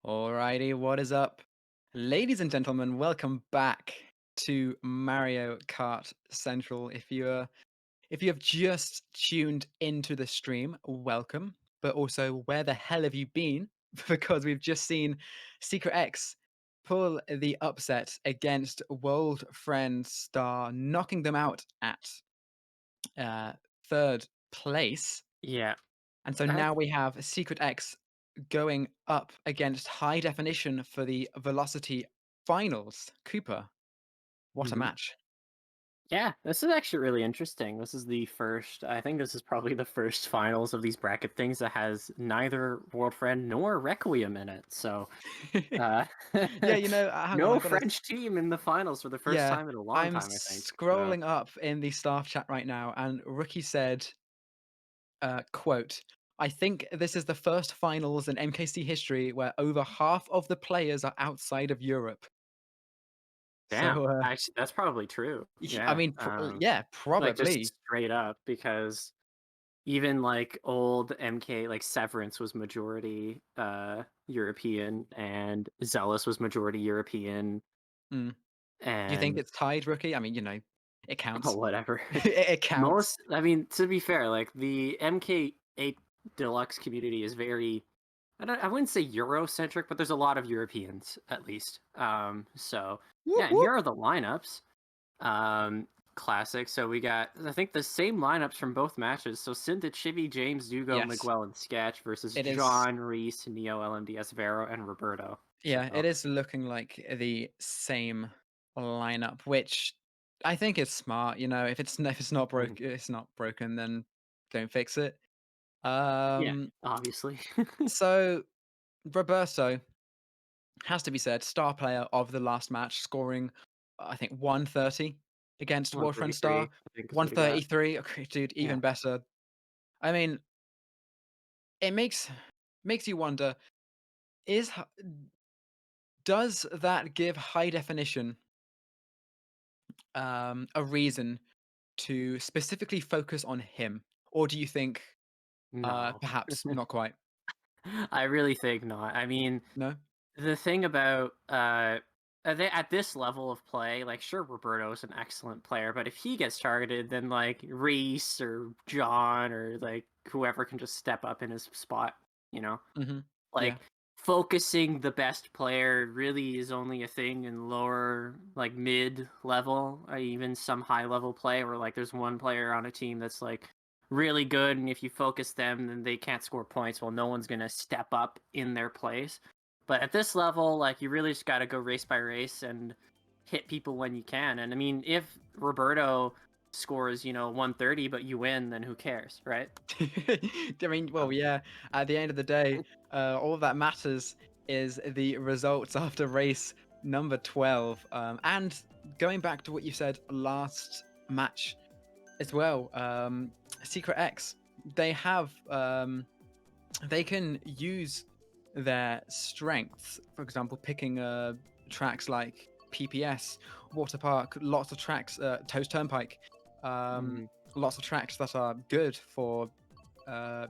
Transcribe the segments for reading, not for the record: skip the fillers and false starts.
Alrighty, what is up? Ladies and gentlemen, welcome back to Mario Kart Central. If you have just tuned into the stream, welcome. But also, where the hell have you been? Because we've just seen SecretX pull the upset against World Friend Star, knocking them out at uh, third place. Yeah, And so that now we have SecretX going up against high definition for the Velocity Finals. Cooper, what a mhm. match. Yeah, this is actually really interesting. This is the first I think this is probably the first finals of these bracket things that has neither World Friend nor Requiem in it. So, uh, Yeah, hang on, no I've got to. French team in the finals for the first Yeah, time in a long I'm time, I think. So, scrolling up in the staff chat right now, and Rookie said, quote, I think this is the first finals in MKC history where over half of the players are outside of Europe. damn, So, actually, that's probably true. I Yeah, mean, yeah, like just probably. straight up because even like old MK, like Severance was majority European, and Zealous was majority European, Mm. Do you think and it's tied, Rookie? I mean, it oh, counts. whatever. It counts. I mean, to be fair, like the MK8 Deluxe community is very, I wouldn't say Eurocentric, but there's a lot of Europeans at least. So Whoop, yeah, and whoop. here are the lineups. Classic. So we got, I think, the same lineups from both matches. So Cynda, Chibi, James, Dugo, Yes, Miguel, and Sketch versus it is. John, Rhys, Neo, LMDS, Varo, and Roberto. Yeah, it So is looking like the same lineup, which I think is smart. If it's not mhm. broken, then don't fix it. Yeah, Um, obviously. so Roberto has to be said, star player of the last match, scoring I think 130 against Warfront 133, Star. I think is what he got. 133. Okay, dude, Yeah. even better. I mean, it makes you wonder: is does that give high definition a reason to specifically focus on him, or do you think No. perhaps not quite? I really think not. I mean, No. the thing about at this level of play, like sure Roberto's an excellent player, but if he gets targeted, then like Reese or John or like whoever can just step up in his spot, you know? Hmm. Yeah. Like focusing the best player really is only a thing in lower like mid level or even some high level play where like there's one player on a team that's like really good, and if you focus them then they can't score points. Well, no one's going to step up in their place. But at this level, like you really just got to go race by race and hit people when you can. And I mean, if Roberto scores 130 but you win, then who cares, right? I mean, well, Oh. yeah. At the end of the day, all that matters is the results after race number 12. And going back to what you said last match as well, Secret X, they have they can use their strengths. For example, picking tracks like PPS, Water Park, lots of tracks, Toast Turnpike, um, Mhm. lots of tracks that are good for uh,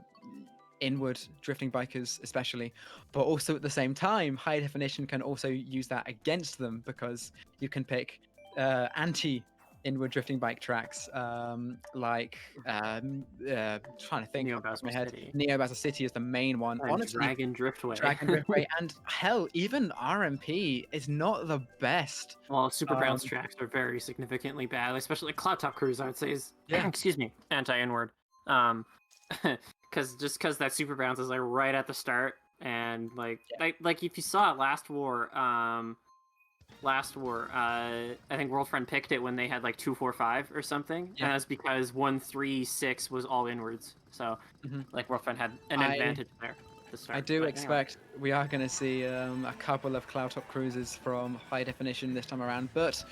inward drifting bikers, especially. But also at the same time, high definition can also use that against them because you can pick anti inward drifting bike tracks trying to think Neo off the top of my Bowser head. City Neo Bowser City is the main one. and Honestly, Dragon Driftway. Dragon Driftway and hell, even RMP is not the best. Well, Super Um, Bounce tracks are very significantly bad, especially like Cloudtop Cruise, I would say is yeah. excuse me, anti-inward. Um because that Super Bounce is like right at the start, and like if you saw it I think World Friend picked it when they had like 245 or something, Yeah. and that's because 136 was all inwards. So Hmm. like World Friend had an I advantage there at the I start. do But anyway. expect we are going to see a couple of Cloudtop cruises from high definition this time around. But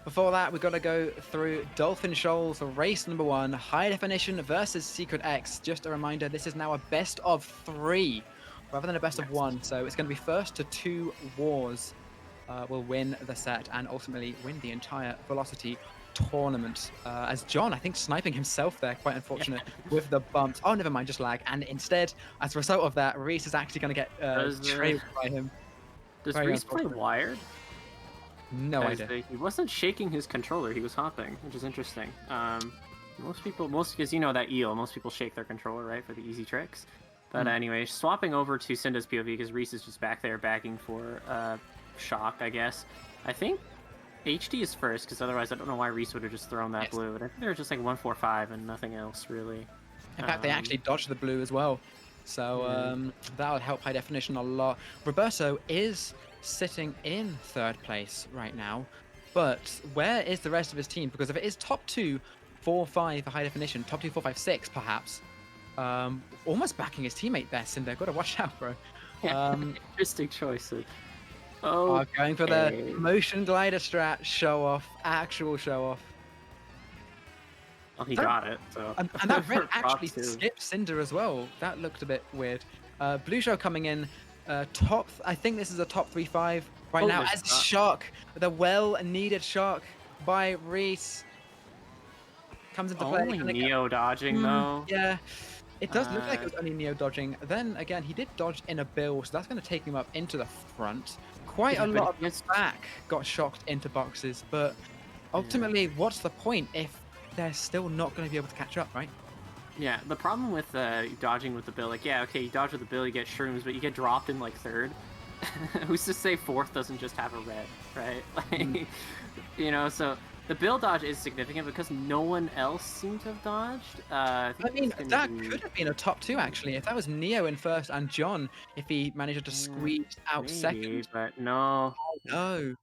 before that, we've got to go through Dolphin Shoals race number 1, high definition versus Secret X. Just a reminder, this is now a best of 3 rather than a best of Yes. 1. So it's going to be first to 2 wars will win the set and ultimately win the entire Velocity tournament. As John, I think, sniping himself there, quite Yeah. unfortunate with the bumps. Oh, never mind, just lag. And instead, as a result of that, Rhys is actually going to get Does trailed by him. Does Very Rhys play unfortunate. wired? No 'Cause idea. he wasn't shaking his controller; he was hopping, which is interesting. Because you know that eel, most people shake their controller, right, for the easy tricks. But anyway, swapping over to Cynda's POV because Rhys is just back there bagging for shock, I guess. I think HD is first because otherwise I don't know why Rhys would have just thrown that blue. But I think they were just like 1-4-5 and nothing else really. In fact, they actually dodged the blue as well. So that would help high definition a lot. Roberto is sitting in third place right now. But where is the rest of his team? Because if it is top 2, 4, 5 for high definition, top 2, 4, 5, 6 perhaps, almost backing his teammate there, Cynda. Gotta watch out, bro. Interesting choices. Going for the motion glider strat, show off, actual show off. Well, he got it. So. And that red actually skipped Cynda as well. That looked a bit weird. Blue Show coming in top. I think this is a top 3-5 right now. As shock, the well-needed shock by Rhys comes into play. Only Neo dodging though. Yeah. It does look like it was only Neo dodging. Then again, he did dodge in a bill, so that's going to take him up into the front. Quite a lot of his back got shocked into boxes, but ultimately, what's the point if they're still not going to be able to catch up, right? Yeah, the problem with dodging with the bill, like, yeah, okay, you dodge with the bill, you get shrooms, but you get dropped in like third. Who's to say fourth doesn't just have a red, right? Like, you know, so the bill dodge is significant because no one else seemed to have dodged. I mean, that could have been a top 2 actually. If that was Neo in first and John, if he managed to squeeze out second. But no. Oh, no.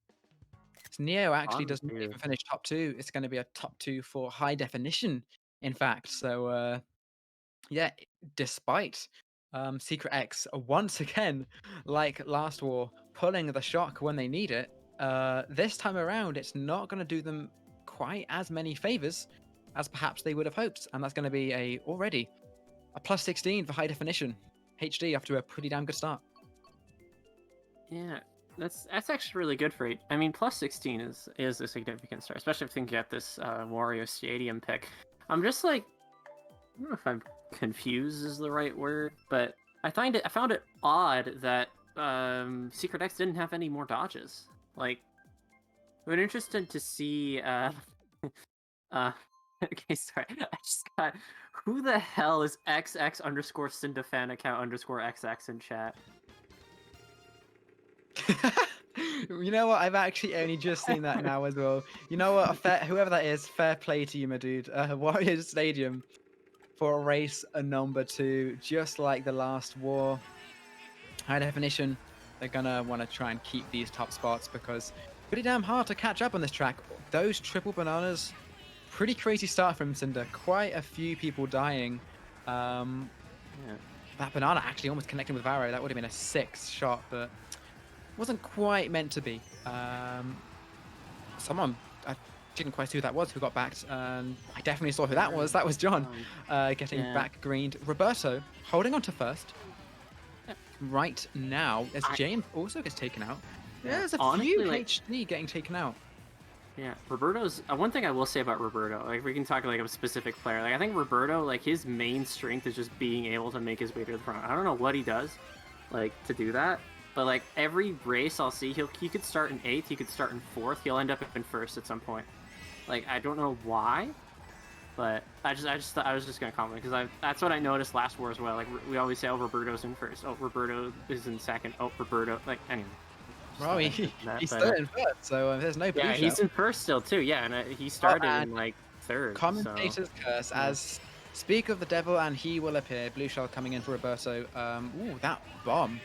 So Neo actually doesn't even finish top 2. It's going to be a top 2 for high definition, in fact. So, yeah, despite SecretX once again, like last war, pulling the shock when they need it, this time around, it's not going to do them quite as many favors as perhaps they would have hoped. And that's going to be already a plus 16 for high definition HD after a pretty damn good start. Yeah. That's actually really good for 8. I mean, plus 16 is a significant start, especially if you can get this Wario Stadium pick. I'm just like, I don't know if I'm confused is the right word, but I found it odd that SecretX didn't have any more dodges. Like, I'm interested to see. Okay, sorry, I just got. Who the hell is XX_Cynda fan account _XX in chat? You know what? I've actually only just seen that now as well. You know what? Whoever that is, fair play to you, my dude. Wario Stadium for a race number 2, just like the last war. High definition, they're gonna want to try and keep these top spots because pretty damn hard to catch up on this track. Those triple bananas, pretty crazy start from Cynda. Quite a few people dying. That banana actually almost connecting with Varo. That would have been a 6 shot, but wasn't quite meant to be. Someone, I didn't quite see who that was who got backed. I definitely saw who that was. That was John getting back greened. Roberto holding on to first right now as James also gets taken out. There's a few HD getting taken out. Yeah, Roberto's one thing I will say about Roberto, like we can talk like a specific player. Like I think Roberto, like his main strength is just being able to make his way to the front. I don't know what he does, like to do that, but like every race I'll see, he could start in 8th, he could start in 4th, he'll end up in 1st at some point. Like I don't know why, but I just thought I was just gonna comment because that's what I noticed last war as well. Like we always say, oh Roberto's in 1st, oh Roberto is in 2nd, oh Roberto, like anyway. Well, he's still in 1st, so there's no blue. Yeah, he's in 1st still too. Yeah, and he started in like 3rd. Commentator's curse as speak of the devil and he will appear. Blue shell coming in for Roberto. Ooh, that bomb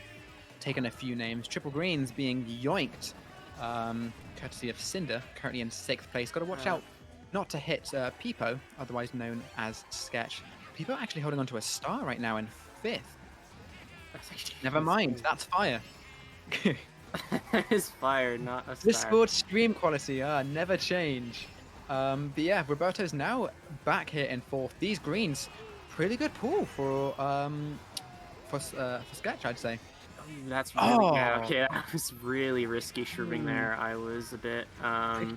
taking a few names. Triple greens being yoinked, courtesy of Cynda, currently in 6th place. Got to watch out not to hit Peepo, otherwise known as Sketch. Peepo actually holding on to a star right now in 5th. Never mind, that's fire. It's fire, not a star. Discord stream quality, never change. But yeah, Roberto's now back here in 4th. These greens, pretty good pull for Sketch, I'd say. That's really okay. That was really risky shrooming there. I was a bit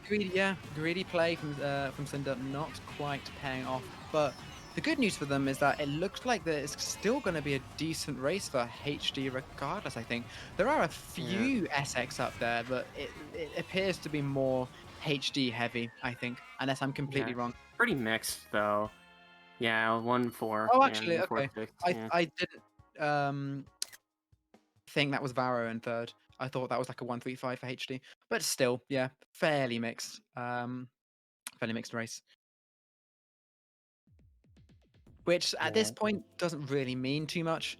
greedy, greedy play from Cynda, not quite paying off. But the good news for them is that it looks like there's still going to be a decent race for HD regardless, I think. There are a few SX up there, but it appears to be more HD heavy, I think, unless I'm completely wrong. Pretty mixed, though. Yeah, 1-4. Oh, Yeah, actually, 1-4, okay. 6. I, Yeah. I didn't think that was Varo in third. I thought that was like a 135 for HD, but still, yeah, fairly mixed. Fairly mixed race. Which at this point doesn't really mean too much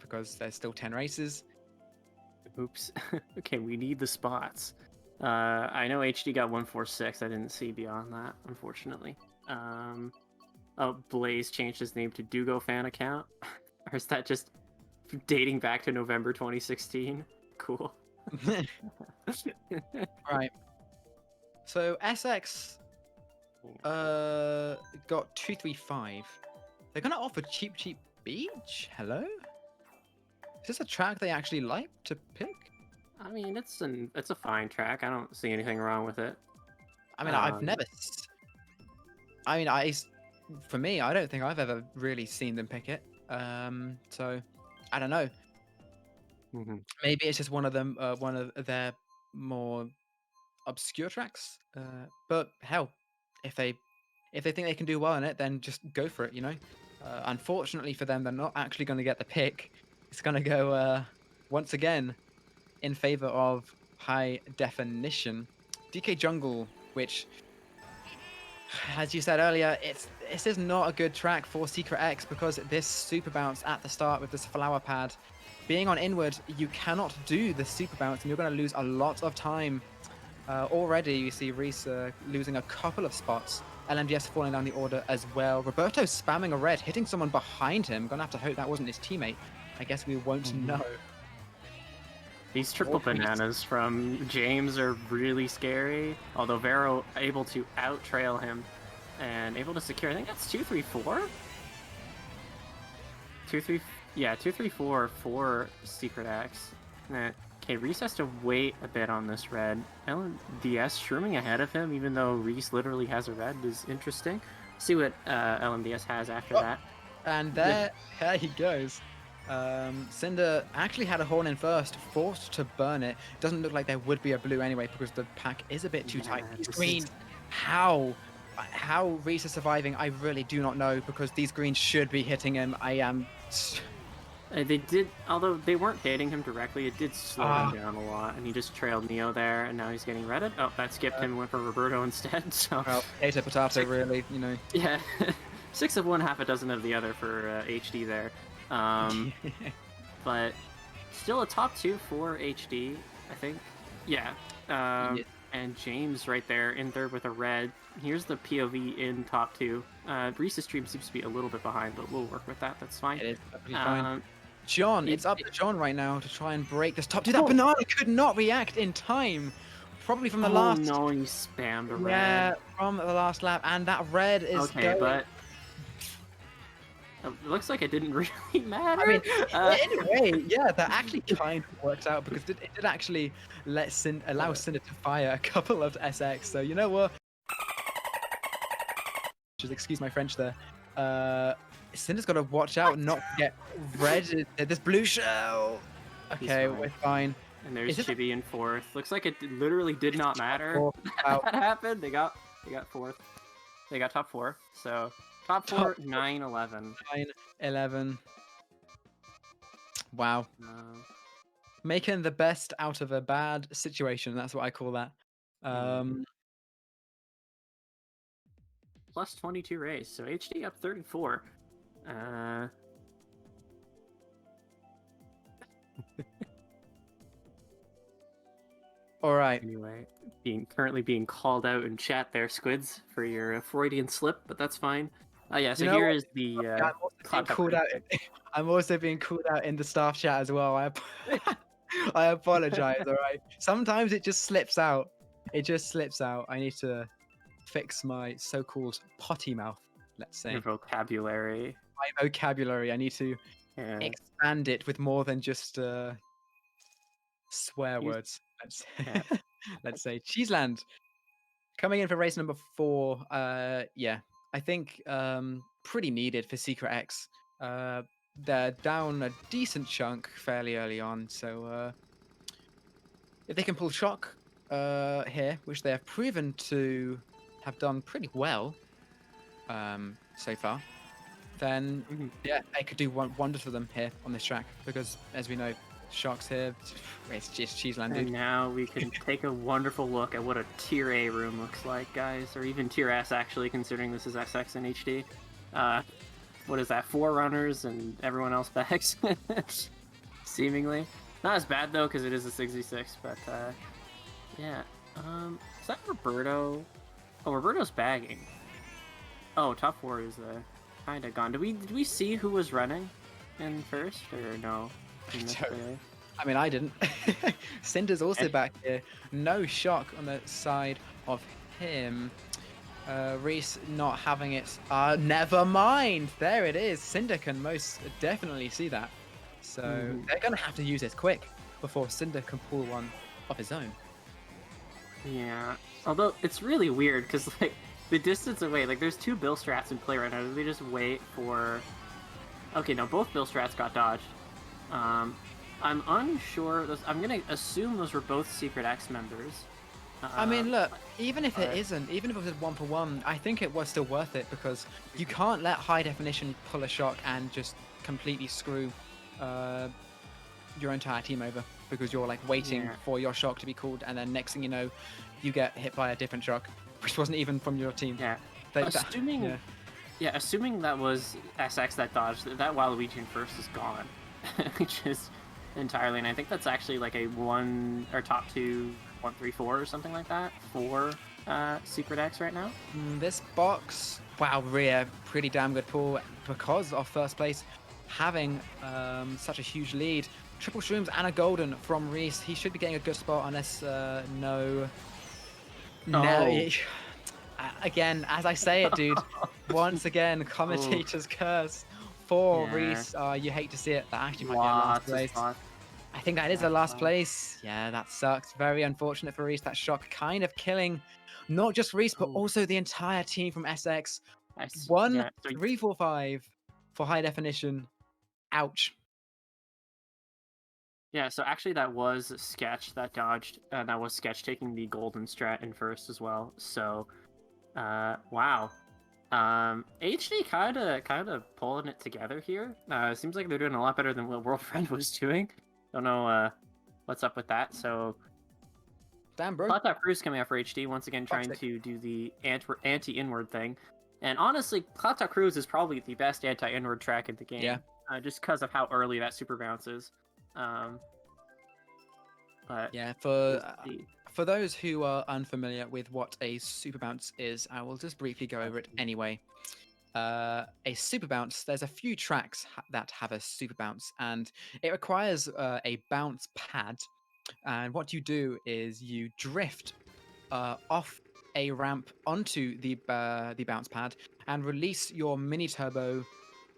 because there's still 10 races. Oops. Okay, we need the spots. I know HD got 146. I didn't see beyond that, unfortunately. Oh, Blaze changed his name to Dugo fan account. Or is that just dating back to November 2016? Cool. Right. So SX got 235. They're gonna offer Cheap Beach? Hello? Is this a track they actually like to pick? I mean, it's a fine track. I don't see anything wrong with it. I mean, I've never. I mean, for me, I don't think I've ever really seen them pick it. So I don't know. Maybe it's just one of them, one of their more obscure tracks. But hell, if they think they can do well in it, then just go for it. You know. Unfortunately for them, they're not actually going to get the pick. It's going to go once again in favor of high definition. DK Jungle, which, as you said earlier, this is not a good track for SecretX because this super bounce at the start with this flower pad. Being on inward, you cannot do the super bounce and you're going to lose a lot of time. Already, you see Rhys losing a couple of spots. LMDS falling down the order as well. Roberto spamming a red, hitting someone behind him. Gonna have to hope that wasn't his teammate. I guess we won't know. These triple bananas from James are really scary. Although Varo able to out-trail him and able to secure, I think that's 2-3-4? 2-3, yeah, 2-3-4 for SecretX. Okay, Rhys has to wait a bit on this red. LMDS shrooming ahead of him, even though Rhys literally has a red, is interesting. See what LMDS has after that. And there he goes. Cynda actually had a horn in first, forced to burn it. Doesn't look like there would be a blue anyway because the pack is a bit too tight. These greens, how Rhys is surviving, I really do not know because these greens should be hitting him. I am. They did, although they weren't hitting him directly, it did slow him down a lot, and he just trailed Neo there, and now he's getting redded. Oh, that skipped him and went for Roberto instead, so... Well, potato, really, you know. Yeah, 6 of one, half a dozen of the other for HD there. But still a top 2 for HD, I think. Yeah. And James right there in third with a red. Here's the POV in top 2. Rhys' stream seems to be a little bit behind, but we'll work with that. That's fine. It is perfectly fine. John, it's up to John right now to try and break this top 2. That banana could not react in time. Probably from the last... Oh no, he spammed a red. Yeah, from the last lap. And that red is okay, but... It looks like it didn't really matter. I mean, in a way, yeah, that actually kind of worked out because it did actually allow Cynda to fire a couple of SX. So you know what? Just excuse my French there. Cynda's got to watch out not to get red. This blue shell. Okay, we're fine. And there's Chibi in fourth. Looks like it literally did not matter. That happened. They got fourth. They got top 4. So. Top 4, 9-11. 9-11. Wow. Making the best out of a bad situation. That's what I call that. Plus 22 race. So HD up 34. All right. Anyway, currently being called out in chat there, Squidz, for your Freudian slip, but that's fine. Yeah, so here is the I'm also being called out in the staff chat as well. I apologize, all right? Sometimes it just slips out. It just slips out. I need to fix my so-called potty mouth, let's say. Your vocabulary. My vocabulary. I need to expand it with more than just swear words. Let's say. Cheeseland. Coming in for race number 4, yeah. I think pretty needed for SecretX. They're down a decent chunk fairly early on, so if they can pull shock here, which they have proven to have done pretty well so far, then yeah, they could do wonders for them here on this track because, as we know, shocks here, it's just cheeseland, dude. And now we can take a wonderful look at what a Tier A room looks like, guys, or even Tier S, actually, considering this is SX and HD. What is that, 4 runners and everyone else backs? Seemingly. Not as bad, though, because it is a 66, but, yeah. Is that Roberto? Oh, Roberto's bagging. Oh, top 4 is kind of gone. Did we see who was running in first, or no? I mean, I didn't. Cynda's also back here. No shock on the side of him. Rhys not having it. Never mind. There it is. Cynda can most definitely see that. So they're going to have to use it quick before Cynda can pull one of his own. Yeah. Although, it's really weird, because, like, the distance away, like, there's 2 Bill strats in play right now. Do they just wait for... Okay, no, both Bill strats got dodged. I'm unsure. I'm going to assume those were both SecretX members. I mean, look, even if it isn't, even if it was 1-for-1, I think it was still worth it because you can't let high definition pull a shock and just completely screw your entire team over because you're like waiting for your shock to be called, and then next thing you know, you get hit by a different shock, which wasn't even from your team. Yeah. Assuming that was SX that dodged, that Waluigi in first is gone, which is entirely, and I think that's actually like a top 2, 1, 3, 4 or something like that for SecretX right now. This box, wow, Rhea, pretty damn good pull because of first place having such a huge lead. Triple shrooms and a golden from Rhys. He should be getting a good spot unless no. Again, as I say it, dude, once again, commentator's curse for Rhys. You hate to see it. That actually might be a last place. I think that is a last place. Yeah, that sucks. Very unfortunate for Rhys. That shock kind of killing not just Rhys, but also the entire team from SX. 1, 3, 4, 5 for high definition. Ouch. Yeah, so actually that was Sketch that dodged. That was Sketch taking the golden strat in first as well. So, wow. HD kind of pulling it together here. Seems like they're doing a lot better than what World Friend was doing. Don't know what's up with that. So, damn, bro. Cloudtop Crew's coming out for HD once again, trying to do the anti-inward thing. And honestly, Cloudtop Cruise is probably the best anti-inward track in the game. Yeah. Just because of how early that super bounce is. But yeah, for those who are unfamiliar with what a super bounce is, I will just briefly go over it anyway. A super bounce, there's a few tracks that have a super bounce, and it requires a bounce pad. And what you do is you drift off a ramp onto the bounce pad and release your mini turbo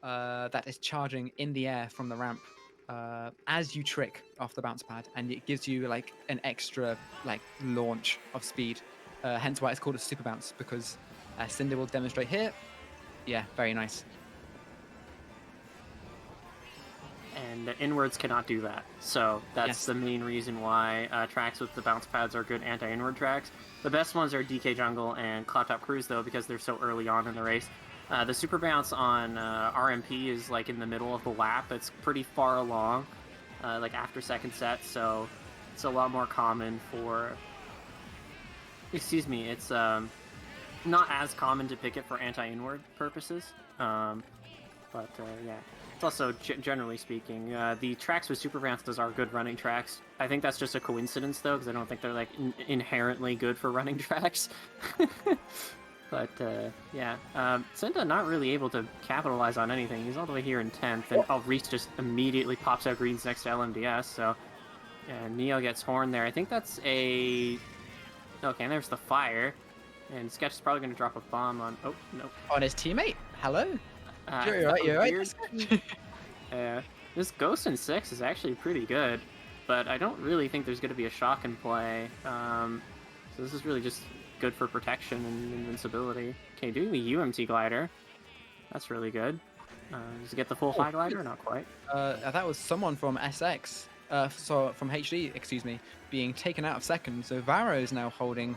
that is charging in the air from the ramp as you trick off the bounce pad, and it gives you like an extra like launch of speed. Hence why it's called a super bounce, because Cynda will demonstrate here. Yeah, very nice. And the inwards cannot do that, so that's the main reason why tracks with the bounce pads are good anti-inward tracks. The best ones are DK Jungle and Cloudtop Cruise, though, because they're so early on in the race. The super bounce on RMP is like in the middle of the lap. It's pretty far along, like after second set, so it's a lot more common for... Excuse me, it's not as common to pick it for anti-inward purposes. Yeah. It's also, generally speaking, the tracks with super bounces are good running tracks. I think that's just a coincidence, though, because I don't think they're like inherently good for running tracks. But, yeah. Cynda not really able to capitalize on anything. He's all the way here in 10th, and Rhys just immediately pops out greens next to LMDS, so... Yeah, Neo gets horn there. I think that's a... Okay, and there's the fire. And Sketch is probably going to drop a bomb on... Oh, no. On his teammate? Hello? You're right. Yeah. This Ghost in 6 is actually pretty good, but I don't really think there's going to be a shock in play. So this is really just good for protection and invincibility. Okay, doing the UMT glider. That's really good. Does he get the full high glider? Not quite. That was someone from SX, from HD, excuse me, being taken out of second. So Varo is now holding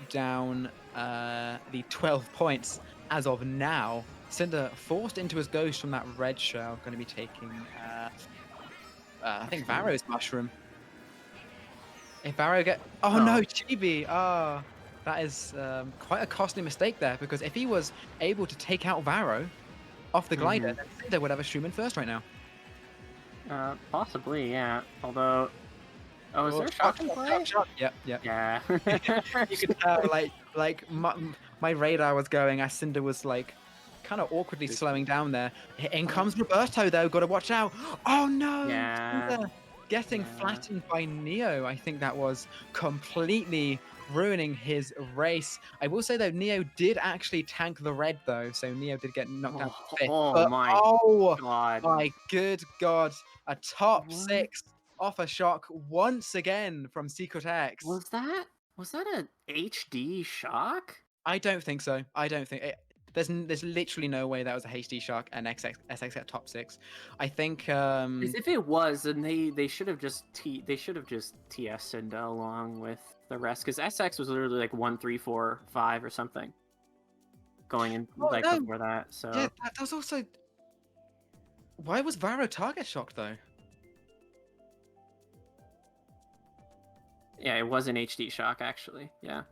down the 12 points as of now. Cynda forced into his ghost from that red shell, going to be taking, I think Varo's mushroom. If Varo oh no, Chibi! Ah, that is quite a costly mistake there, because if he was able to take out Varo off the glider, then Cynda would have a Shroom in first right now. Possibly, yeah. Although, is there a shock in play? Yep. Yeah. You could tell, like my radar was going as Cynda was like kind of awkwardly slowing down there. In comes Roberto though, gotta watch out. Oh no! Yeah. Cynda getting flattened by Neo. I think that was completely ruining his race. I will say though, Neo did actually tank the red though, so Neo did get knocked out. My good god, a top 6 off a shock once again from SecretX. Was that an HD shock? I don't think so. I don't think it. There's literally no way that was a HD shock and SX at top 6. I think if it was, then they should have just TS Cynda along with the rest, because SX was literally like 1, 3, 4, 5 or something going in before that. So yeah, that was also. Why was Varo target shocked though? Yeah, it was an HD shock actually. Yeah.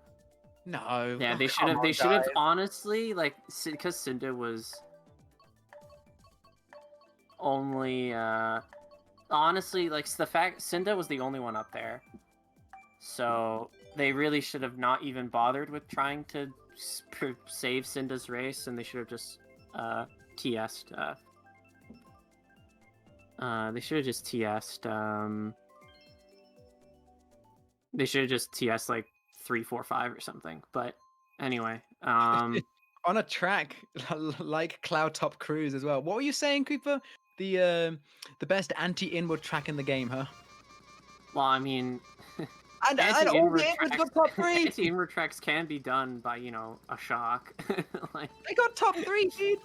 No. Yeah, they should have honestly, like, because Cynda was only honestly, like, the fact Cynda was the only one up there, so they really should have not even bothered with trying to save Cynda's race, and they should have just TS'd. They should have just TS'd. They should have just TS'd like 3, 4, 5 or something. But anyway, on a track like Cloudtop Cruise as well. What were you saying, Cooper? The best anti-inward track in the game, huh? Well, I mean, and all the inwards got top 3. Anti-inward tracks can be done by, you know, a shock. Like, they got top 3, dude.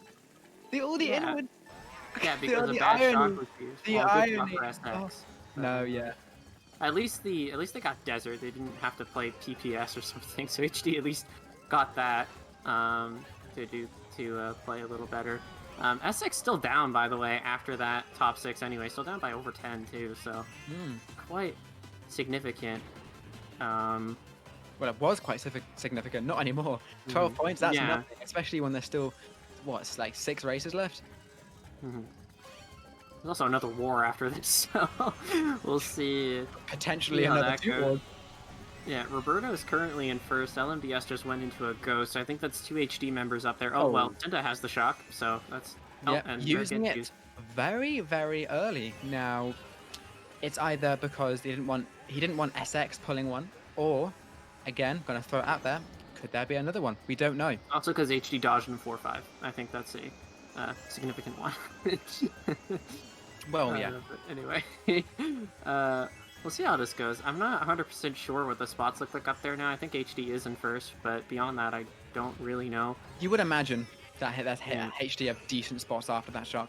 All the inwards. Yeah, because a bad shock was used. The irony. No, yeah. At least they got desert. They didn't have to play PPS or something. So HD at least got that to play a little better. SX still down, by the way, after that top 6 anyway. Still down by over 10 too. So quite significant. Well, it was quite significant. Not anymore. 12 points. That's nothing, especially when there's still it's like 6 races left. There's also another war after this, so we'll see. Potentially another 2 wars. Yeah, Roberto is currently in first. LMDS just went into a ghost. I think that's 2 HD members up there. Oh, well, Cynda has the shock, so that's using it very, very early. Now, it's either because he didn't want SX pulling one, or again, gonna throw it out there. Could there be another one? We don't know. Also, because HD dodged in 4-5. I think that's a significant one. Well, yeah. Anyway, we'll see how this goes. I'm not 100% sure what the spots look like up there now. I think HD is in first, but beyond that, I don't really know. You would imagine that HD have decent spots after that shock.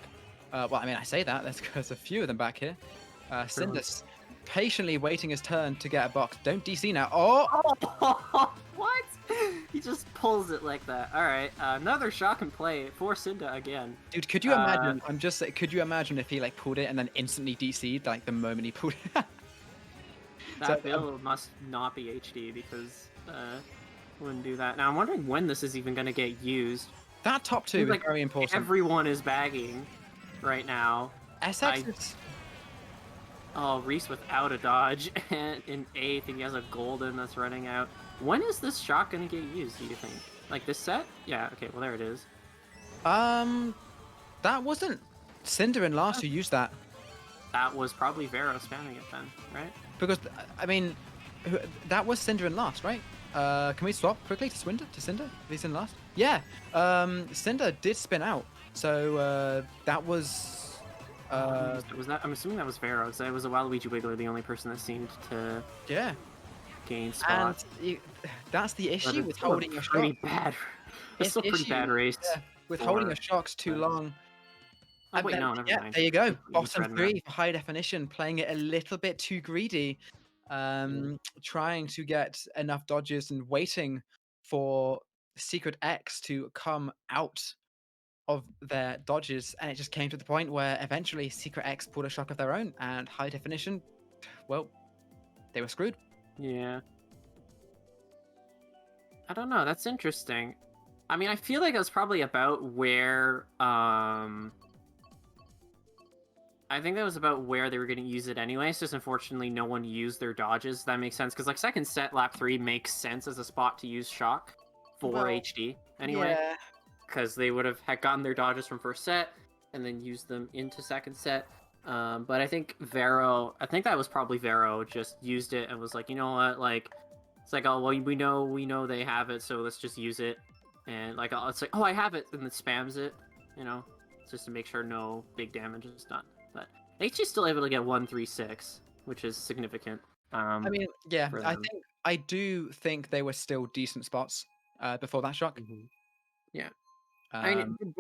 Well, I mean, I say that. There's a few of them back here. Cynda's patiently waiting his turn to get a box. Don't DC now. Oh! What? He just pulls it like that. All right, another shock and play for Cynda again. Dude, could you imagine? Could you imagine if he like pulled it and then instantly DC'd like the moment he pulled it? That build must not be HD because wouldn't do that. Now I'm wondering when this is even going to get used. That top 2 is very important. Everyone is bagging right now. SX. Oh, Rhys without a dodge and in 8th, and he has a golden that's running out. When is this shot gonna get used, do you think? Like this set? Yeah, okay, well there it is. That wasn't Cynda in last who used that. That was probably Varo spamming it then, right? Because, I mean, that was Cynda in last, right? Can we swap quickly to Cynda? He's in last? Yeah, Cynda did spin out, so that was... was that? I'm assuming that was Varo, because it was a Waluigi Wiggler, the only person that seemed to gain spots. And that's the issue with holding your shot. Bad. It's still a pretty bad race. withholding for. your shocks too long. Oh And wait, then, no, never yeah, mind. there you go. You Bottom misread that. 3 for high definition, playing it a little bit too greedy. Trying to get enough dodges and waiting for SecretX to come out of their dodges, and it just came to the point where eventually SecretX pulled a shock of their own, and high definition, well, they were screwed. Yeah. I don't know. That's interesting. I mean, I feel like it was probably about where I think that was about where they were going to use it anyway. It's just unfortunately no one used their dodges. That makes sense because like second set, lap 3 makes sense as a spot to use shock for Well, HD anyway, yeah, because they would have had gotten their dodges from first set and then used them into second set. But I think Varo, I think that was probably Varo, just used it and was like, you know what, like it's like, oh well, we know they have it, so let's just use it. And like it's like, oh, I have it, and then spams it, you know, just to make sure no big damage is done. But HG's still able to get 136, which is significant. I mean, yeah, For I them. think I do think they were still decent spots before that shock. Yeah. I mean, Um,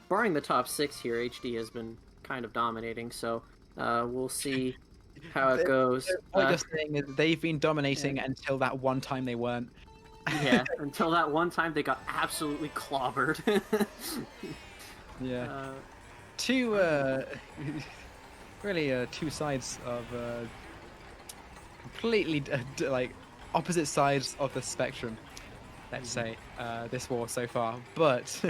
barring the top 6 here, HD has been kind of dominating, so we'll see how it goes. what you're saying is they've been dominating yeah. until that one time they weren't. Yeah, until that one time they got absolutely clobbered. Yeah. Two, really, two sides of completely like opposite sides of the spectrum. Let's say this war so far, but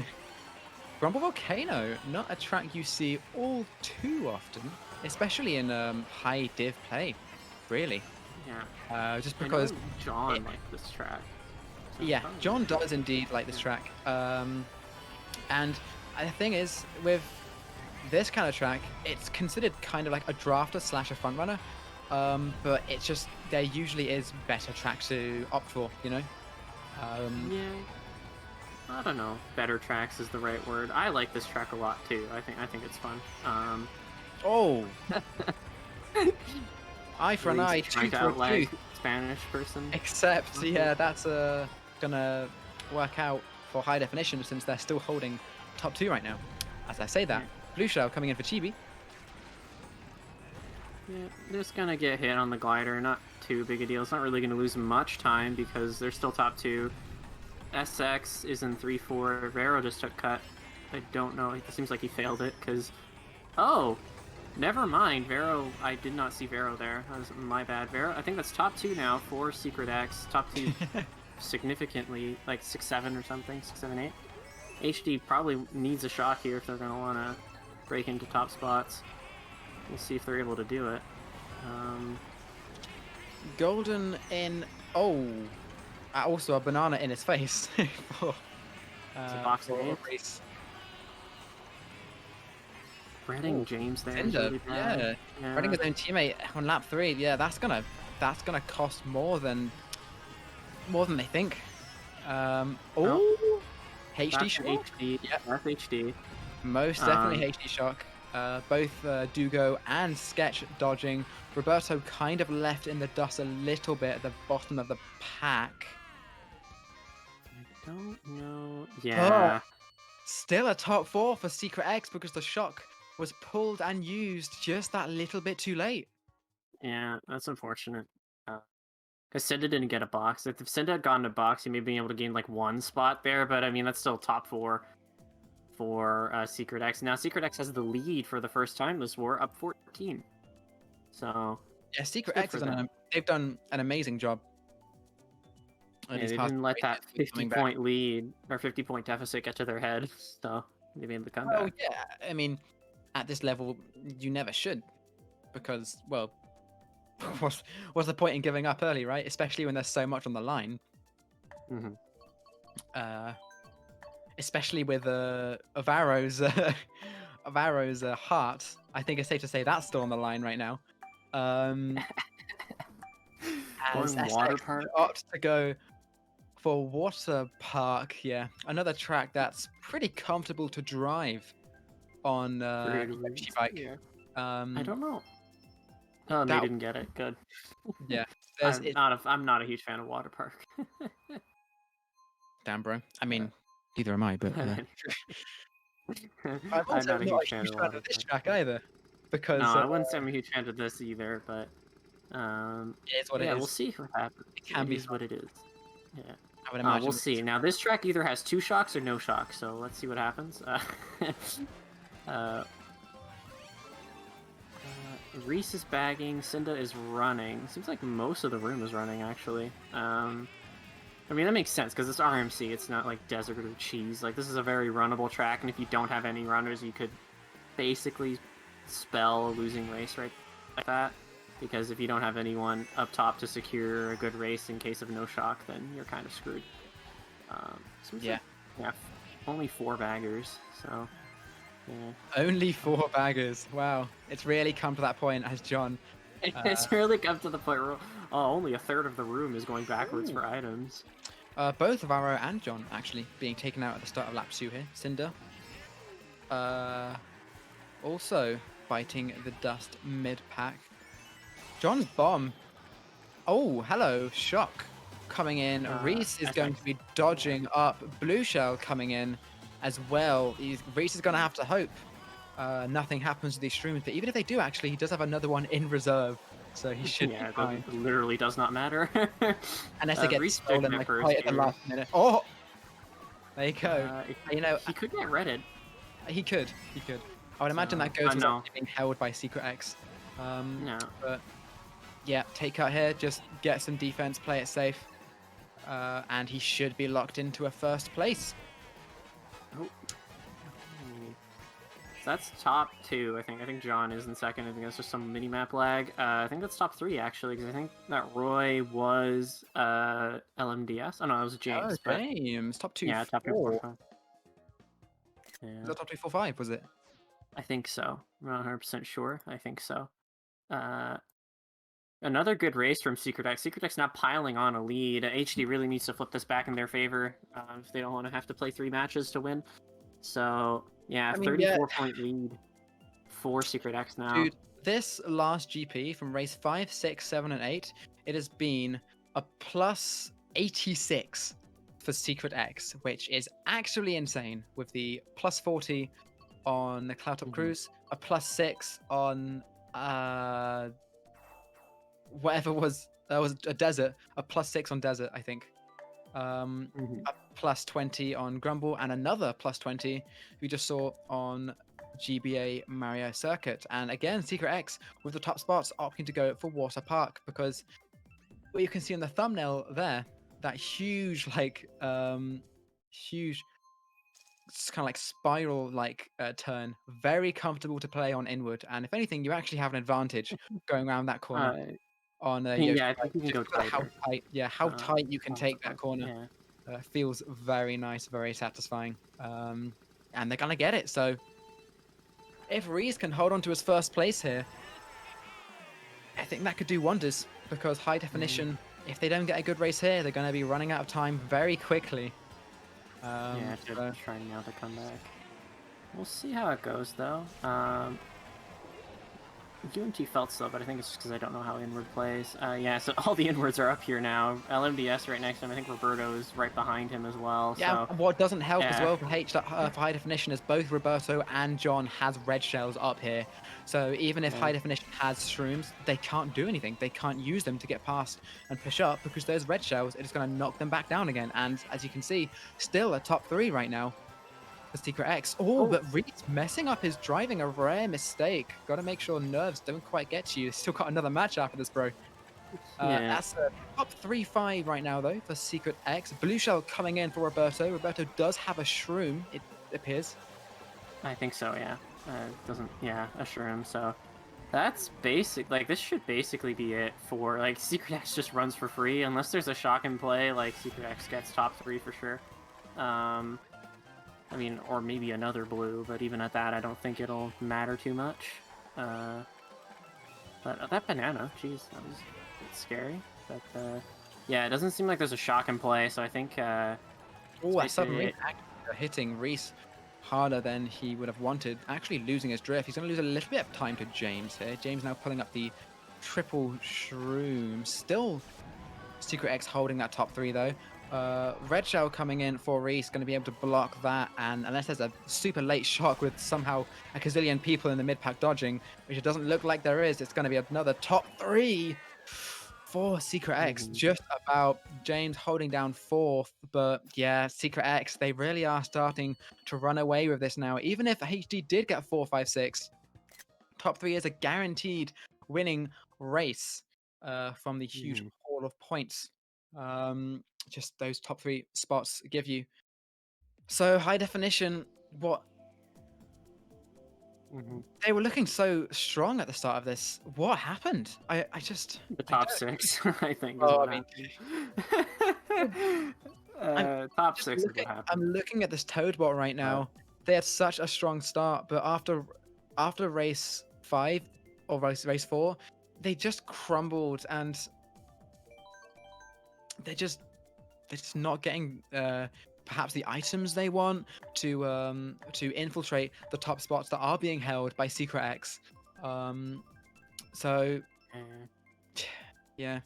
Grumble Volcano, not a track you see all too often, especially in high div play, really. Yeah. Just I know because John liked this track. So yeah, probably- John does indeed like this track. And the thing is, with this kind of track, it's considered kind of like a drafter slash a front runner. But it's just there usually is better tracks to opt for, you know. Yeah. I don't know. Better tracks is the right word. I like this track a lot too. I think it's fun. Oh, eye for an Rhys eye, trying tooth to for a outlag tooth. Spanish person. Except, yeah, that's gonna work out for high definition since they're still holding top 2 right now. As I say that, Blue Shell coming in for Chibi. Yeah, just gonna get hit on the glider. Not too big a deal. It's not really gonna lose much time because they're still top 2. SX is in 3-4. Varo just took cut. I don't know. It seems like he failed it because... Oh! Never mind. Varo... I did not see Varo there. That was my bad. Varo... I think that's top 2 now for SecretX. Top 2 significantly, like 6-7 or something. 6-7-8. HD probably needs a shock here if they're going to want to break into top spots. We'll see if they're able to do it. Golden in... Oh! Also a banana in his face. For, It's a box of for eight. Rhys. Redding James there is Cynda, really bad. yeah. Running his own teammate on lap 3, yeah, that's gonna cost more than they think. Oh, HD That's shock. HD. Yeah. That's HD. Most definitely HD shock. Both Dugo and Sketch dodging. Roberto kind of left in the dust a little bit at the bottom of the pack. I don't know. Yeah. Still a top 4 for SecretX because the shock was pulled and used just that little bit too late. Yeah, that's unfortunate. Because Cynda didn't get a box. If Cynda had gotten a box, he may be able to gain like 1 spot there, but I mean, that's still top 4 for SecretX. Now, SecretX has the lead for the first time this war, up 14. So... Yeah, SecretX is they've done an amazing job. Yeah, they didn't let that 50-point lead or 50-point deficit get to their head, so they made the comeback. Oh yeah, I mean, at this level, you never should, because well, what's the point in giving up early, right? Especially when there's so much on the line. Especially with Varo's Varo's heart. I think it's safe to say that's still on the line right now. As Water SX Park. opt to go for Water Park, yeah, another track that's pretty comfortable to drive on Yoshi bike. Yeah. I don't know. Oh, they didn't get it. Good. Yeah, I'm not a huge fan of Water Park. damn, bro. I mean, Neither am I, but I'm I'm also not a not huge a fan huge of a fan lot of of this them. track either, No, because I wouldn't say I'm a huge fan of this either, but it is what it yeah, we'll is. see what happens. It can It be is fun. what it is. Yeah. I would We'll imagine. see. Now, this track either has 2 shocks or no shocks, so let's see what happens. Uh, Rhys is bagging, Cynda is running. Seems like most of the room is running, actually. I mean, that makes sense, because it's RMC, it's not like desert or cheese. Like, this is a very runnable track, and if you don't have any runners, you could basically spell a losing race right like that. Because if you don't have anyone up top to secure a good race in case of no shock, then you're kind of screwed. Yeah. Yeah, only 4 baggers, so... Yeah. Only 4 baggers. Wow. It's really come to that point as John. It's really come to the point where only a third of the room is going backwards for items. Both Varo and John actually being taken out at the start of lap 2 here. Cynda. Also biting the dust mid-pack. John's bomb. Oh, hello. Shock coming in. Rhys is going to be dodging up. Blue Shell coming in as well. Rhys is going to have to hope nothing happens to these shrooms. But even if they do, actually, he does have another one in reserve. So he should be fine. It literally does not matter. Unless they get Rhys stolen like right at the last minute. Oh! There you go. You know, he could get redded. He could. I would imagine that goes being held by SecretX. No. But yeah, take out here, just get some defense, play it safe, and he should be locked into a first place. Oh. So that's top 2, I think. I think John is in second. I think that's just some mini-map lag. I think that's top 3, actually, because I think that Roy was LMDS. Oh, no, it was James. Oh, James. Top 2, yeah, 4. top 2, 4, 5. Yeah. Was that top 2, 4, 5, was it? I think so. I'm not 100% sure. I think so. Another good race from SecretX. SecretX not piling on a lead. HD really needs to flip this back in their favor if they don't want to have to play 3 matches to win. So, yeah, 34-point lead for SecretX now. Dude, this last GP from race 5, 6, 7, and 8, it has been a plus 86 for SecretX, which is actually insane, with the plus 40 on the Cloudtop Cruise, a plus 6 on whatever was a desert, a plus 6 on desert, I think. A plus 20 on Grumble, and another plus 20 we just saw on GBA Mario Circuit. And again, SecretX with the top spots opting to go for Water Park, because what you can see in the thumbnail there, that huge huge kind of like spiral turn, very comfortable to play on inward, and if anything you actually have an advantage going around that corner on Yoshi. I think you can go tighter. How tight you can take that corner. Feels very nice, very satisfying, and they're gonna get it. So if Rhys can hold on to his first place here, I think that could do wonders, because high definition, if they don't get a good race here, they're going to be running out of time very quickly. Trying now to come back. We'll see how it goes, though. UNT felt slow, but I think it's just because I don't know how inward plays. Yeah, so all the inwards are up here now. LMDS right next to him. I think Roberto is right behind him as well. Yeah, so, what doesn't help as well for high definition is both Roberto and John has red shells up here. So even if high definition has shrooms, they can't do anything. They can't use them to get past and push up, because those red shells are just going to knock them back down again. And as you can see, still a top 3 right now for SecretX. But Rhys messing up his driving, a rare mistake. Got to make sure nerves don't quite get to you. Still got another match after this, bro. That's a top 3-5 right now, though, for SecretX. Blue Shell coming in for Roberto. Roberto does have a shroom, it appears. I think so, yeah. A shroom, so... That's basic. Like, this should basically be it for... Like, SecretX just runs for free. Unless there's a shock in play, like, SecretX gets top 3 for sure. I mean, or maybe another blue, but even at that, I don't think it'll matter too much. But that banana, jeez, that was a bit scary. But, yeah, it doesn't seem like there's a shock in play, so I think... a sudden impact hitting Rhys harder than he would have wanted, actually losing his drift. He's going to lose a little bit of time to James here. James now pulling up the triple shroom. Still SecretX holding that top 3, though. Red Shell coming in for Rhys, going to be able to block that, and unless there's a super late shock with somehow a gazillion people in the mid-pack dodging, which it doesn't look like there is, it's going to be another top 3 for SecretX. Just about James holding down 4th, but yeah, SecretX, they really are starting to run away with this now. Even if HD did get 4, 5, 6, top 3 is a guaranteed winning race from the huge haul of points. Just those top 3 spots give you. So high definition, what they were looking so strong at the start of this. What happened? I just the top 6, I think. Oh, Is I'm top 6 is what happened. I'm looking at this Toadbot right now. They had such a strong start, but after race 5 or race 4, they just crumbled, and they're just not getting perhaps the items they want to infiltrate the top spots that are being held by SecretX. So yeah,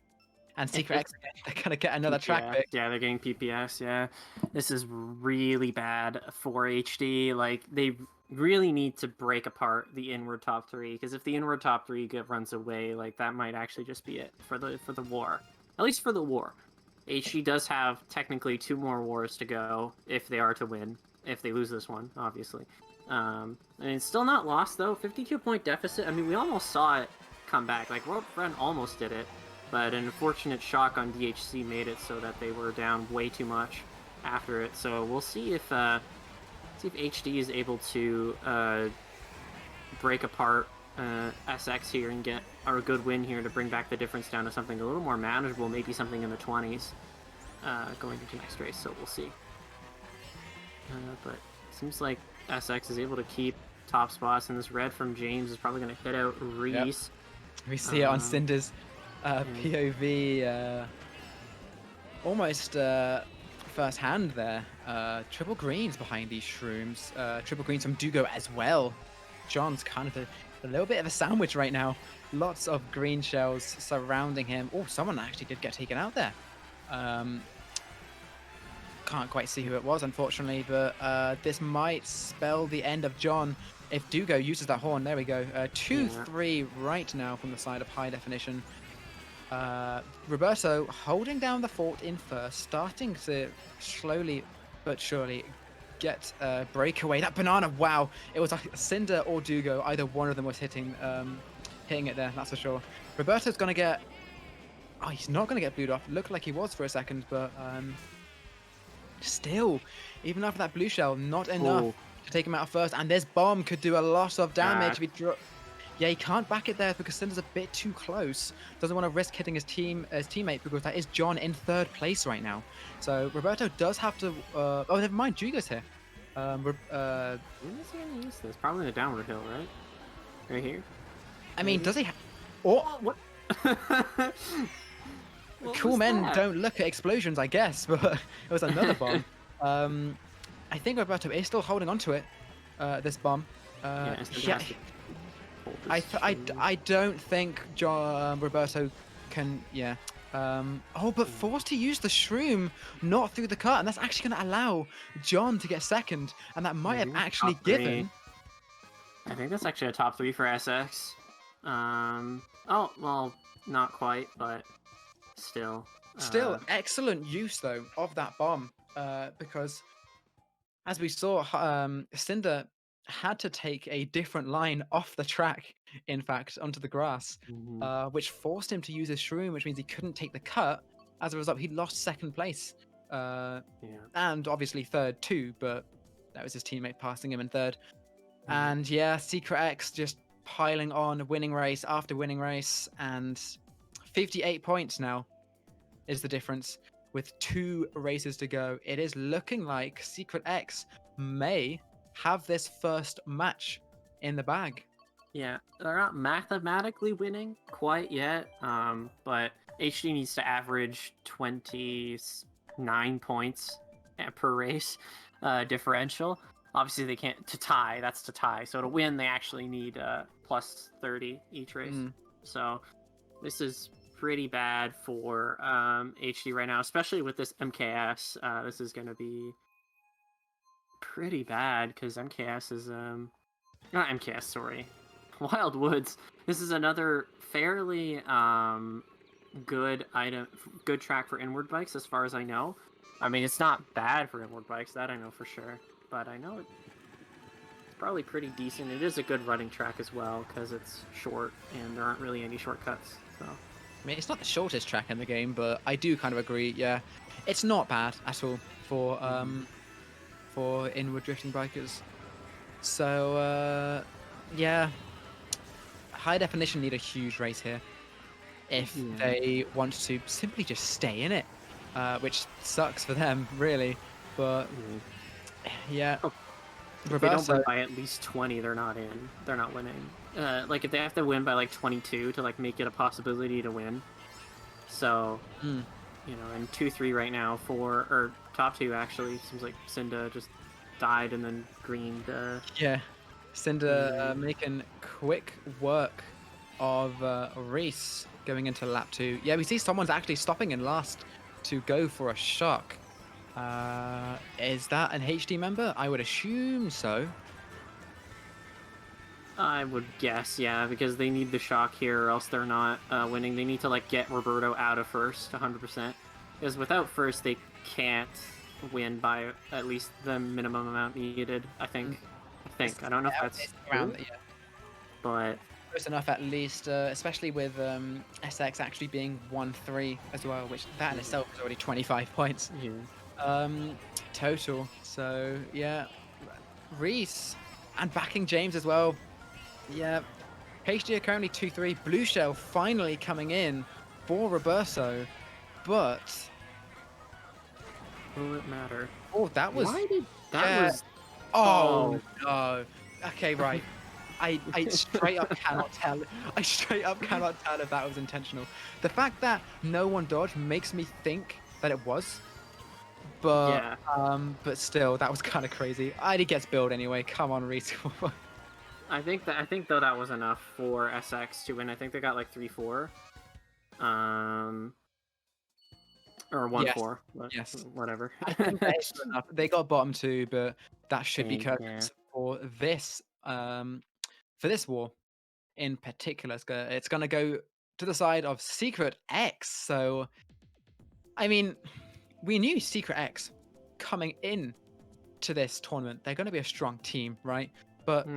and SecretX, they're gonna get another track pick. Yeah, they're getting PPS. Yeah, this is really bad for HD. Like, they really need to break apart the inward top 3, because if the inward top 3 runs away, like, that might actually just be it for the war. At least for the war. HD does have technically 2 more wars to go if they are to win. If they lose this one, obviously. And it's still not lost, though. 52-point deficit. I mean, we almost saw it come back. Like, World Friend almost did it, but an unfortunate shock on DHC made it so that they were down way too much after it. So we'll see if HD is able to break apart SX here and get a good win here to bring back the difference down to something a little more manageable, maybe something in the 20s going into next race. So we'll see. But it seems like SX is able to keep top spots, and this red from James is probably going to hit out Rhys. Yep. We see it on Cynda's POV almost first hand there. Triple greens behind these shrooms. Triple greens from Dugo as well. John's kind of a little bit of a sandwich right now. Lots of green shells surrounding him. Oh, someone actually did get taken out there. Can't quite see who it was, unfortunately, but this might spell the end of John if Dugo uses that horn. There we go. 2-3 right now from the side of high definition. Roberto holding down the fort in first, starting to slowly but surely get a breakaway. That banana, wow! It was like Cynda or Dugo. Either one of them was hitting it there, that's for sure. Roberto's gonna get... Oh, he's not gonna get blued off. Looked like he was for a second, but still, even after that blue shell, not enough to take him out first. And this bomb could do a lot of damage if he drops. Yeah, he can't back it there because Cynda's a bit too close. Doesn't want to risk hitting his teammate because that is John in 3rd place right now. So Roberto does have to... oh, never mind, Dugo's here. When is he going to use this? Probably in the downward hill, right? Right here? I mean, does he... Oh, what? Cool men don't look at explosions, I guess, but it was another bomb. I think Roberto is still holding on to it, this bomb. I don't think Roberto can, but forced to use the shroom, not through the cut, and that's actually going to allow John to get second, and that might have actually given... I think that's actually a top 3 for SX. Oh, well, not quite, but still. Still, excellent use, though, of that bomb, because as we saw, Cynda had to take a different line off the track, in fact, onto the grass, which forced him to use his shroom, which means he couldn't take the cut. As a result, he lost 2nd place, and obviously 3rd too, but that was his teammate passing him in 3rd. And yeah, SecretX just piling on, winning race after winning race, and 58 points now is the difference with 2 races to go. It is looking like SecretX may have this first match in the bag. Yeah, they're not mathematically winning quite yet, but HD needs to average 29 points per race differential. Obviously, they can't to tie. That's to tie. So to win, they actually need plus 30 each race. So this is pretty bad for HD right now, especially with this MKS. This is going to be pretty bad because MKS is not MKS, sorry, Wild Woods. This is another fairly good track for inward bikes as far as I know. I mean, it's not bad for inward bikes, that I know for sure, but I know it's probably pretty decent. It is a good running track as well because it's short and there aren't really any shortcuts. So I mean, it's not the shortest track in the game, but I do kind of agree. Yeah, it's not bad at all for inward drifting bikers. So yeah, high definition need a huge race here if they want to simply just stay in it, which sucks for them really. But yeah. If they don't win by at least 20, they're not in. They're not winning. Like if they have to win by like 22 to like make it a possibility to win. So, you know, and 2-3 right now or top 2 actually. Seems like Cynda just died and then greened. Yeah, Cynda making quick work of Rhys going into lap 2. Yeah, we see someone's actually stopping in last to go for a shock. Is that an HD member? I would assume so. I would guess, yeah, because they need the shock here or else they're not winning. They need to like get Roberto out of first 100%. Because without first they can't win by at least the minimum amount needed, I think. I don't know if that's around, yeah. But close enough at least, especially with SX actually being 1-3 as well, which that in itself is already 25 points. Total. So yeah, Rhys and backing James as well. Yeah, HD are currently 2-3. Blue Shell finally coming in for Roberto, but will it matter? Oh, that was. Why did that was? Oh no. Okay, right. I straight up cannot tell. I straight up cannot tell if that was intentional. The fact that no one dodged makes me think that it was. But but still, that was kind of crazy. ID gets billed anyway. Come on, Rhys. I think though that was enough for SX to win. I think they got like 3-4, or 1-4. Yes, whatever. I think that is enough. They got bottom 2, but that should be correct for this war in particular. It's gonna go to the side of SecretX. So, I mean, we knew SecretX coming in to this tournament. They're going to be a strong team, right? But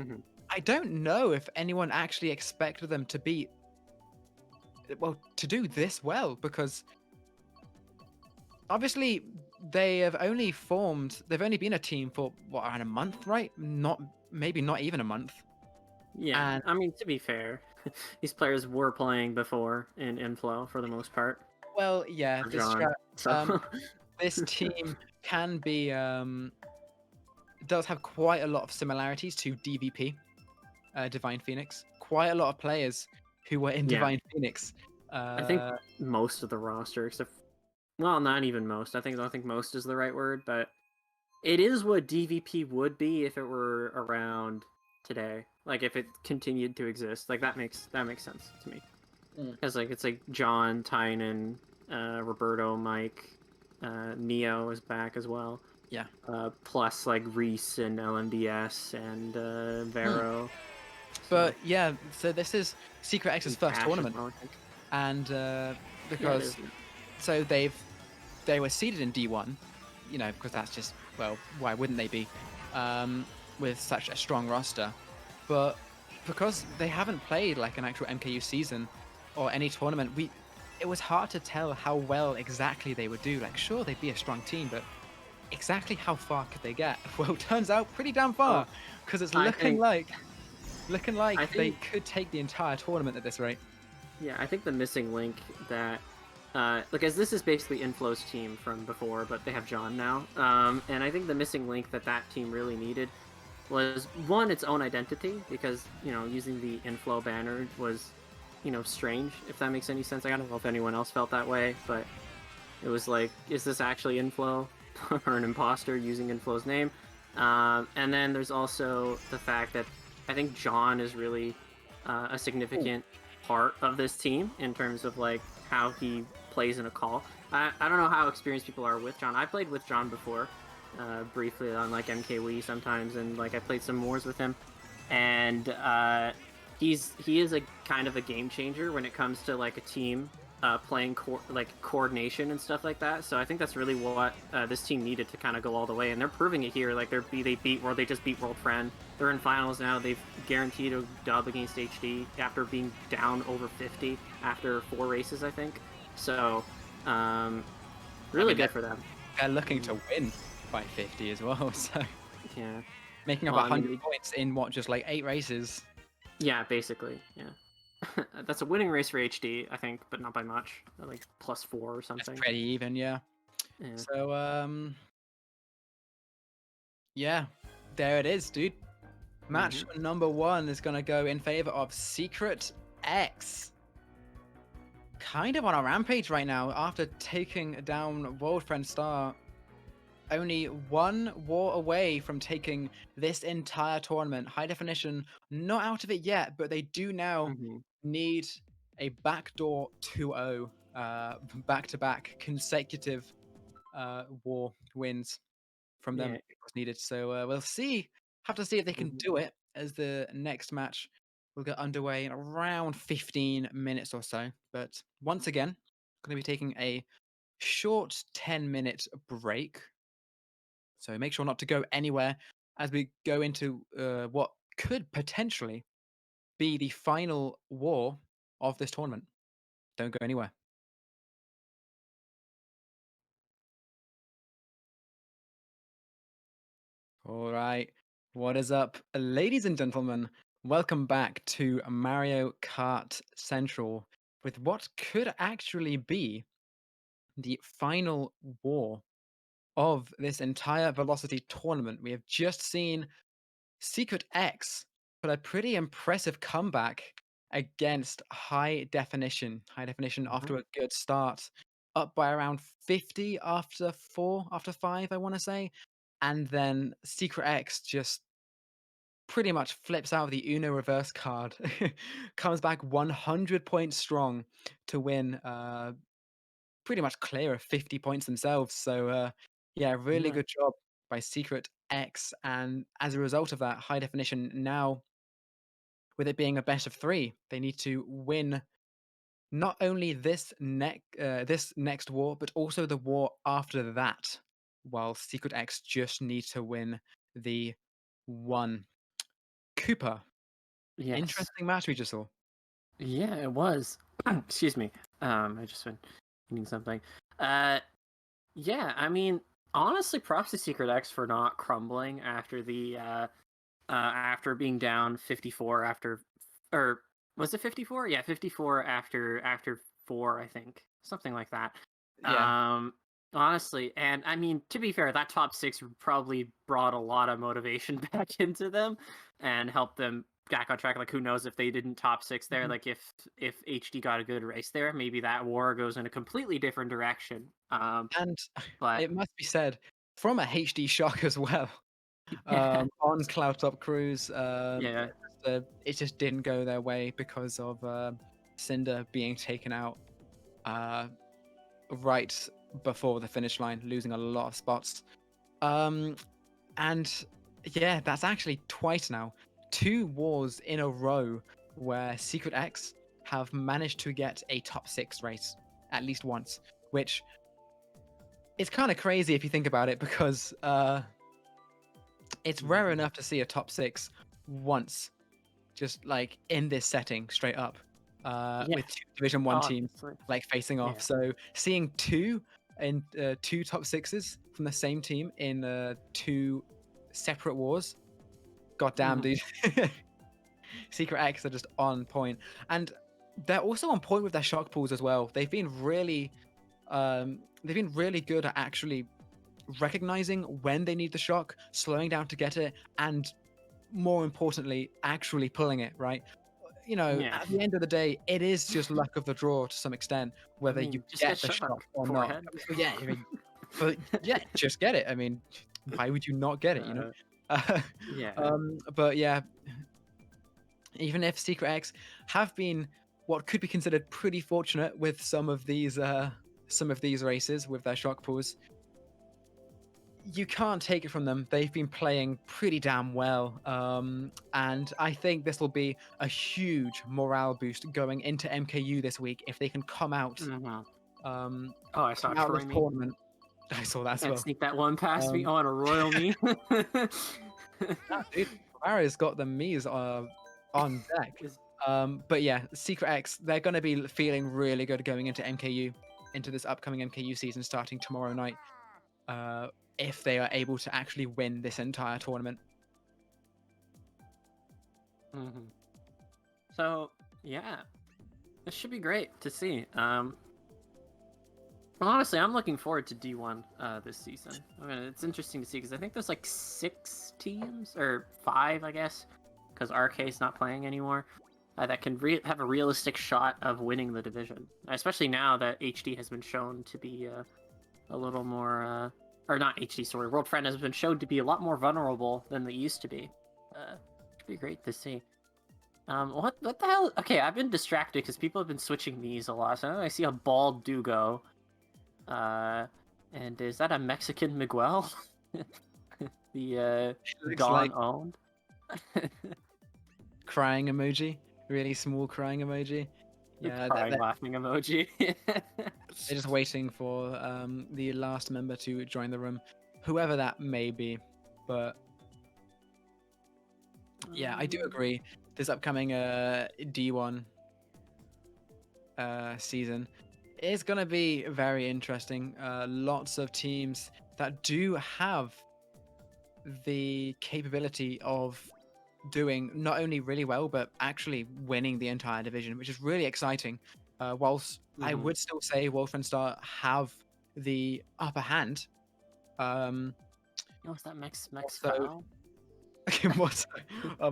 I don't know if anyone actually expected them to be, well, to do this well, because obviously they've only been a team for what, around a month, right? Maybe not even a month. Yeah, and I mean, to be fair, these players were playing before in Inflow for the most part. Well, yeah, this team can be does have quite a lot of similarities to DVP, Divine Phoenix. Quite a lot of players who were in Divine Phoenix. I think most of the roster, except, well, not even most. I think most is the right word, but it is what DVP would be if it were around today. Like if it continued to exist. Like that makes sense to me. Because like it's like John, Tynan, Roberto, Mike, Neo is back as well. Yeah. Plus like Rhys and LMDS and Varo. But yeah, so this is SecretX's first tournament, and because so they were seeded in D1, you know, because that's just, well, why wouldn't they be, with such a strong roster, but because they haven't played like an actual MKU season or any tournament, it was hard to tell how well exactly they would do. Like, sure, they'd be a strong team, but exactly how far could they get? Well, turns out pretty damn far, because it's looking like they could take the entire tournament at this rate. Yeah, I think the missing link that, because this is basically Inflow's team from before, but they have John now, and I think the missing link that team really needed was, one, its own identity, because, you know, using the Inflow banner was, you know, strange, if that makes any sense. I don't know if anyone else felt that way, but it was like, is this actually Inflow or an imposter using Inflow's name? And then there's also the fact that I think John is really a significant part of this team in terms of like how he plays in a call. I don't know how experienced people are with John. I played with John before, briefly on like MKWe sometimes, and like I played some wars with him, and he is a kind of a game changer when it comes to like a team playing like coordination and stuff like that. So I think that's really what this team needed to kind of go all the way, and they're proving it here. Like they just beat World Friend. They're in finals now. They've guaranteed a dub against HD after being down over 50 after 4 races, I think. So really good for them. They're looking to win by 50 as well. So yeah, making up 100 points in what, just like 8 races. Yeah, basically. Yeah. That's a winning race for HD, I think, but not by much. Like +4 or something. That's pretty even, yeah. So, yeah, there it is, dude. Match number 1 is going to go in favor of SecretX. Kind of on a rampage right now after taking down World Friend Star. Only 1 war away from taking this entire tournament. High Definition, not out of it yet, but they do now need a backdoor 2-0, back-to-back consecutive war wins from them was needed. So we'll see. Have to see if they can do it, as the next match will get underway in around 15 minutes or so. But once again, going to be taking a short 10-minute break. So make sure not to go anywhere as we go into what could potentially be the final war of this tournament. Don't go anywhere. All right. What is up, ladies and gentlemen? Welcome back to Mario Kart Central with what could actually be the final war of this entire Velocity tournament. We have just seen SecretX put a pretty impressive comeback against High Definition. High Definition after a good start, up by around 50 after 5, I want to say. And then SecretX just pretty much flips out the Uno reverse card, comes back 100 points strong to win, pretty much clear of 50 points themselves. So, yeah, really good job by SecretX. And as a result of that, High Definition now, with it being a best of 3, they need to win not only this next war, but also the war after that. While SecretX just need to win the one. Koopa. Yes. Interesting match we just saw. Yeah, it was. Excuse me. I just been eating something. Yeah, I mean, honestly, props to SecretX for not crumbling after the after being down 54 after, or was it 54? Yeah, 54 after 4, I think, something like that. Yeah. Honestly, and I mean, to be fair, that top 6 probably brought a lot of motivation back into them and helped them back on track. Like, who knows if they didn't top 6 there? Like, if HD got a good race there, maybe that war goes in a completely different direction. And But it must be said, from a HD shock as well, on Cloudtop Cruise, yeah, it just didn't go their way because of Cynda being taken out right before the finish line, losing a lot of spots. And yeah, that's actually twice now. 2 wars in a row where SecretX have managed to get a top 6 race at least once, which is kind of crazy if you think about it, because it's rare enough to see a top 6 once, just like in this setting straight up, with 2 Division 1 teams like facing off. So seeing 2 in 2 top 6s from the same team in 2 separate wars, goddamn, dude. SecretX are just on point, and they're also on point with their shock pools as well. They've been really good at actually recognizing when they need the shock, slowing down to get it, and more importantly, actually pulling it, right? You know, at the end of the day, it is just luck of the draw to some extent, whether you get the shock or not. Yeah, I mean, but yeah, just get it. I mean, why would you not get it, you know? But yeah, even if SecretX have been what could be considered pretty fortunate with some of these races with their shock pools. You can't take it from them. They've been playing pretty damn well. And I think this will be a huge morale boost going into MKU this week if they can come out. Oh, I saw Come out of Troy this me. tournament. I saw that as Can't well. sneak that one past me. Oh, and a royal me. Dude, Varo's got the Mii's on deck. But yeah, SecretX, they're going to be feeling really good going into MKU, into this upcoming MKU season starting tomorrow night, if they are able to actually win this entire tournament. So, yeah, this should be great to see. Honestly, I'm looking forward to D1 this season. I mean, it's interesting to see because I think there's like 6 teams, or 5, I guess, because RK's not playing anymore, that can have a realistic shot of winning the division. Especially now that HD has been shown to be a little more, or not HD, sorry, World Friend has been shown to be a lot more vulnerable than they used to be. Should be great to see. What the hell? Okay, I've been distracted because people have been switching these a lot. So I see a bald Dugo. And is that a Mexican Miguel? The Dawn like owned? crying emoji. Really small crying emoji. Yeah, crying, laughing emoji. They're just waiting for the last member to join the room, whoever that may be. But yeah, I do agree. This upcoming D1 season is going to be very interesting. Lots of teams that do have the capability of doing not only really well, but actually winning the entire division, which is really exciting. Whilst I would still say Wolfenstar have the upper hand. What's that Mex so,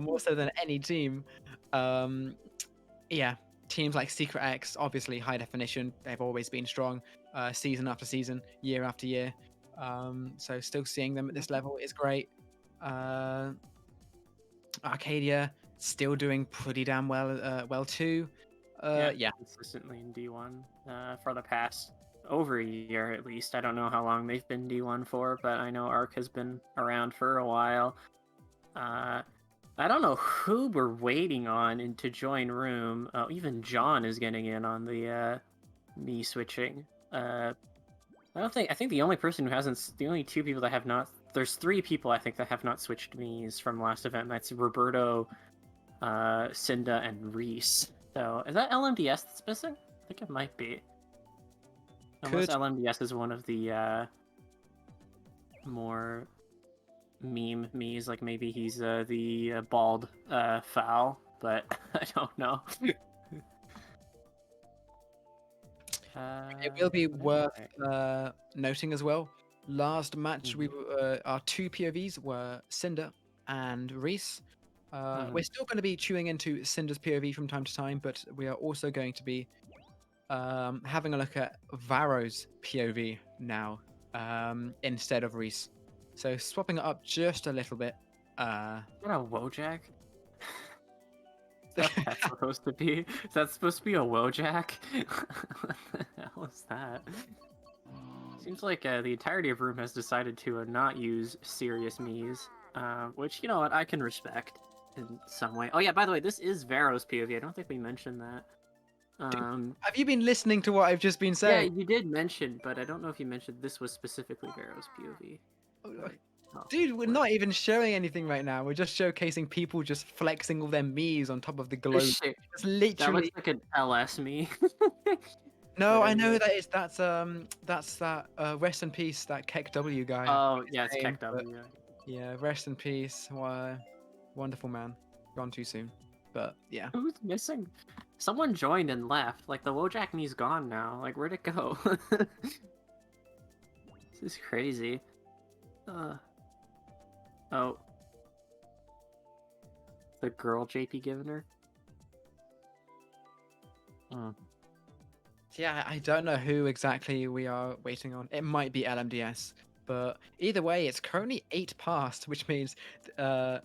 more so than any team. Yeah, teams like SecretX, obviously high definition, they've always been strong, season after season, year after year. So still seeing them at this level is great. Arcadia still doing pretty damn well too. Yeah, consistently in D1 for the past over a year at least. I don't know how long they've been D1 for, but I know Arc has been around for a while. I don't know who we're waiting on to join room. Even John is getting in on the me switching. I think the only person who hasn't, the only 2 people that have not, there's 3 people I think that have not switched me's from last event. And that's Roberto, Cynda, and Rhys. So is that LMDS that's missing? I think it might be. Unless LMDS is one of the more meme me's, like maybe he's the bald foul, but I don't know. It will be worth noting as well. Last match, our 2 POVs were Cynda and Rhys. We're still going to be tuning into Cynda's POV from time to time, but we are also going to be having a look at Varo's POV now instead of Rhys. So swapping it up just a little bit. Is that a Wojak? Is that supposed to be? Is that supposed to be a Wojak? What the hell is that? Seems like the entirety of room has decided to not use serious me's, which, you know what, I can respect in some way. Oh yeah, by the way, this is Varo's POV. I don't think we mentioned that. Have you been listening to what I've just been saying? Yeah, you did mention, but I don't know if you mentioned this was specifically Varo's POV. Dude, we're not even showing anything right now. We're just showcasing people just flexing all their me's on top of the globe. It's literally that looks like an LS me. No, I know that's that rest in peace, that KEKW guy. Oh yeah, it's KEKW. Yeah, rest in peace. Wonderful man, gone too soon. But yeah. Who's missing? Someone joined and left. Like the Wojak me's gone now. Like where'd it go? This is crazy. Oh. The girl JP given her? Yeah, I don't know who exactly we are waiting on. It might be LMDS, but either way, it's currently 8 past, which means the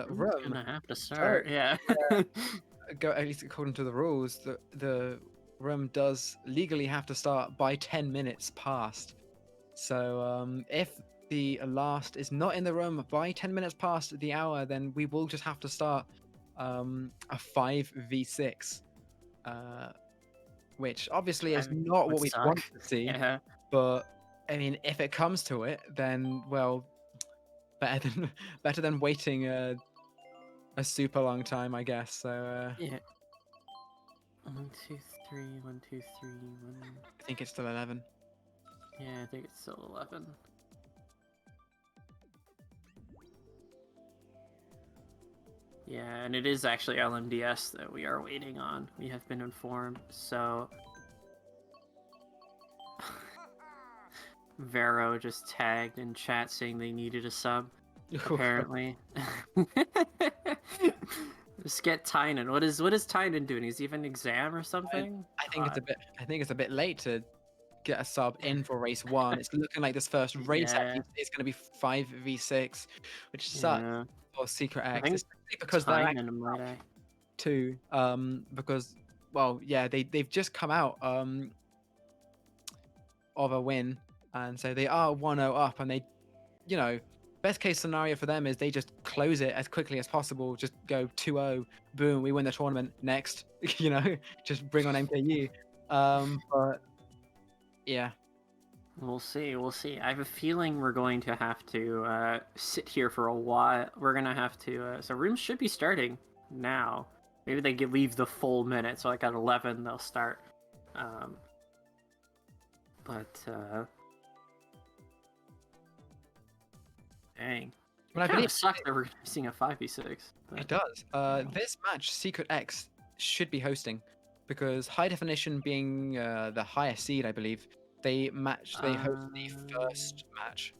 room gonna have to start. Yeah. at least according to the rules, the room does legally have to start by 10 minutes past. So if the last is not in the room by 10 minutes past the hour, then we will just have to start a 5v6, which obviously is not Would what we suck. want to see. Yeah. But I mean, if it comes to it, then well, better than waiting a super long time, I guess. So Yeah. 1, 2, 3. 1, 2, 3. 1. I think it's still 11. Yeah, I think it's still 11. Yeah, and it is actually LMDS that we are waiting on. We have been informed, so... Varo just tagged in chat saying they needed a sub, apparently. Just get Tynan. What is Tynan doing? Is he have an exam or something? I think it's a bit late to get a sub in for race 1. It's looking like this first race Yeah. is going to be 5v6, which sucks for SecretX. think Especially because they're Tynan might I... too. Because well, yeah, they've just come out of a win, and so they are 1-0 up, and they, you know, best case scenario for them is they just close it as quickly as possible, just go 2-0, boom, we win the tournament, next, you know, just bring on MKU. But yeah, We'll see. We'll see. I have a feeling we're going to have to sit here for a while. We're gonna have to. So rooms should be starting now. Maybe they could leave the full minute. So like at 11 they'll start. Dang. but I It kind believe of sucks that we're seeing a 5v6. it does. This match SecretX should be hosting, because High Definition being the highest seed, I believe, they host the first match.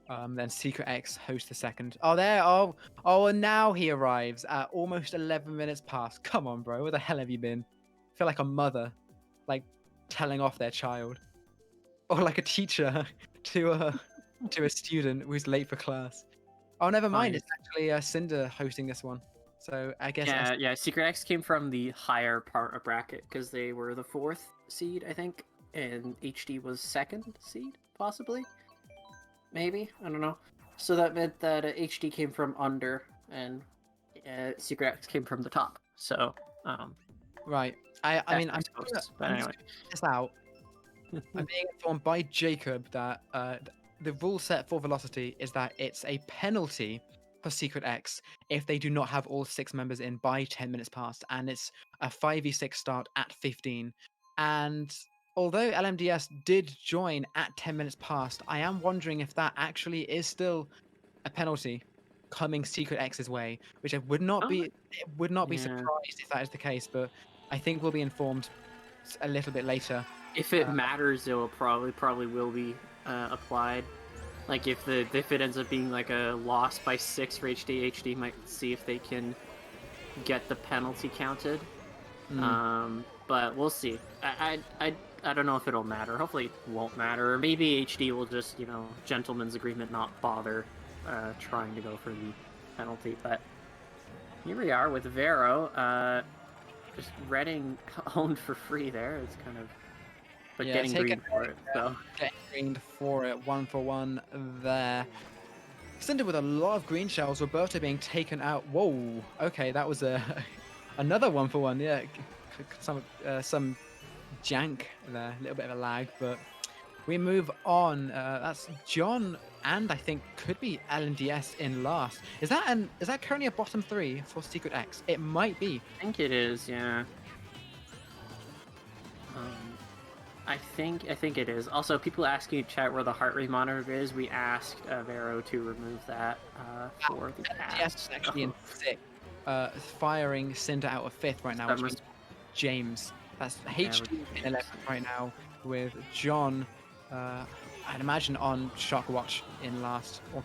Then SecretX hosts the second. And now he arrives at almost 11 minutes past. Come on, bro, where the hell have you been? I feel like a mother, like telling off their child, or like a teacher to a student who's late for class. Oh, never mind. Nice. It's actually Cynda hosting this one. So I guess Yeah. SecretX came from the higher part of bracket because they were the 4th seed, I think, and HD was 2nd seed, possibly. Maybe, I don't know. So that meant that HD came from under, and SecretX came from the top. So, right. I mean, I'm supposed. But I'm anyway, this out. I'm being informed by Jacob that the rule set for Velocity is that it's a penalty for SecretX if they do not have all 6 members in by 10 minutes past, and it's a 5v6 start at 15. And although LMDS did join at 10 minutes past, I am wondering if that actually is still a penalty coming SecretX's way, which I would not be Yeah. surprised if that is the case, but I think we'll be informed a little bit later. If it matters, it will probably will be applied. Like if it ends up being like a loss by 6 for HD might see if they can get the penalty counted. But we'll see. I don't know if it'll matter. Hopefully it won't matter. Or maybe HD will just, you know, gentleman's agreement, not bother trying to go for the penalty. But here we are with Varo. Just Redding owned for free there. It's kind of... But getting green for it, so... Getting greened for it, 1-for-1 there. Cynda with a lot of green shells, Roberto being taken out. Whoa, okay, that was another 1-for-1, yeah. Some jank there, a little bit of a lag, but we move on. That's John, and I think could be LNDS in last. Is that currently a bottom 3 for SecretX? It might be. I think it is, yeah. I think it is. Also, people asking in chat where the heart rate monitor is. We asked Varo to remove that for the cast. Yes, it's actually in 6th, firing Cynda out of 5th right now, which means James. That's HD in 11th right now, with John, I'd imagine, on Shock Watch in last, or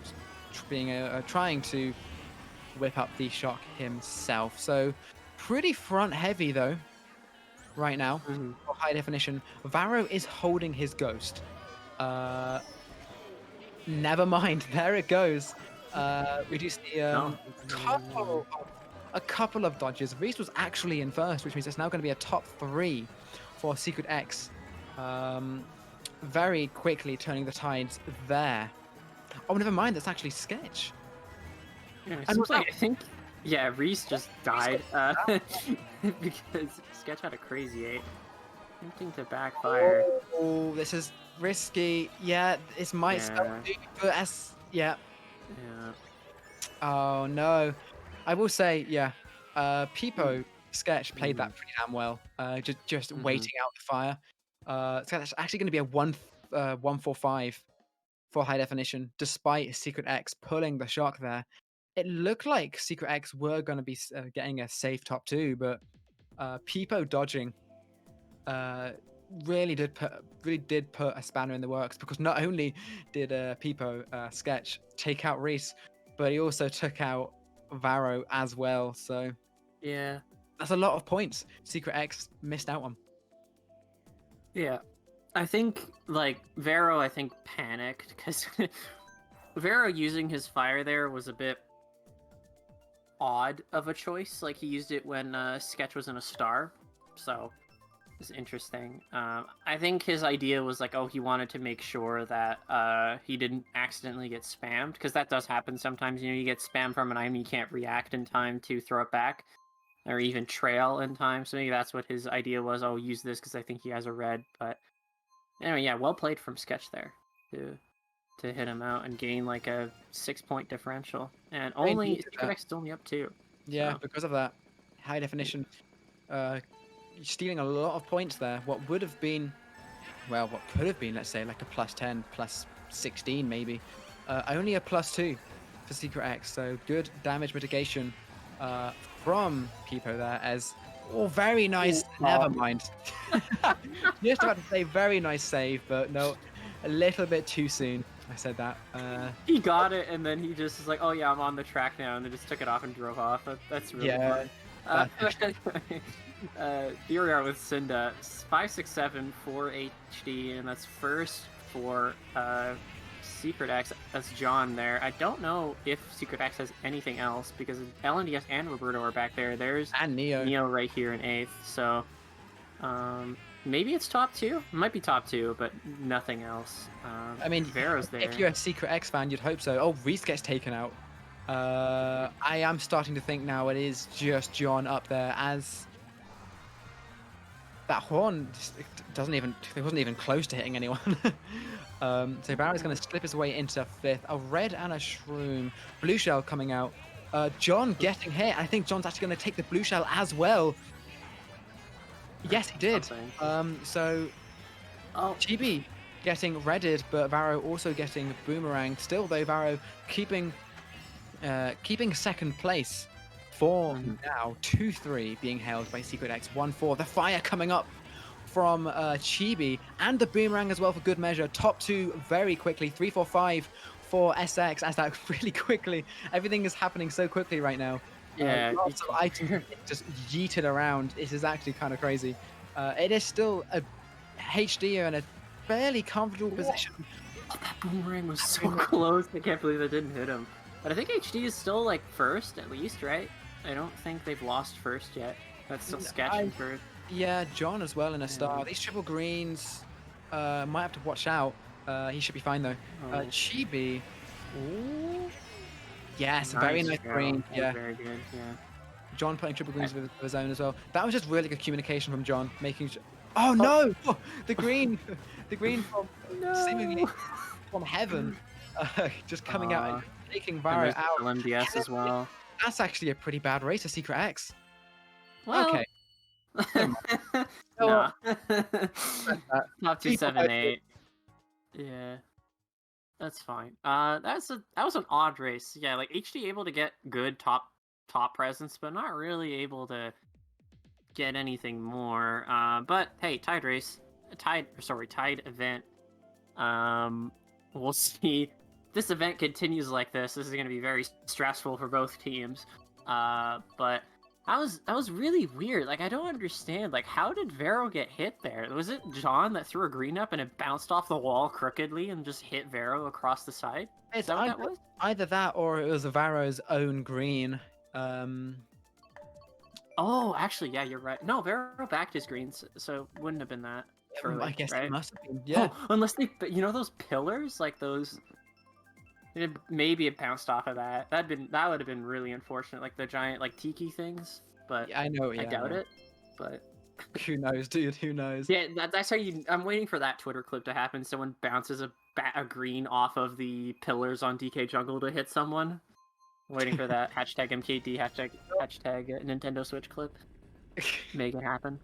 being trying to whip up the Shock himself. So pretty front heavy though right now for High Definition. Varo is holding his ghost. Never mind, there it goes. We do see couple of a couple of dodges. Rhys was actually in first, which means it's now going to be a top 3 for SecretX. Very quickly turning the tides there. Oh, never mind. That's actually Sketch. Yeah, it seems like, I think, yeah, Rhys just died because Sketch had a crazy 8. Tempting to backfire. Oh, this is risky. Yeah, this might spell doom for S. Yeah. Yeah. Oh no. I will say, yeah. Peepo Sketch played that pretty damn well. Just waiting out the fire. So that's actually going to be a 145 for high definition, despite SecretX pulling the shock there. It looked like SecretX were going to be getting a safe top 2, but Peepo dodging really did put a spanner in the works, because not only did Peepo Sketch take out Rhys, but he also took out Varo as well. So yeah, that's a lot of points SecretX missed out on. Yeah, I think like Varo, I think panicked because Varo using his fire there was a bit odd of a choice. Like he used it when Sketch was in a star, so it's interesting. I think his idea was like, oh, he wanted to make sure that he didn't accidentally get spammed, because that does happen sometimes. You get spammed from an item, you can't react in time to throw it back, or even trail in time. So maybe that's what his idea was. Oh, use this because I think he has a red. But anyway, yeah, well played from Sketch there to hit him out and gain like a 6-point differential, and only SecretX is only up 2. Yeah, so. Because of that high definition, stealing a lot of points there. What would have been, well, what could have been, let's say, like a +10, +16 maybe. Only a +2 for SecretX. So good damage mitigation from Peepo there. As very nice. Never mind. Just about to say very nice save, but no, a little bit too soon. I said that. He got it, and then he just was like, "Oh yeah, I'm on the track now," and then just took it off and drove off. That's really fun. Here we are with Cynda, 567 for HD, and that's first for SecretX. That's John there. I don't know if SecretX has anything else, because LNDS and Roberto are back there. There's and Neo right here in 8th. So maybe it's top 2. It might be top 2, but nothing else. I mean, Varo's there. If you're a SecretX fan, you'd hope so. Oh, Rhys gets taken out. I am starting to think now it is just John up there, as that horn it wasn't even close to hitting anyone. So Varo's going to slip his way into 5th. A red and a shroom. Blue shell coming out. John getting hit. I think John's actually going to take the blue shell as well. Yes, he did. So Chibi getting redded, but Varo also getting boomerang. Still though, Varo keeping second place for now. 2-3 being held by SecretX. 1-4. The fire coming up from Chibi, and the boomerang as well for good measure. Top 2 very quickly. 3-4-5 for SX, as that really quickly. Everything is happening so quickly right now. Yeah, lots of items just yeeted around. It is actually kind of crazy. It is still a HD in a fairly comfortable position. Oh, that boomerang was so close. I can't believe it didn't hit him. But I think HD is still like first at least, right? I don't think they've lost first yet. That's still sketching first. Yeah, John as well in a star. These triple greens might have to watch out. He should be fine though. Chibi. Ooh. Yes, nice, very nice green. Yeah. Very good, yeah. John putting triple greens with his own as well. That was just really good communication from John, making sure. Oh no! Oh, the green from seemingly from heaven, just coming out and taking Varo out. LMDS as well. That's actually a pretty bad race of SecretX. Well, okay. Nah. Top 278. Yeah. That's fine. That was an odd race. Yeah, like HD able to get good top presence, but not really able to get anything more. But hey, tied event. We'll see. This event continues like this. This is going to be very stressful for both teams. But that was really weird. Like, I don't understand. Like, how did Varo get hit there? Was it John that threw a green up and it bounced off the wall crookedly and just hit Varo across the side? Is that what that was? Either that or it was Varo's own green. Oh, actually, yeah, you're right. No, Varo backed his greens, so it wouldn't have been that. Surely, I guess right? it must have been. Yeah. Oh, unless those pillars, like those. Maybe it bounced off of that. That would have been really unfortunate, like the giant like tiki things. But Yeah, I know. I Yeah, I doubt know. it. But Who knows, dude? Who knows? yeah, that's how you. I'm waiting for that Twitter clip to happen. Someone bounces a green off of the pillars on DK Jungle to hit someone. I'm waiting for that hashtag MKD hashtag Nintendo Switch clip. Make it happen.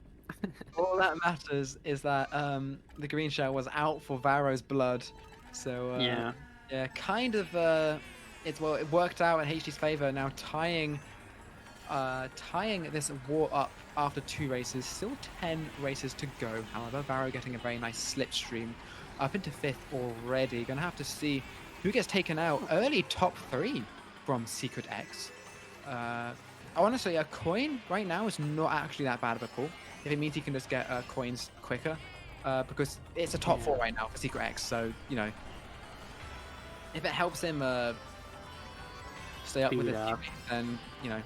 All that matters is that the green shell was out for Varo's blood. So Yeah. yeah, kind of it worked out in HD's favor. Now tying this war up after 2 races. Still 10 races to go. However, Varo getting a very nice slipstream up into 5th already. Gonna have to see who gets taken out. Early top 3 from SecretX. Honestly, a coin right now is not actually that bad of a pull. If it means he can just get coins quicker, because it's a top 4 right now for SecretX. So you know, if it helps him stay up with his teammates, then you know.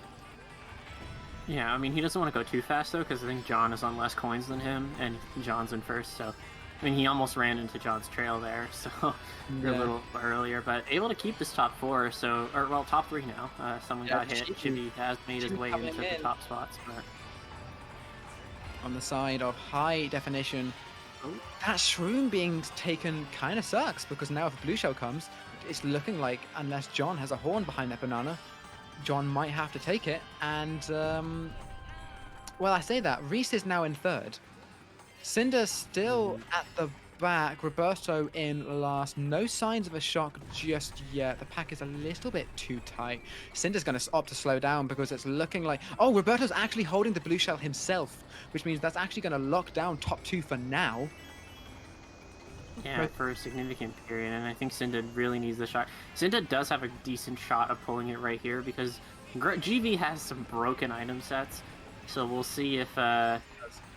Yeah, I mean, he doesn't want to go too fast, though, because I think John is on less coins than him, and John's in first, so... I mean, he almost ran into John's trail there, so... a little earlier, but able to keep this top 4, so... Or, well, top 3 now. Someone got hit. Chibi has made his way into the top spots, but... On the side of high definition, that shroom being taken kind of sucks, because now if a blue shell comes, it's looking like, unless John has a horn behind that banana, John might have to take it, and well, I say that Rhys is now in 3rd. Cynda still at the back. Roberto in last. No signs of a shock just yet. The pack is a little bit too tight. Cynda's going to opt to slow down because it's looking like... Oh, Roberto's actually holding the blue shell himself, which means that's actually going to lock down top 2 for now. Yeah, for a significant period, and I think Cynda really needs the shot. Cynda does have a decent shot of pulling it right here, because GV has some broken item sets, so we'll see if,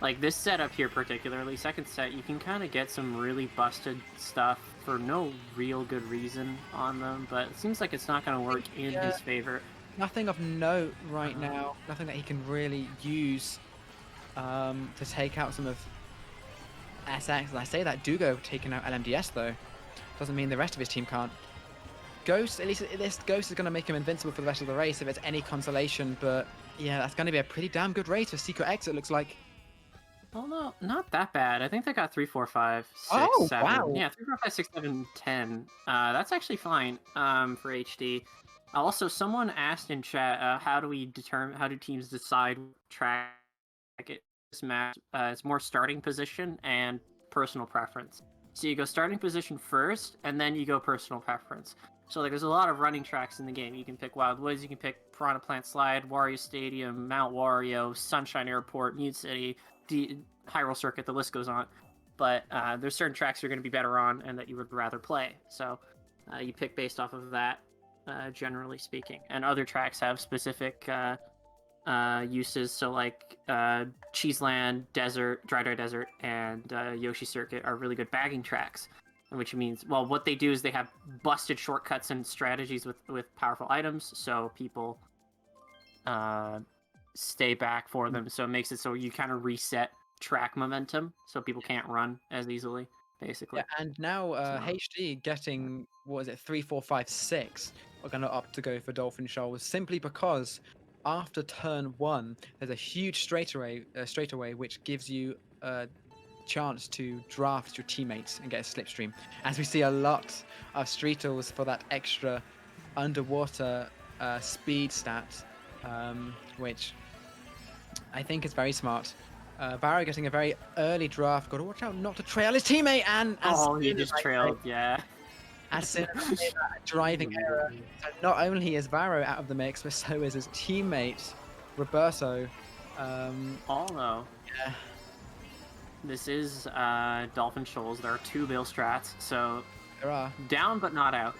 like this setup here particularly, second set, you can kind of get some really busted stuff for no real good reason on them, but it seems like it's not going to work in his favor. Nothing of note right now, nothing that he can really use to take out some of SX. I say that Dugo taking out LMDS though doesn't mean the rest of his team can't. Ghost, at least this Ghost is going to make him invincible for the rest of the race if it's any consolation, but yeah, that's going to be a pretty damn good race for SecretX, it looks like. Well, no, not that bad. I think they got 3, 4, 5, 6, oh, 7. Wow. Yeah, 3, 4, 5, 6, 7, 10. That's actually fine for HD. Also, someone asked in chat, how do teams decide track it? This match, it's more starting position and personal preference. So you go starting position first, and then you go personal preference. So like, there's a lot of running tracks in the game. You can pick Wild Woods, you can pick Piranha Plant Slide, Wario Stadium, Mount Wario, Sunshine Airport, Mute City, Hyrule Circuit, the list goes on. But there's certain tracks you're going to be better on and that you would rather play. So you pick based off of that, generally speaking. And other tracks have specific uses. So like Cheeseland, Desert, Dry Desert, and Yoshi Circuit are really good bagging tracks. Which means, well, what they do is they have busted shortcuts and strategies with powerful items, so people stay back for them. So it makes it so you kind of reset track momentum, so people can't run as easily, basically. Yeah, and now HD getting, what is it, 3, 4, 5, 6 are going to opt to go for Dolphin Shoals simply because after turn 1, there's a huge straightaway which gives you a chance to draft your teammates and get a slipstream, as we see a lot of streetles for that extra underwater speed stat, which I think is very smart. Varo getting a very early draft. Got to watch out not to trail his teammate, and he just trailed, yeah. As soon as he made that driving error, so not only is Varo out of the mix, but so is his teammate Roberto. Oh no. Yeah. This is Dolphin Shoals. There are 2 bill strats, so There are. Down but not out.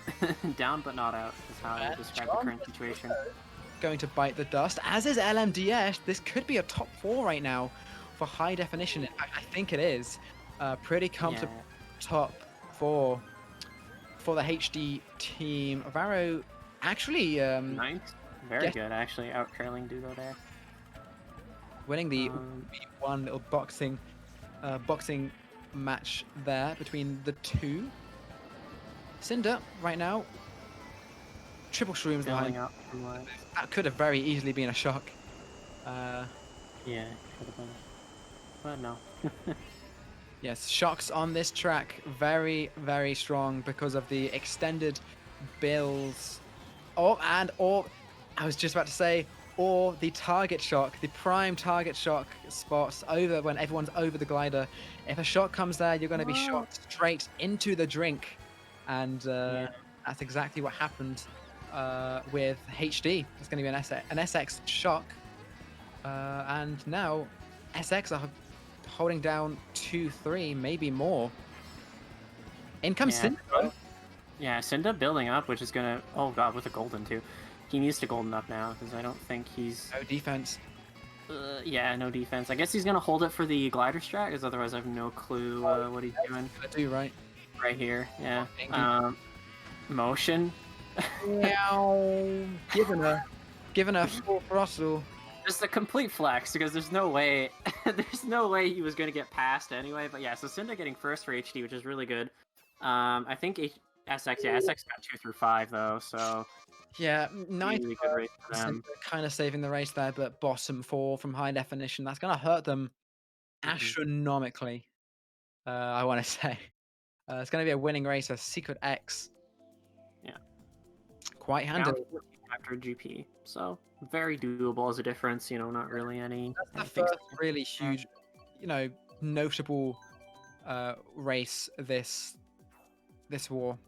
Down but not out is how I would describe the current situation. Going to bite the dust, as is LMDS. This could be a top 4 right now for high definition. In fact, I think it is. Pretty comfortable top 4 for the HD team. Varo actually... Ninth? Very good, actually. Out trailing Dugo there. winning the Um, one little boxing match there between the two. Cynda right now, triple shrooms behind. filling up from what? That could have very easily been a shock. Yeah, could have been, but no. Yes, shocks on this track very, very strong because of the extended builds. Or I was just about to say, or the target shock, the prime target shock spots over when everyone's over the glider. If a shock comes there, you're going to be Whoa. shot straight into the drink, and Yeah. that's exactly what happened with HD. It's going to be an SX shock, and now SX are holding down 2-3, maybe more. In comes Yeah. Cynda, though. Yeah, Cynda building up, which is gonna. Oh god, with a golden too. He needs to golden up now because I don't think he's. No defense. Yeah, no defense. I guess he's gonna hold it for the glider strat, because otherwise I have no clue what he's doing. I do, right? Right here, yeah. Thank you. Motion. Meow. Giving her full throttle. Just a complete flex because there's no way, there's no way he was gonna get past anyway. But yeah, so Cynda getting first for HD, which is really good. I think SX got 2 through 5 though, so Yeah, nice. really good race for them. Kind of saving the race there, but bottom 4 from high definition. That's gonna hurt them astronomically. I want to say. It's gonna be a winning race for SecretX. Yeah. Quite Down handily. 14 after GP, so very doable as a difference. You know, not really any. That's the first really huge, notable race this war.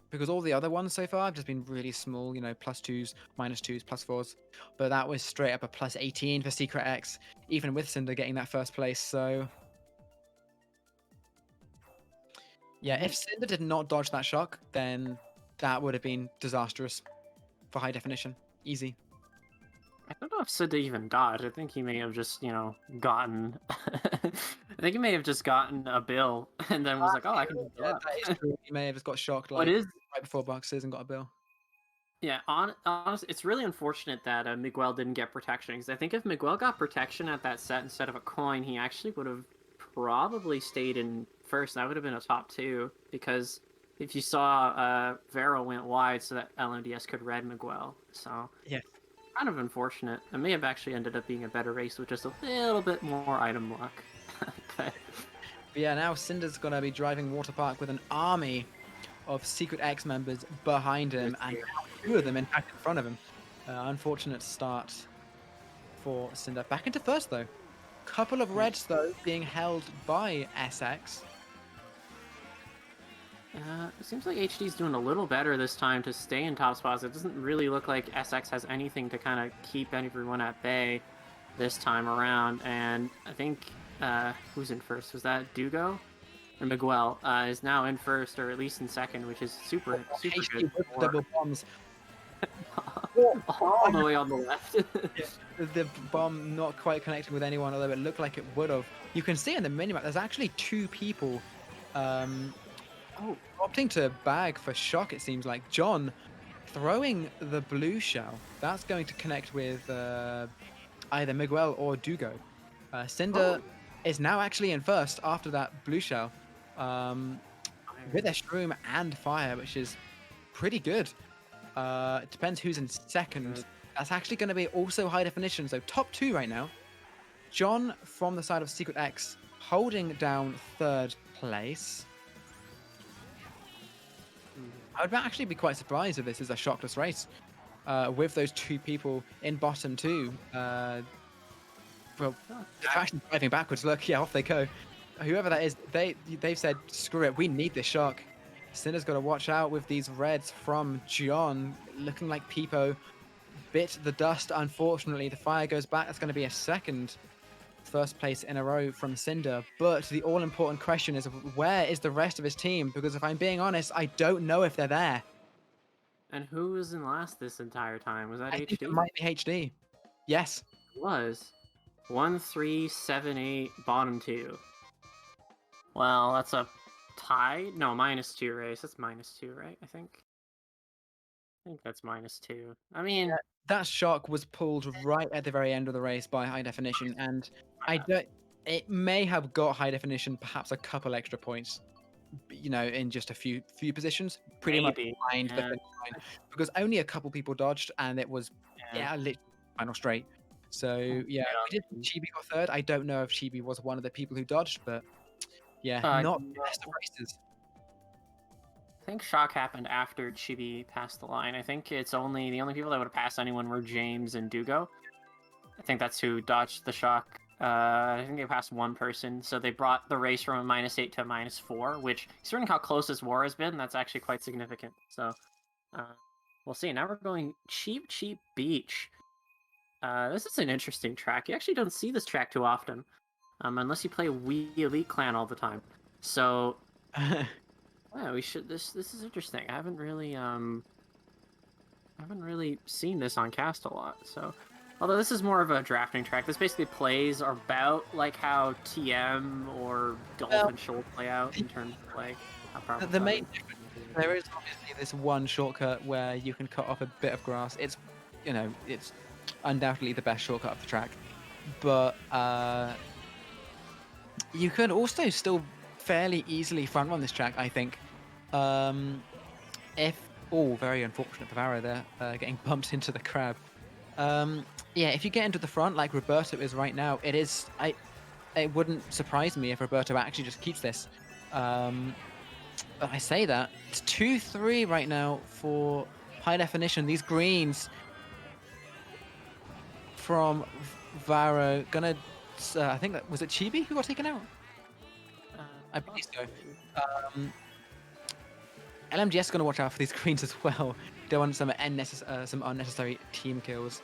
Because all the other ones so far have just been really small, +2s, -2s, +4s. But that was straight up a +18 for SecretX, even with Cynda getting that first place. So yeah, if Cynda did not dodge that shock, then that would have been disastrous for high definition. Easy. I don't know if Cynda even dodged. I think he may have just, gotten. I think he may have just gotten a bill and then was like, "Oh, I can just Yeah, that is true. He may have just got shocked What like is? right before boxes and got a bill. Yeah, honestly, it's really unfortunate that Miguel didn't get protection, because I think if Miguel got protection at that set instead of a coin, he actually would have probably stayed in first. That would have been a top 2, because if you saw, Varo went wide so that LMDS could red Miguel. So Yeah. kind of unfortunate. It may have actually ended up being a better race with just a little bit more item luck. But yeah, now Cynda's gonna be driving Water Park with an army of SecretX members behind him, and 2 of them in fact in front of him. Unfortunate start for Cynda. Back into first though. Couple of reds though being held by SX. it seems like HD's doing a little better this time to stay in top spots. It doesn't really look like SX has anything to kind of keep everyone at bay this time around. And I think, who's in first? Was that Dugo? Or Miguel is now in first, or at least in second, which is super HD good. with double bombs. All the way on the left. The bomb not quite connecting with anyone, although it looked like it would have. You can see in the minimap there's actually 2 people opting to bag for shock, it seems like. John throwing the blue shell. That's going to connect with either Miguel or Dugo. Cynda is now actually in first after that blue shell. With a shroom and fire, which is pretty good. It depends who's in second. That's actually going to be also high definition. So top 2 right now. John from the side of SecretX holding down third place. I would actually be quite surprised if this is a shockless race with those 2 people in bottom 2. Well, they're actually driving backwards. Look, yeah, off they go. Whoever that is, they've said, screw it, we need this shock. Cynda's got to watch out with these reds from John, looking like Peepo. Bit the dust, unfortunately. The fire goes back. That's going to be a first place in a row from Cynda. But the all-important question is, where is the rest of his team? Because if I'm being honest, I don't know if they're there. And who was in last this entire time? Was that I HD? think it might be HD. Yes. It was. 1, 3, 7, 8, bottom 2. Well, that's a tie? No, -2 race. That's -2, right? I think that's -2. I mean, that shock was pulled right at the very end of the race by High Definition, and I don't. It may have got High Definition perhaps a couple extra points, in just a few positions, pretty much Maybe. behind the Yeah. finish line, because only a couple people dodged, and it was literally final straight. So yeah, we did. Chibi got third. I don't know if Chibi was one of the people who dodged, but yeah, not No. best of races. I think shock happened after Chibi passed the line. I think it's the only people that would have passed anyone were James and Dugo. I think that's who dodged the shock. I think they passed one person, so they brought the race from a -8 to a -4, which, considering how close this war has been, that's actually quite significant. So, we'll see. Now we're going Cheap Beach. This is an interesting track. You actually don't see this track too often, unless you play Wii Elite Clan all the time. So, yeah, we should. This is interesting. I haven't really seen this on cast a lot. So, although this is more of a drafting track, this basically plays about like how TM or Dolphin Shoals play out in terms of like how powerful. The main difference, there is obviously this one shortcut where you can cut off a bit of grass. It's undoubtedly the best shortcut of the track, but you could also still fairly easily front run this track, I think. Very unfortunate for Varo there, getting bumped into the crab. If you get into the front like Roberto is right now, it wouldn't surprise me if Roberto actually just keeps this. But I say that it's 2-3 right now for High Definition. These greens from Varo gonna. I think that was it. Chibi who got taken out. I believe so. LMGS is going to watch out for these greens as well. Don't want some unnecessary team kills.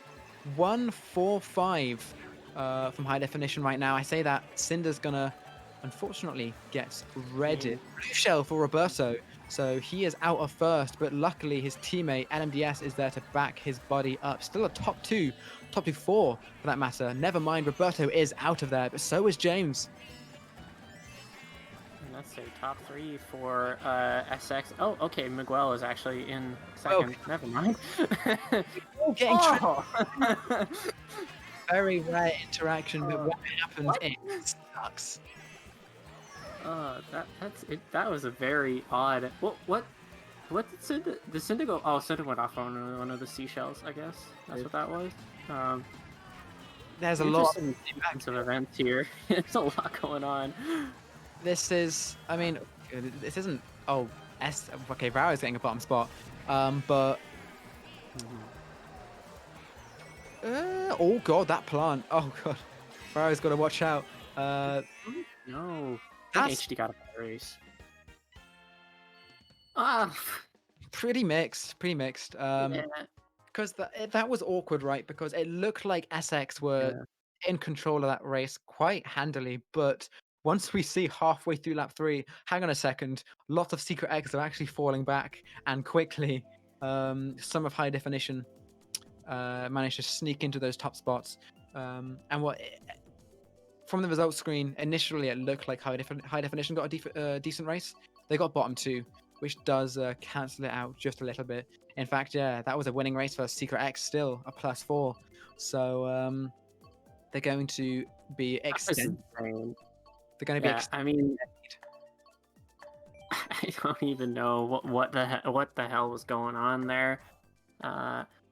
1-4-5 from High Definition right now. I say that Cynda's going to, unfortunately, get redded. Blue shell for Roberto. So he is out of first, but luckily his teammate LMDS is there to back his buddy up. Still a top 4 for that matter. Never mind, Roberto is out of there, but so is James. Let's say top 3 for SX. Oh, okay. Miguel is actually in second. Oh. Never mind. Very rare interaction, but what happens? It sucks. That was a very odd. What did Cynda? Did Cynda go? Oh, Cynda went off on one of the seashells. I guess that's what that was. There's a lot of events here. There's a lot going on. This isn't. Okay, Varo is getting a bottom spot. But. Oh god, that plant. Oh god, Varo's got to watch out. No, I think HD got a bad race. Pretty mixed. Because that was awkward, right? Because it looked like SX were in control of that race quite handily, but once we see halfway through lap 3, hang on a second, lots of SecretX are actually falling back, and quickly some of High Definition managed to sneak into those top spots. From the results screen, initially it looked like High Definition got a decent race. They got bottom 2, which does cancel it out just a little bit. In fact, that was a winning race for SecretX, still a +4. So they're going to be extended. They're going to be extended. I mean, I don't even know what the hell was going on there.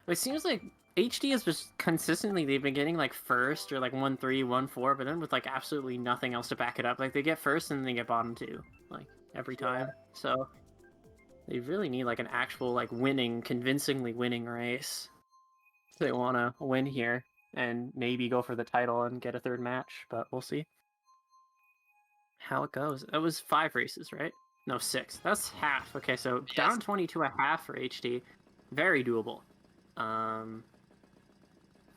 It seems like HD is just consistently, they've been getting like first or like 1-3, 1-4, but then with like absolutely nothing else to back it up. Like they get first and then they get bottom 2, like every time. So they really need like an actual like convincingly winning race. They want to win here and maybe go for the title and get a third match, but we'll see how it goes. It was 5 races, right? No, 6. That's half. Okay, so down 22.5 for HD. Very doable.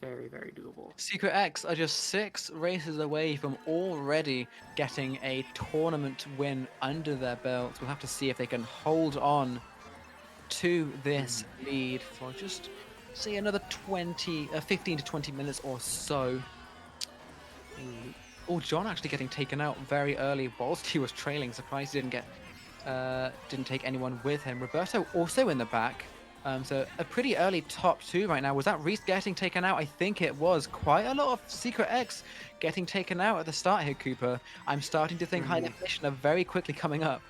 Very, very doable. SecretX are just 6 races away from already getting a tournament win under their belts. We'll have to see if they can hold on to this lead for just, say, another 15 to 20 minutes or so. Oh, John actually getting taken out very early whilst he was trailing. Surprised he didn't take anyone with him. Roberto also in the back. So a pretty early top 2 right now. Was that Rhys getting taken out? I think it was. Quite a lot of SecretX getting taken out at the start here, Cooper. I'm starting to think High Definition are very quickly coming up.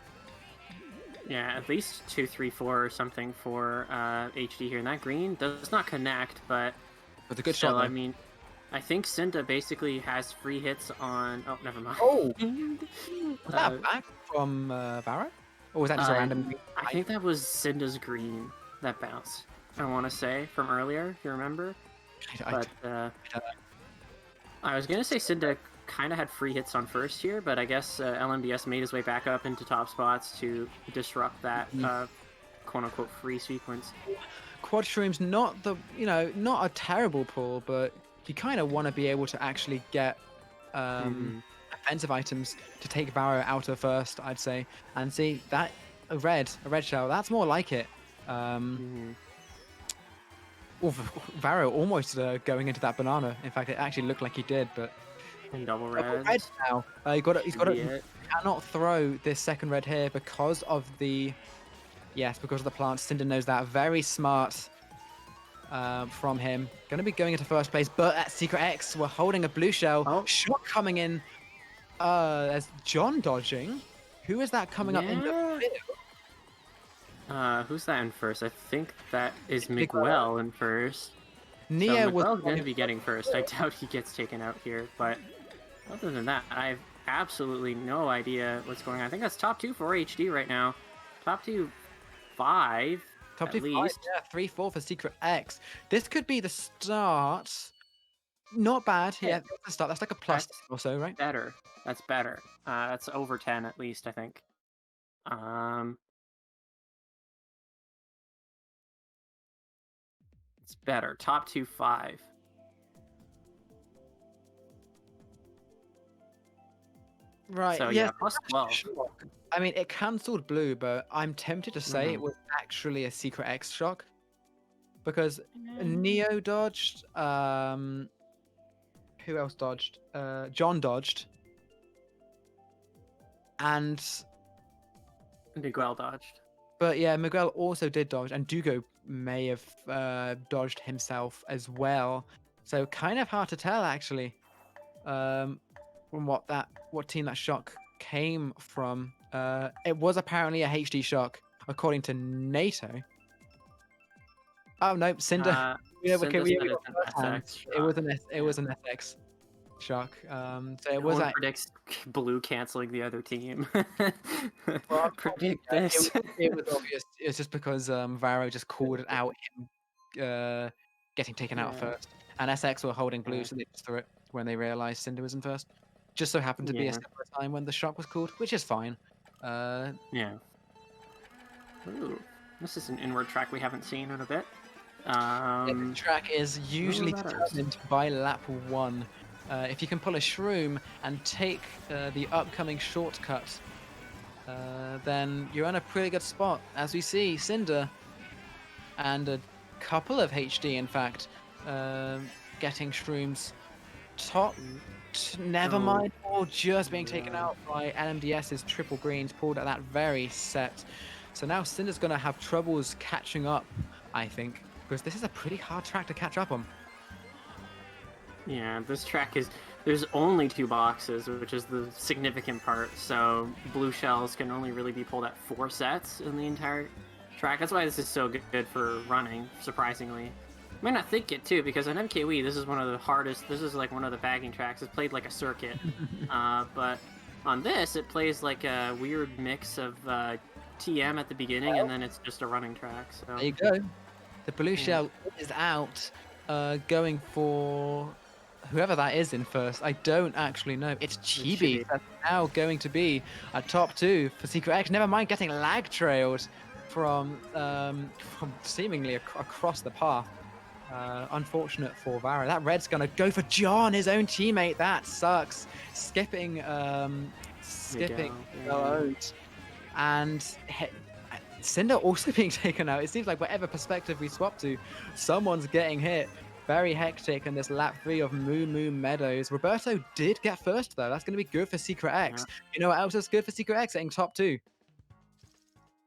Yeah, at least 2, 3, 4 or something for HD here. And that green does not connect, but With a good still, shot, though. I mean, I think Cynda basically has free hits on... Oh, never mind. Oh! Was that a back from Varo? Or was that just a random... I think that was Cynda's green that bounced, I want to say, from earlier, if you remember. I was going to say Cynda kind of had free hits on first here, but I guess LMDS made his way back up into top spots to disrupt that quote-unquote free sequence. Quad Shroom's not the, not a terrible pull, but you kind of want to be able to actually get offensive items to take Varo out of first, I'd say. And see, that, a red shell, that's more like it. Varo almost going into that banana. In fact, it actually looked like he did, but... And double red now. He's got to cannot throw this second red here because of the... Yes, because of the plant. Cynda knows that. Very smart from him. Going to be going into first place, but at SecretX, we're holding a blue shell. Oh. Shot coming in. There's John dodging. Who is that coming up in the middle? Who's that in first? I think that is Miguel in first. Neo was going to be getting first. I doubt he gets taken out here, but other than that, I have absolutely no idea what's going on. I think that's top 2 for HD right now. Top 2, 5. Top at 2, least. 5, yeah, 3, 4 for SecretX. This could be the start. Not bad. Yeah, that's the start. That's like a plus or so, right? Better. That's better. That's over 10 at least, I think. It's better. Top 2, 5. Right. So yeah, plus 12. I mean, it cancelled blue, but I'm tempted to say it was actually a SecretX shock because Neo dodged. Who else dodged? John dodged, and Miguel dodged. But yeah, Miguel also did dodge, and Dugo may have dodged himself as well. So kind of hard to tell actually, from what team that shock came from. It was apparently a HD shock, according to NATO. Oh no, Cynda. It was an SX shock. So it was. Predicts blue canceling the other team. Well, predict this. It was obvious. It's just because Varo just called it out, him getting taken out first, and SX were holding blue, so they just threw it when they realized Cynda was in first. Just so happened to be a separate time when the shock was called, which is fine. Yeah. Ooh, this is an inward track we haven't seen in a bit. The track is usually determined by lap 1. If you can pull a shroom and take the upcoming shortcut, then you're in a pretty good spot. As we see, Cynda and a couple of HD, in fact, getting shrooms top. Never mind, or just being taken out by LMDS's triple greens pulled at that very set. So now Cynda's going to have troubles catching up, I think, because this is a pretty hard track to catch up on. Yeah, this track is... There's only 2 boxes, which is the significant part, so blue shells can only really be pulled at 4 sets in the entire track. That's why this is so good for running, surprisingly. You might not think it, too, because on MKWe, this is one of the hardest... This is like one of the bagging tracks. It's played like a circuit. But on this, it plays like a weird mix of TM at the beginning, and then it's just a running track. So there you go. The blue shell is out, going for... whoever that is in first. I don't actually know. It's Chibi. That's now going to be a top 2 for SecretX. Never mind getting lag trailed from seemingly across the path. Unfortunate for Varo. That red's gonna go for John, his own teammate. That sucks. Skipping out. And Cynda also being taken out. It seems like whatever perspective we swap to, someone's getting hit. Very hectic in this lap 3 of Moo Moo Meadows. Roberto did get first, though. That's going to be good for SecretX. You know what else is good for SecretX? Getting top 2.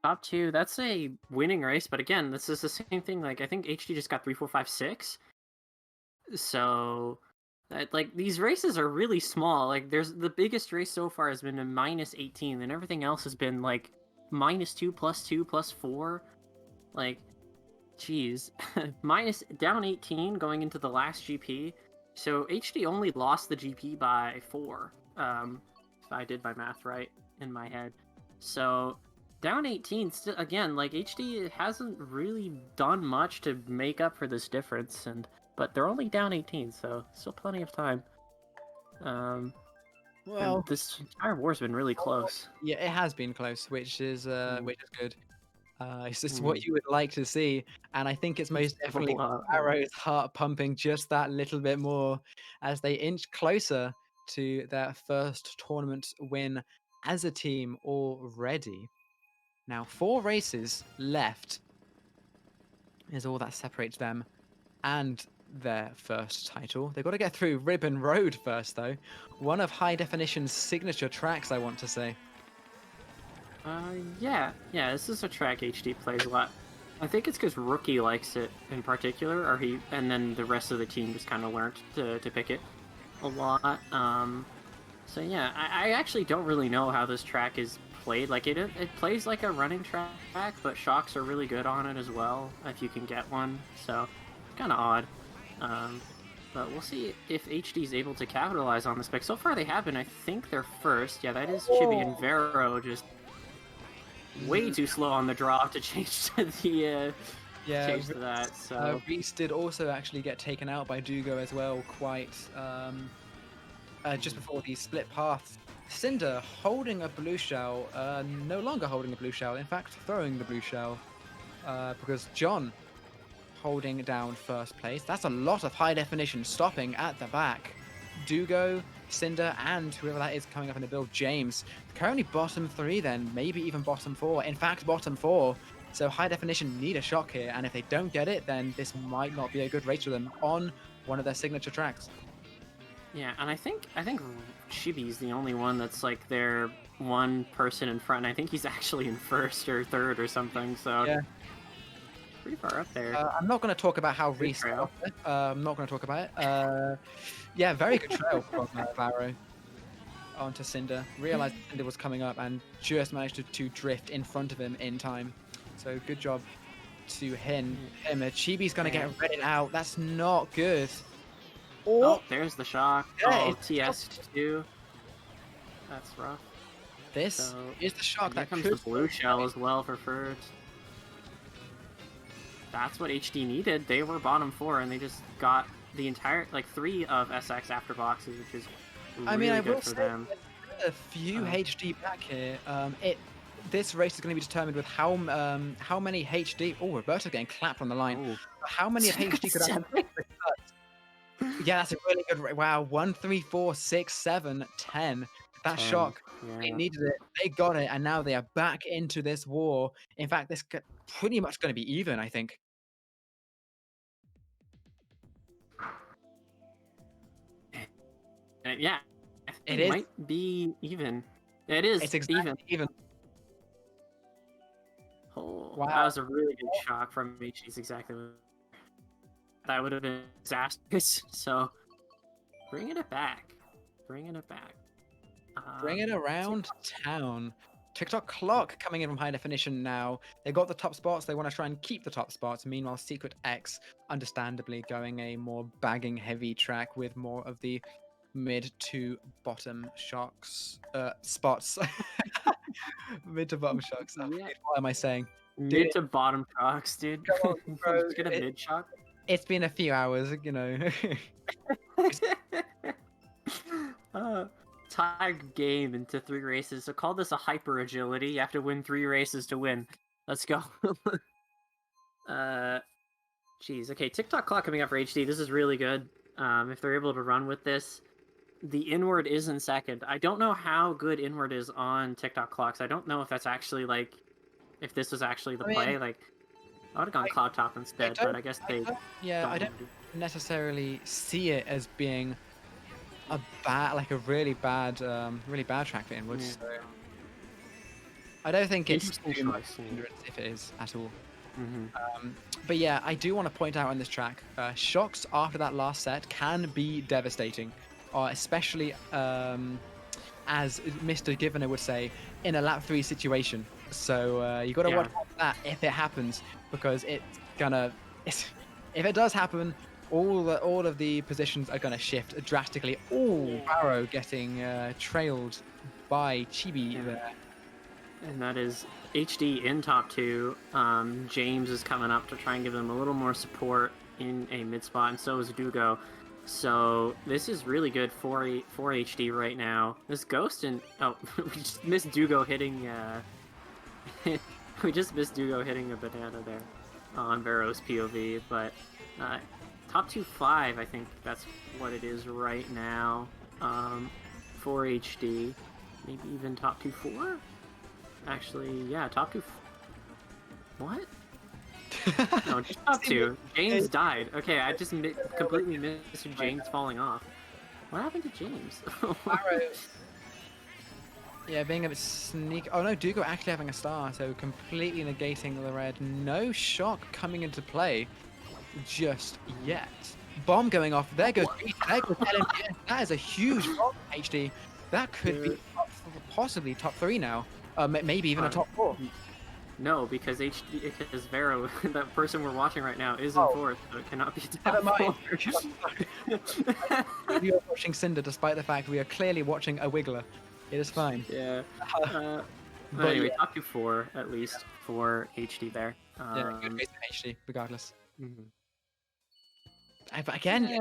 Top 2, that's a winning race, but again, this is the same thing. Like I think HD just got 3, 4, 5, 6. So, like these races are really small. Like there's the biggest race so far has been a -18, and everything else has been like -2, +2, +4. Like, geez, minus down 18 going into the last GP. So HD only lost the GP by 4. If I did my math right in my head. So down 18, still again, like HD hasn't really done much to make up for this difference, but they're only down 18, so still plenty of time. And Well, this entire war's been really close. yeah, it has been close, which is good. It's just what Mm. you would like to see, and I think it's most definitely Varo's heart pumping just that little bit more as they inch closer to their first tournament win as a team already. Now, 4 races left is all that separates them and their first title. They've got to get through Ribbon Road first, though. One of High Definition's signature tracks, I want to say. Yeah, this is a track HD plays a lot. I think it's because Rookie likes it in particular, and then the rest of the team just kind of learned to pick it a lot. So yeah, I actually don't really know how this track is played. Like it plays like a running track, but shocks are really good on it as well if you can get one. So it's kind of odd. But we'll see if HD is able to capitalize on this pick. So far they have been. I think they're first. Yeah, that is Chibi and Varo just way too slow on the draw to change to the change to that. So Rhys did also actually get taken out by Dugo as well, quite just before these split paths. Cynda holding a blue shell, no longer holding a blue shell, in fact throwing the blue shell, because John holding down first place. That's a lot of high definition stopping at the back. Dugo, Cynda, and whoever that is coming up in the build, James. Currently bottom 3 then, maybe even bottom 4. In fact, bottom 4. So high definition need a shock here, and if they don't get it, then this might not be a good race for them on one of their signature tracks. Yeah, and I think Chibi's the only one that's like their one person in front. And I think he's actually in first or third or something. So yeah, pretty far up there. I'm not going to talk about how Rhys. I'm not going to talk about it. Yeah, very good trail from Varo onto Cynda. Realized Cynda was coming up and just managed to drift in front of him in time. So good job to him. Chibi's going to get redded out. That's not good. Oh, there's the shock. Yeah, TS2. That's rough. This is the shock that comes the blue shell as well for first. That's what HD needed. They were bottom 4 and they just got the entire 3 of SX after boxes, which is really good for them. A few HD back here. This race is going to be determined with how many HD. Oh, Roberto's getting clapped on the line. Ooh. How many of HD could I? Yeah, that's a really good. Wow, 1, 3, 4, 6, 7, 10. That 10. Shock. Yeah. They needed it. They got it, and now they are back into this war. In fact, this pretty much going to be even, I think. Yeah, it might be even. It is. It's exactly even. Oh, wow. That was a really good shock from HD's exactly. That would have been disastrous. So, bringing it back. Bringing it around town. TikTok Clock coming in from high definition now. They got the top spots. They want to try and keep the top spots. Meanwhile, SecretX, understandably, going a more bagging heavy track with more of the mid to bottom shocks spots. Mid to bottom shocks. Oh, yeah. What am I saying? Mid to bottom shocks, dude. Come on, bro. Get a mid shock. It's been a few hours, you know. Tied game into 3 races. So call this a hyper agility. You have to win 3 races to win. Let's go. Jeez. Okay, TikTok Clock coming up for HD. This is really good. If they're able to run with this. The inward is in second. I don't know how good inward is on TikTok Clocks. I don't know if that's actually if this was actually the play. I would have gone Cloudtop instead, but I guess they. I don't necessarily see it as being a bad, a really bad track for inwards. Yeah. So. I don't think it's Interesting too much choice. hindrance if it is at all. Mm-hmm. But yeah, I do want to point out on this track, shocks after that last set can be devastating, especially as Mr. Givener would say, in a lap 3 situation. So you got to watch out for that if it happens, because if it does happen, all of the positions are gonna shift drastically. Oh, Varo getting trailed by Chibi there. And that is HD in top 2. James is coming up to try and give them a little more support in a mid spot, and so is Dugo. So this is really good for HD right now. This Ghost and we just missed Dugo hitting. We just missed Dugo hitting a banana there on Varo's POV, but top 2-5, I think that's what it is right now. For HD, maybe even top 2-4. Actually, yeah, top 2. What? No, just top 2. James died. Okay, I just completely missed James falling off. What happened to James? Yeah, being a bit sneaky. Oh no, Dugo actually having a star, so completely negating the red. No shock coming into play just yet. Bomb going off. There goes Rhys. There goes LMGS. That is a huge bomb, HD. That could be possibly top 3 now. Maybe even a top 4. No, because Varo, that person we're watching right now, is in 4th, so it cannot be top 4. We are watching Cynda, despite the fact we are clearly watching a Wiggler. It is fine. Yeah. But anyway, top 2-4 at least for HD there. Yeah, good race for HD, regardless. Mm-hmm. But again,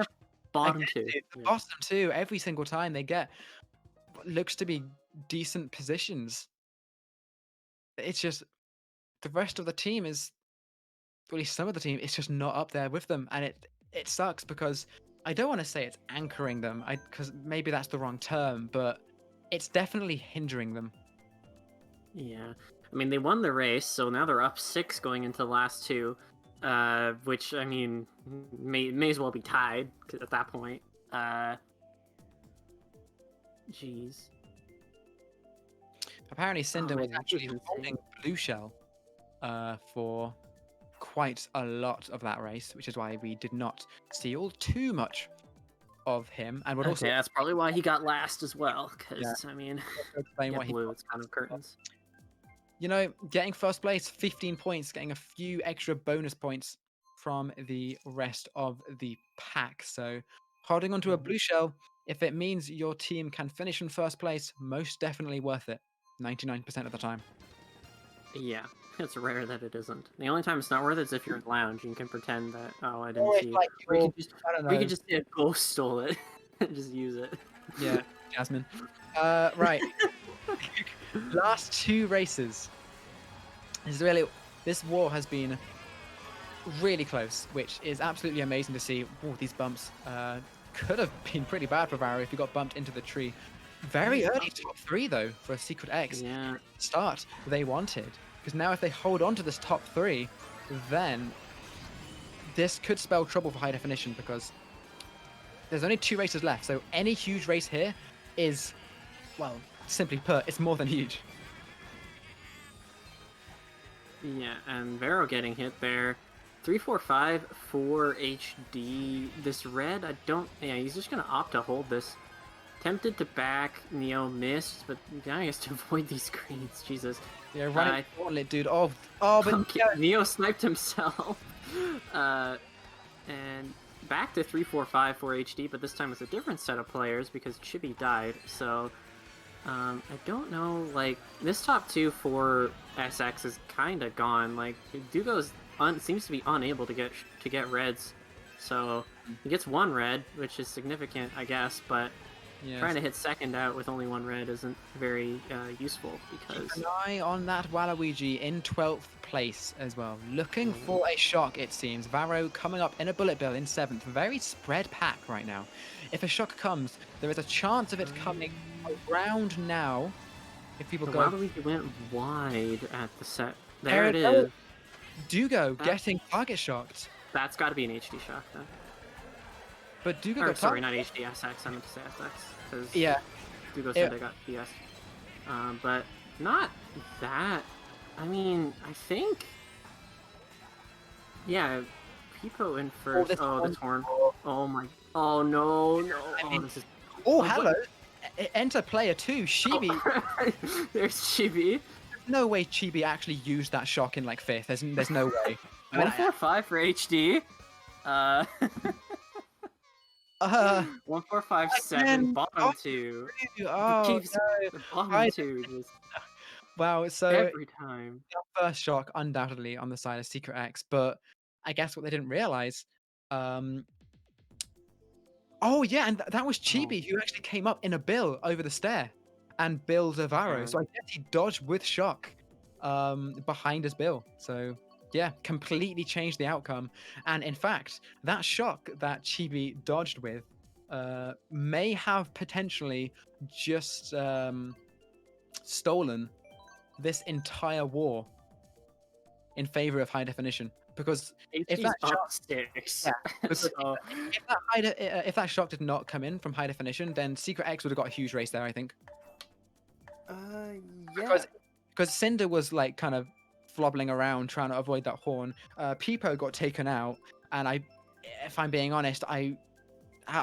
bottom 2. The bottom 2, every single time they get what looks to be decent positions. It's just the rest of the team is, at least some of the team, it's just not up there with them, and it sucks because I don't want to say it's anchoring them, because maybe that's the wrong term, but it's definitely hindering them. Yeah, I mean they won the race, so now they're up 6 going into the last 2, which I mean may as well be tied at that point. Jeez. Apparently, Cynda was actually holding blue shell for quite a lot of that race, which is why we did not see all too much of him. And would also that's probably why he got last as well. Because I mean, blue, it's kind of curtains. You know, getting first place, 15 points, getting a few extra bonus points from the rest of the pack. So holding onto a blue shell, if it means your team can finish in first place, most definitely worth it. 99% of the time. Yeah, it's rare that it isn't. The only time it's not worth it is if you're in lounge and you can pretend that, oh, I didn't see it. We could just say a ghost stole it and just use it. Yeah, Jasmine. Right. Last 2 races. This war has been really close, which is absolutely amazing to see. Oh, these bumps could have been pretty bad for Varo if he got bumped into the tree. Very early top 3 though for a SecretX. Yeah. Start they wanted, because now if they hold on to this top 3, then this could spell trouble for high definition, because there's only 2 races left. So any huge race here is, well, simply put, it's more than huge. Yeah, and Varo getting hit there. 3-4-5 for HD. This red, he's just gonna opt to hold this. Tempted to back, Neo missed, but now he has to avoid these greens. Jesus. Yeah, running gauntlet, dude. But Neo sniped himself. And back to 3-4-5 for HD, but this time it's a different set of players because Chibi died. So I don't know. Like this top 2 for SX is kind of gone. Like Dugo's seems to be unable to get reds. So he gets 1 red, which is significant, I guess, but. Yes. Trying to hit second out with only 1 red isn't very useful, because... Keep an eye on that Waluigi in 12th place as well. Looking for a shock, it seems. Varo coming up in a bullet bill in 7th. Very spread pack right now. If a shock comes, there is a chance of it coming around now. If people go... Waluigi went wide at the set. There it is. Dugo getting target shocked. That's got to be an HD shock, then. But Dugo got sorry, not HD, SX. I meant to say SX. Because yeah, Dugo said I got PS. But Not that. I mean, I think. Yeah, Pipo in first. this Oh, the one. torn. Oh my. Oh no, no. I Oh, mean, this is. oh, Oh, hello. Enter player 2, Chibi. oh. There's Chibi. No way Chibi actually used that shock in like 5th. There's no way. I mean, 145 for HD. 1457 again, bottom two. oh Keeps no. the bottom I, two just wow, so every time. the first shock undoubtedly on the side of SecretX, but I guess what they didn't realize, oh yeah, and that was Chibi who actually came up in a bill over the stair and billed a Varo. So I guess he dodged with shock behind his bill. So yeah, completely changed the outcome. And in fact, that shock that Chibi dodged with may have potentially just stolen this entire war in favor of high definition. Because if that HD's shock, up six. yeah, because So, if that shock did not come in from high definition, then SecretX would have got a huge race there, I think. yeah. Because Cynda was like kind of flobbling around trying to avoid that horn. Pipo got taken out, and if I'm being honest, I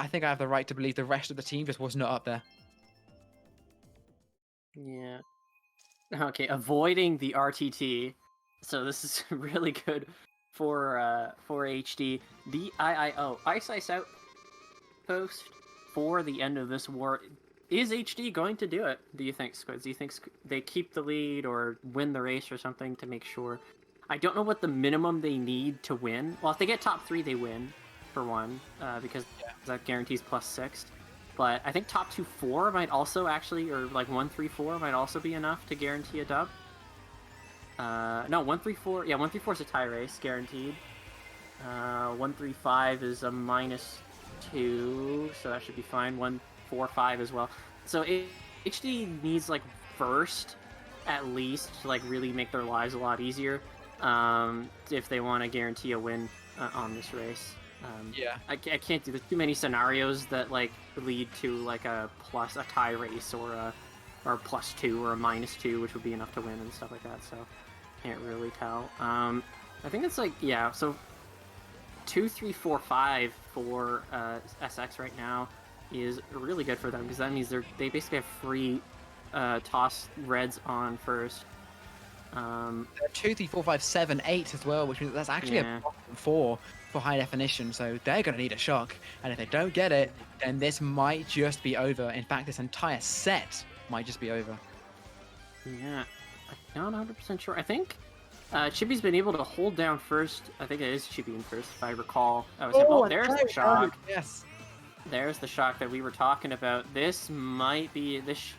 think I have the right to believe the rest of the team just was not up there. Yeah. Okay, avoiding the RTT. So this is really good for HD. The IIO Ice Outpost for the end of this war. Is HD going to do it? Do you think, Squidz? Do you think they keep the lead or win the race or something to make sure? I don't know what the minimum they need to win. Well, if they get top 3, they win, for one, because that guarantees +6. But I think top 2-4 might also actually, or like 1-3-4 might also be enough to guarantee a dub. No, 1-3-4. Yeah, 1-3-4 is a tie race, guaranteed. 1-3-5 is a -2, so that should be fine. 1-4-5 as well. So HD needs like first, at least, to like really make their lives a lot easier, if they want to guarantee a win on this race. Yeah, I can't do. There's too many scenarios that like lead to like a tie race or a +2 or a -2, which would be enough to win and stuff like that. So can't really tell. I think it's like, yeah. So 2, 3, 4, 5 for SX right now is really good for them, because that means they basically have free toss reds on first. 2, 3, 4, 5, 7, 8 as well, which means that's actually a bottom 4 for high definition. So they're going to need a shock, and if they don't get it, then this might just be over. In fact, this entire set might just be over. Yeah, I'm not 100% sure. I think Chibi's been able to hold down first. I think it is Chibi in first, if I recall. There's the shock. Yes. There's the shock that we were talking about. This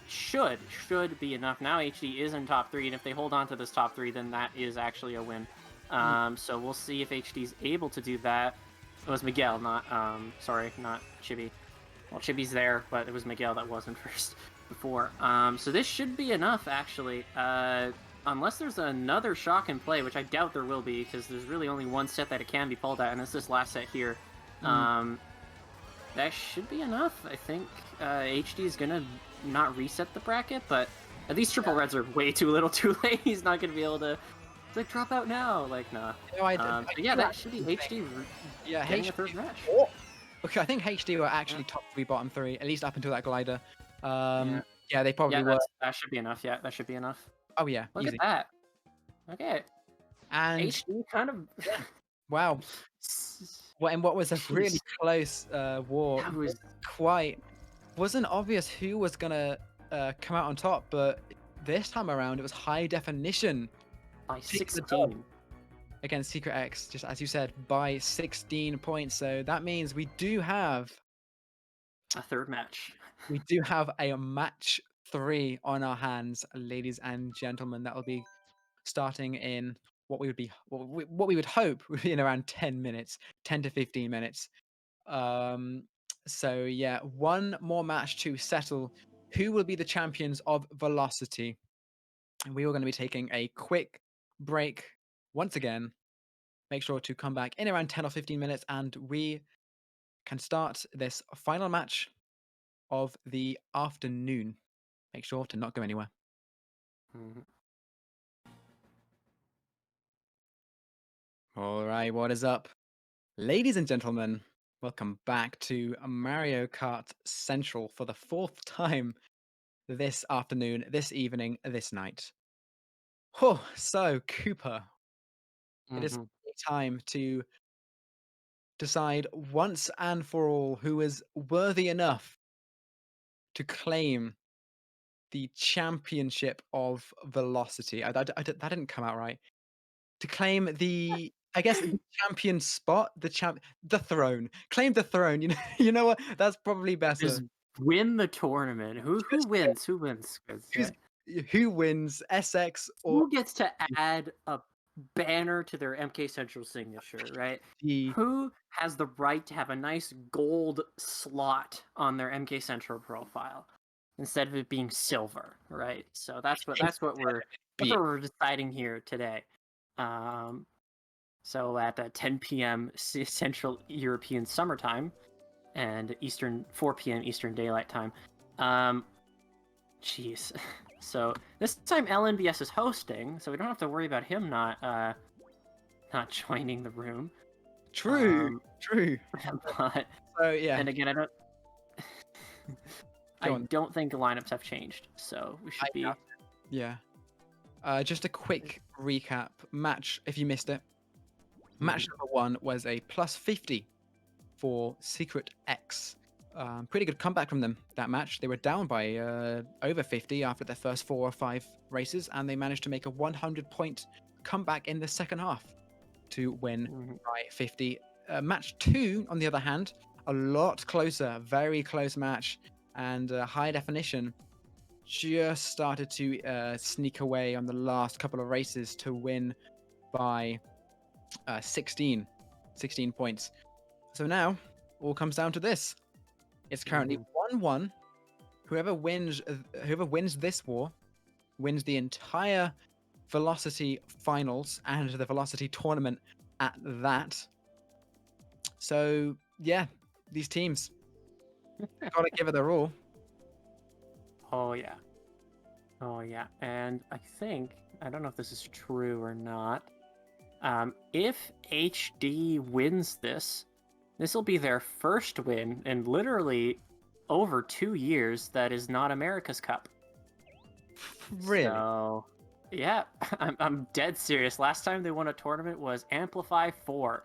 should be enough. Now HD is in top 3, and if they hold on to this top 3, then that is actually a win. So we'll see if HD's able to do that. It was Miguel, not Chibi. Well, Chibi's there, but it was Miguel that wasn't first before. So this should be enough, actually. Unless there's another shock in play, which I doubt there will be, because there's really only one set that it can be pulled at, and it's this last set here. That should be enough. I think HD is going to not reset the bracket, but these triple reds are way too little too late. He's not going to be able to like drop out now. Like, nah. No, yeah, that should be HD. Yeah, HD. Third match. Okay, I think HD were actually top 3, bottom 3, at least up until that glider. Yeah, they probably were. That should be enough. Yeah, that should be enough. Oh yeah, look easy. at that. Okay. And HD kind of. Wow. What was a really close war, wasn't obvious who was gonna come out on top, but this time around it was high definition by 16 against SecretX, just as you said, by 16 points. So that means we do have a third match. We do have a match 3 on our hands, ladies and gentlemen. That will be starting in what we would hope would be in around 10 minutes, 10 to 15 minutes. So yeah, one more match to settle who will be the champions of Velocity. And we are going to be taking a quick break once again. Make sure to come back in around 10 or 15 minutes, and we can start this final match of the afternoon. Make sure to not go anywhere. Mhm. All right, what is up? Ladies and gentlemen, welcome back to Mario Kart Central for the fourth time this afternoon, this evening, this night. Oh, so Cooper, it is Mhm. time to decide once and for all who is worthy enough to claim the championship of velocity. That didn't come out right. To claim the, I guess, the champion spot, the throne. Claim the throne. You know, you know what? That's probably better. Just win the tournament. Who Just wins? Who wins? 'Cause, who's who wins, SX or who gets to add a banner to their MK Central signature, right? the Who has the right to have a nice gold slot on their MK Central profile instead of it being silver, right? So that's B? what we're deciding here today. Um, so at 10 p.m. Central European Summertime and Eastern 4 p.m. Eastern Daylight Time. Jeez. So this time LNBS is hosting, so we don't have to worry about him not joining the room. True, true. But So yeah, and again, go I on. don't think the lineups have changed, so we should I be. doubt Yeah. Just a quick recap match if you missed it. Match number one was a +50 for SecretX. Pretty good comeback from them that match. They were down by over 50 after their first 4 or 5 races, and they managed to make a 100-point comeback in the second half to win Mhm. by 50. Match two, on the other hand, a lot closer, very close match, and high definition just started to sneak away on the last couple of races to win by 16 points. So now all comes down to this. It's currently 1-1. Whoever wins this war wins the entire Velocity Finals and the Velocity Tournament at that. So yeah, these teams gotta give it their all. Oh yeah. Oh yeah. And I don't know if this is true or not. If HD wins this will be their first win in literally over 2 years that is not America's Cup. Really? So, yeah, I'm dead serious. Last time they won a tournament was Amplify 4,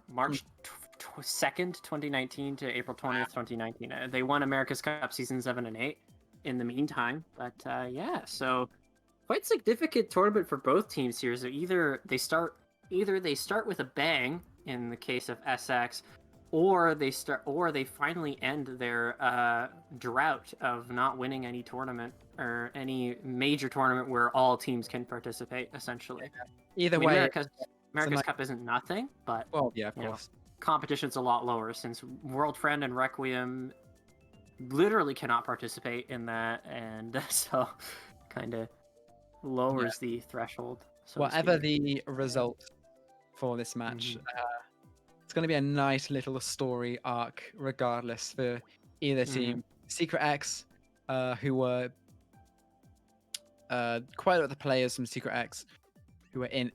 March 2nd, 2019 to April 20th, 2019. They won America's Cup season 7 and 8 in the meantime. But yeah, so quite significant tournament for both teams here. So either they start with a bang in the case of SX, or they finally end their drought of not winning any tournament or any major tournament where all teams can participate. Essentially, Either I mean, way, America's it's a nice, Cup isn't nothing, but well, yeah, of you know, course. competition's a lot lower since World Friend and Requiem literally cannot participate in that, and so kind of lowers the threshold. So Whatever the result for this match, Mhm. it's going to be a nice little story arc, regardless, for either team. SecretX, who were quite a lot of the players from SecretX who were in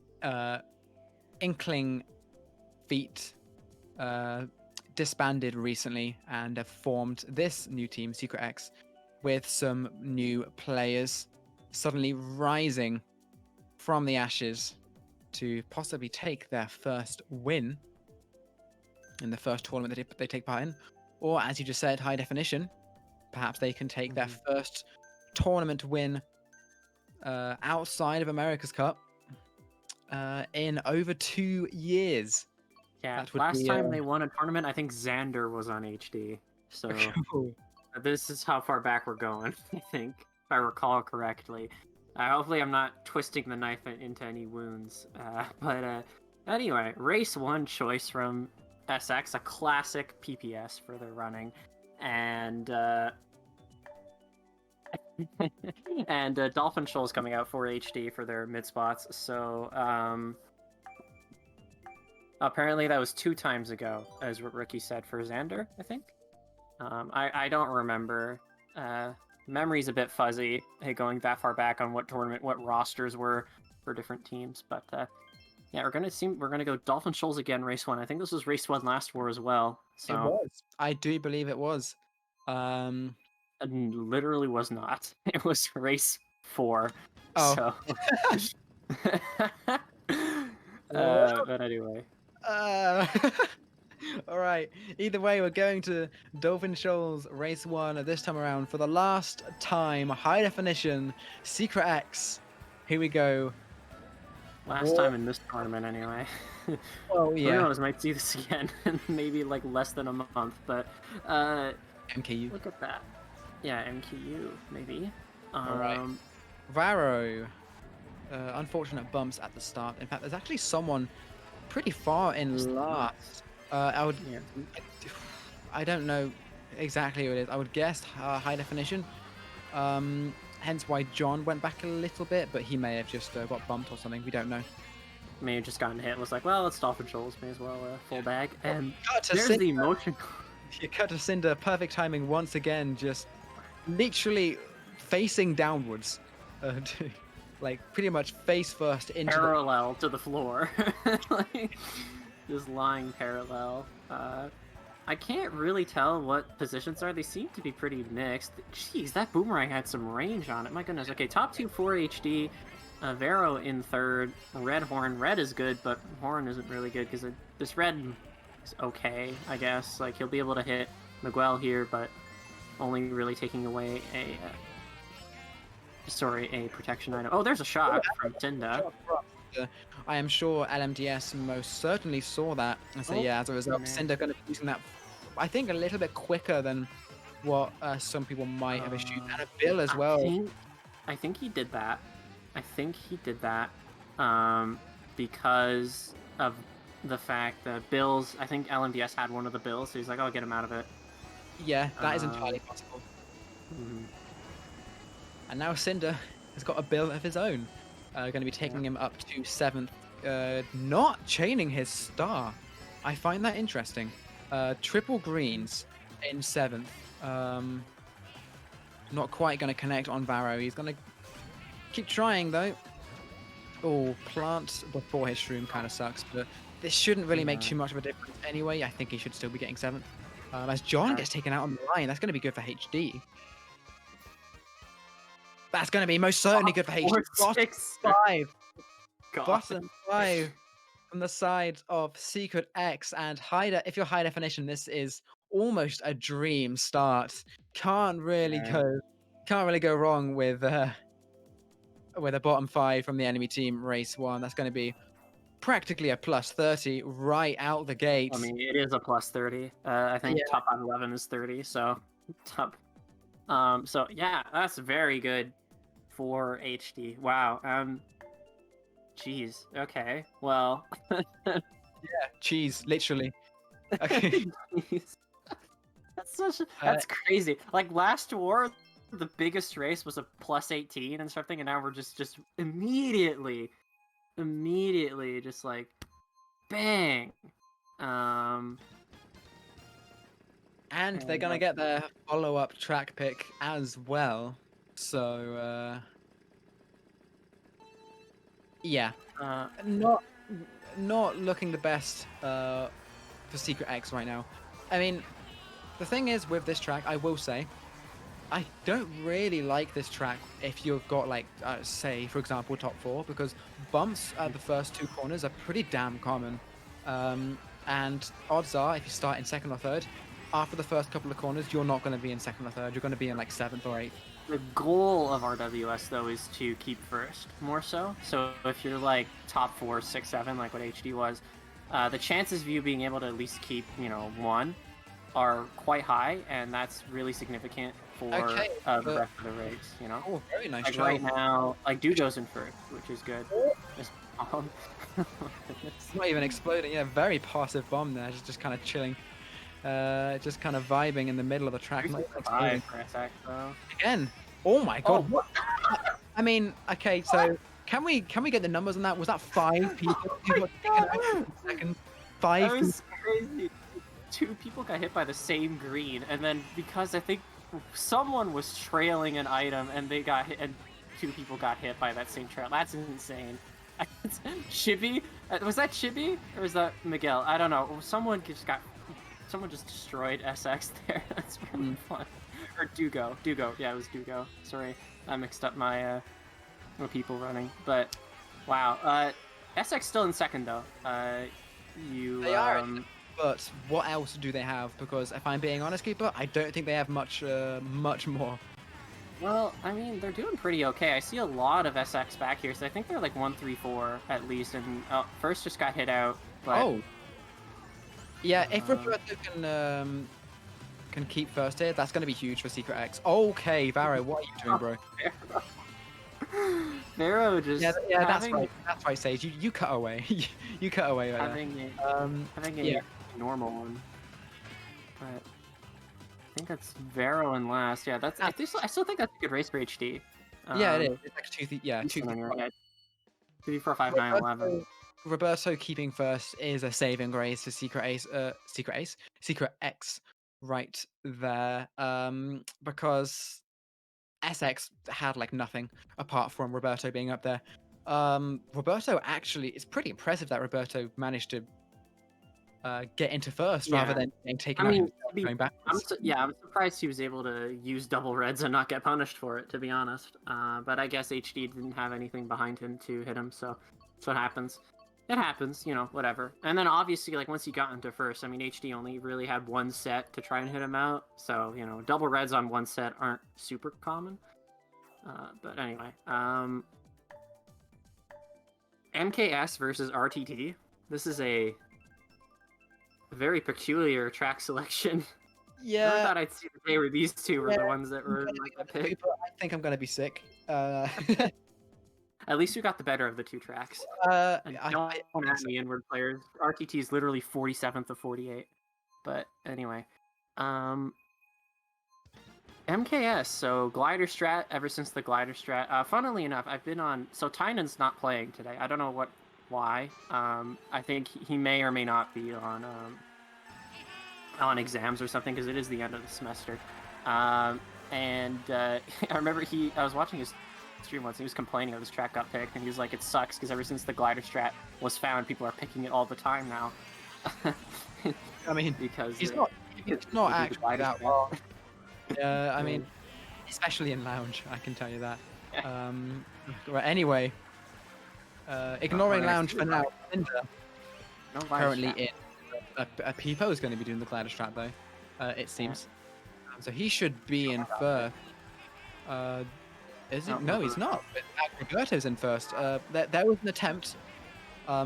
Inkling Feet, disbanded recently and have formed this new team, SecretX, with some new players suddenly rising from the ashes to possibly take their first win in the first tournament that they take part in. Or, as you just said, high definition, perhaps they can take their first tournament win outside of America's Cup in over 2 years. Yeah, That would last be time they won a tournament, I think Xander was on HD. So cool. this is how far back we're going, I think, if I recall correctly. Hopefully I'm not twisting the knife into any wounds. But anyway, race 1 choice from SX, a classic PPS for their running. And and Dolphin Shoals coming out for HD for their mid spots. So apparently that was 2 times ago, as what Ricky said for Xander, I think. I don't remember memory's a bit fuzzy, hey, going that far back on what tournament, what rosters were for different teams. But yeah, we're gonna go Dolphin Shoals again, race 1. I think this was race 1 last war as well. So It was. I do believe it was. it literally was not. It was race 4. Oh. So but anyway. All right. Either way, we're going to Dolphin Shoals race 1 this time around for the last time. High definition, SecretX. Here we go. Last time in this tournament, anyway. Oh yeah. Who knows? Might see this again in maybe like less than a month. But MKU. look at that. Yeah, MKU maybe. All right. Varo. Unfortunate bumps at the start. In fact, there's actually someone pretty far in last. I don't know exactly who it is. I would guess high definition. Hence why John went back a little bit, but he may have just got bumped or something. We don't know. May have just gotten hit and was like, well, it's Dolphin Shoals. May as well full bag. And there's Cynda. The emotion. You cut to Cynda. Perfect timing once again. Just literally facing downwards. Like pretty much face first into parallel to the floor. Like, just lying parallel. I can't really tell what positions are. They seem to be pretty mixed. Jeez, that boomerang had some range on it. My goodness. Okay, top 2 4 HD. Varo in 3rd. Red Horn. Red is good, but Horn isn't really good because this red is okay, I guess. Like, he'll be able to hit Miguel here, but only really taking away a protection item. Oh, there's a shot from Cynda. I am sure LMDS most certainly saw that and say, yeah, as a result, Cynda going to be using that, I think, a little bit quicker than what some people might have assumed. And a Bill as well. I think he did that. Because of the fact that Bills, I think LMDS had one of the Bills, so he's like, I'll get him out of it. Yeah, that is entirely possible. And now Cynda has got a Bill of his own. Going to be taking him up to 7th. Not chaining his star. I find that interesting. Triple greens in 7th. Not quite going to connect on Varo. He's going to keep trying, though. Oh, plant before his shroom kind of sucks, but this shouldn't really make too much of a difference anyway. I think he should still be getting 7th. As John gets taken out on the line, that's going to be good for HD. That's going to be most certainly good for HD. Bottom 5 from the side of SecretX and if you're high definition, this is almost a dream start. Can't really go wrong with a bottom 5 from the enemy team race 1. That's going to be practically a plus 30 right out the gate. I mean, it is a plus 30. I think top 11 is 30, so top. So yeah, that's very good for HD. Wow. Jeez. Okay. Well. Yeah. Cheese. Literally. Okay. That's crazy. Like last war, the biggest race was a plus 18 and something, and now we're just immediately just like bang. And they're gonna get their follow-up track pick as well. So yeah, not looking the best for SecretX right now. I mean, the thing is with this track, I will say, I don't really like this track if you've got like, say, for example, top 4, because bumps at the first 2 corners are pretty damn common. And odds are, if you start in 2nd or 3rd, after the first couple of corners, you're not going to be in 2nd or 3rd. You're going to be in like 7th or 8th. The goal of RWS though is to keep 1st, more so. So if you're like top 4, 6, 7, like what HD was, the chances of you being able to at least keep, 1 are quite high, and that's really significant for the rest of the race, Oh, very nice. Like right now, like Dujo's in 1st, which is good. It's not even exploding. Yeah, very passive bomb there, just kind of chilling. Just kind of vibing in the middle of the track. Again, oh my god! What? I mean, okay, so can we get the numbers on that? Was that 5 people who got taken out in a second? 5. That was crazy. 2 people got hit by the same green, and then because I think someone was trailing an item and they got hit, and 2 people got hit by that same trail. That's insane. Chibi? Was that Chibi or was that Miguel? I don't know. Someone just destroyed SX there. That's really fun. Or Dugo. Yeah, it was Dugo. Sorry, I mixed up my people running. But wow. SX still in second though. They are. But what else do they have? Because if I'm being honest, Keeper, I don't think they have much more. Well, I mean, they're doing pretty okay. I see a lot of SX back here, so I think they're like 1-3-4 at least. And first just got hit out. But, oh. Yeah, if Roberto can keep first here, that's going to be huge for SecretX. Okay, Varo, what are you doing, bro? Varo just that's right. That's right, Sage. You cut away. You cut away. Right having a normal one. But I think that's Varo in last. Yeah, that's. I still think that's a good race for HD. Yeah, it is. It's like 2, 4, 5, 9, 11. Roberto keeping first is a saving grace for SecretX right there. Because SX had like nothing apart from Roberto being up there. Roberto actually, it's pretty impressive that Roberto managed to get into first rather than being taken out himself going backwards. I'm surprised he was able to use double reds and not get punished for it, to be honest. But I guess HD didn't have anything behind him to hit him, so that's what happens. It happens, whatever. And then obviously, like, once he got into first, I mean, HD only really had one set to try and hit him out. So, double reds on one set aren't super common. But anyway, MKS versus RTT. This is a very peculiar track selection. Yeah. I thought I'd see the day where these two were the ones that were picked. I think I'm going to be sick. At least we got the better of the 2 tracks. Don't ask me inward players. RTT is literally 47th of 48. But anyway. MKS, so glider strat ever since the glider strat. Funnily enough, I've been on... So Tynan's not playing today. I don't know why. I think he may or may not be on exams or something because it is the end of the semester. I remember I was watching his stream once and he was complaining that this track got picked and he was like, it sucks because ever since the glider strat was found, people are picking it all the time now. I mean, because he's not actually that well. Yeah, I mean, especially in lounge, I can tell you that. Right, anyway, ignoring lounge for now. Cynda currently in. A Peepo is going to be doing the glider strat though, it seems. So he should be in first. Is it? No, he's not. Roberto's in first. There was an attempt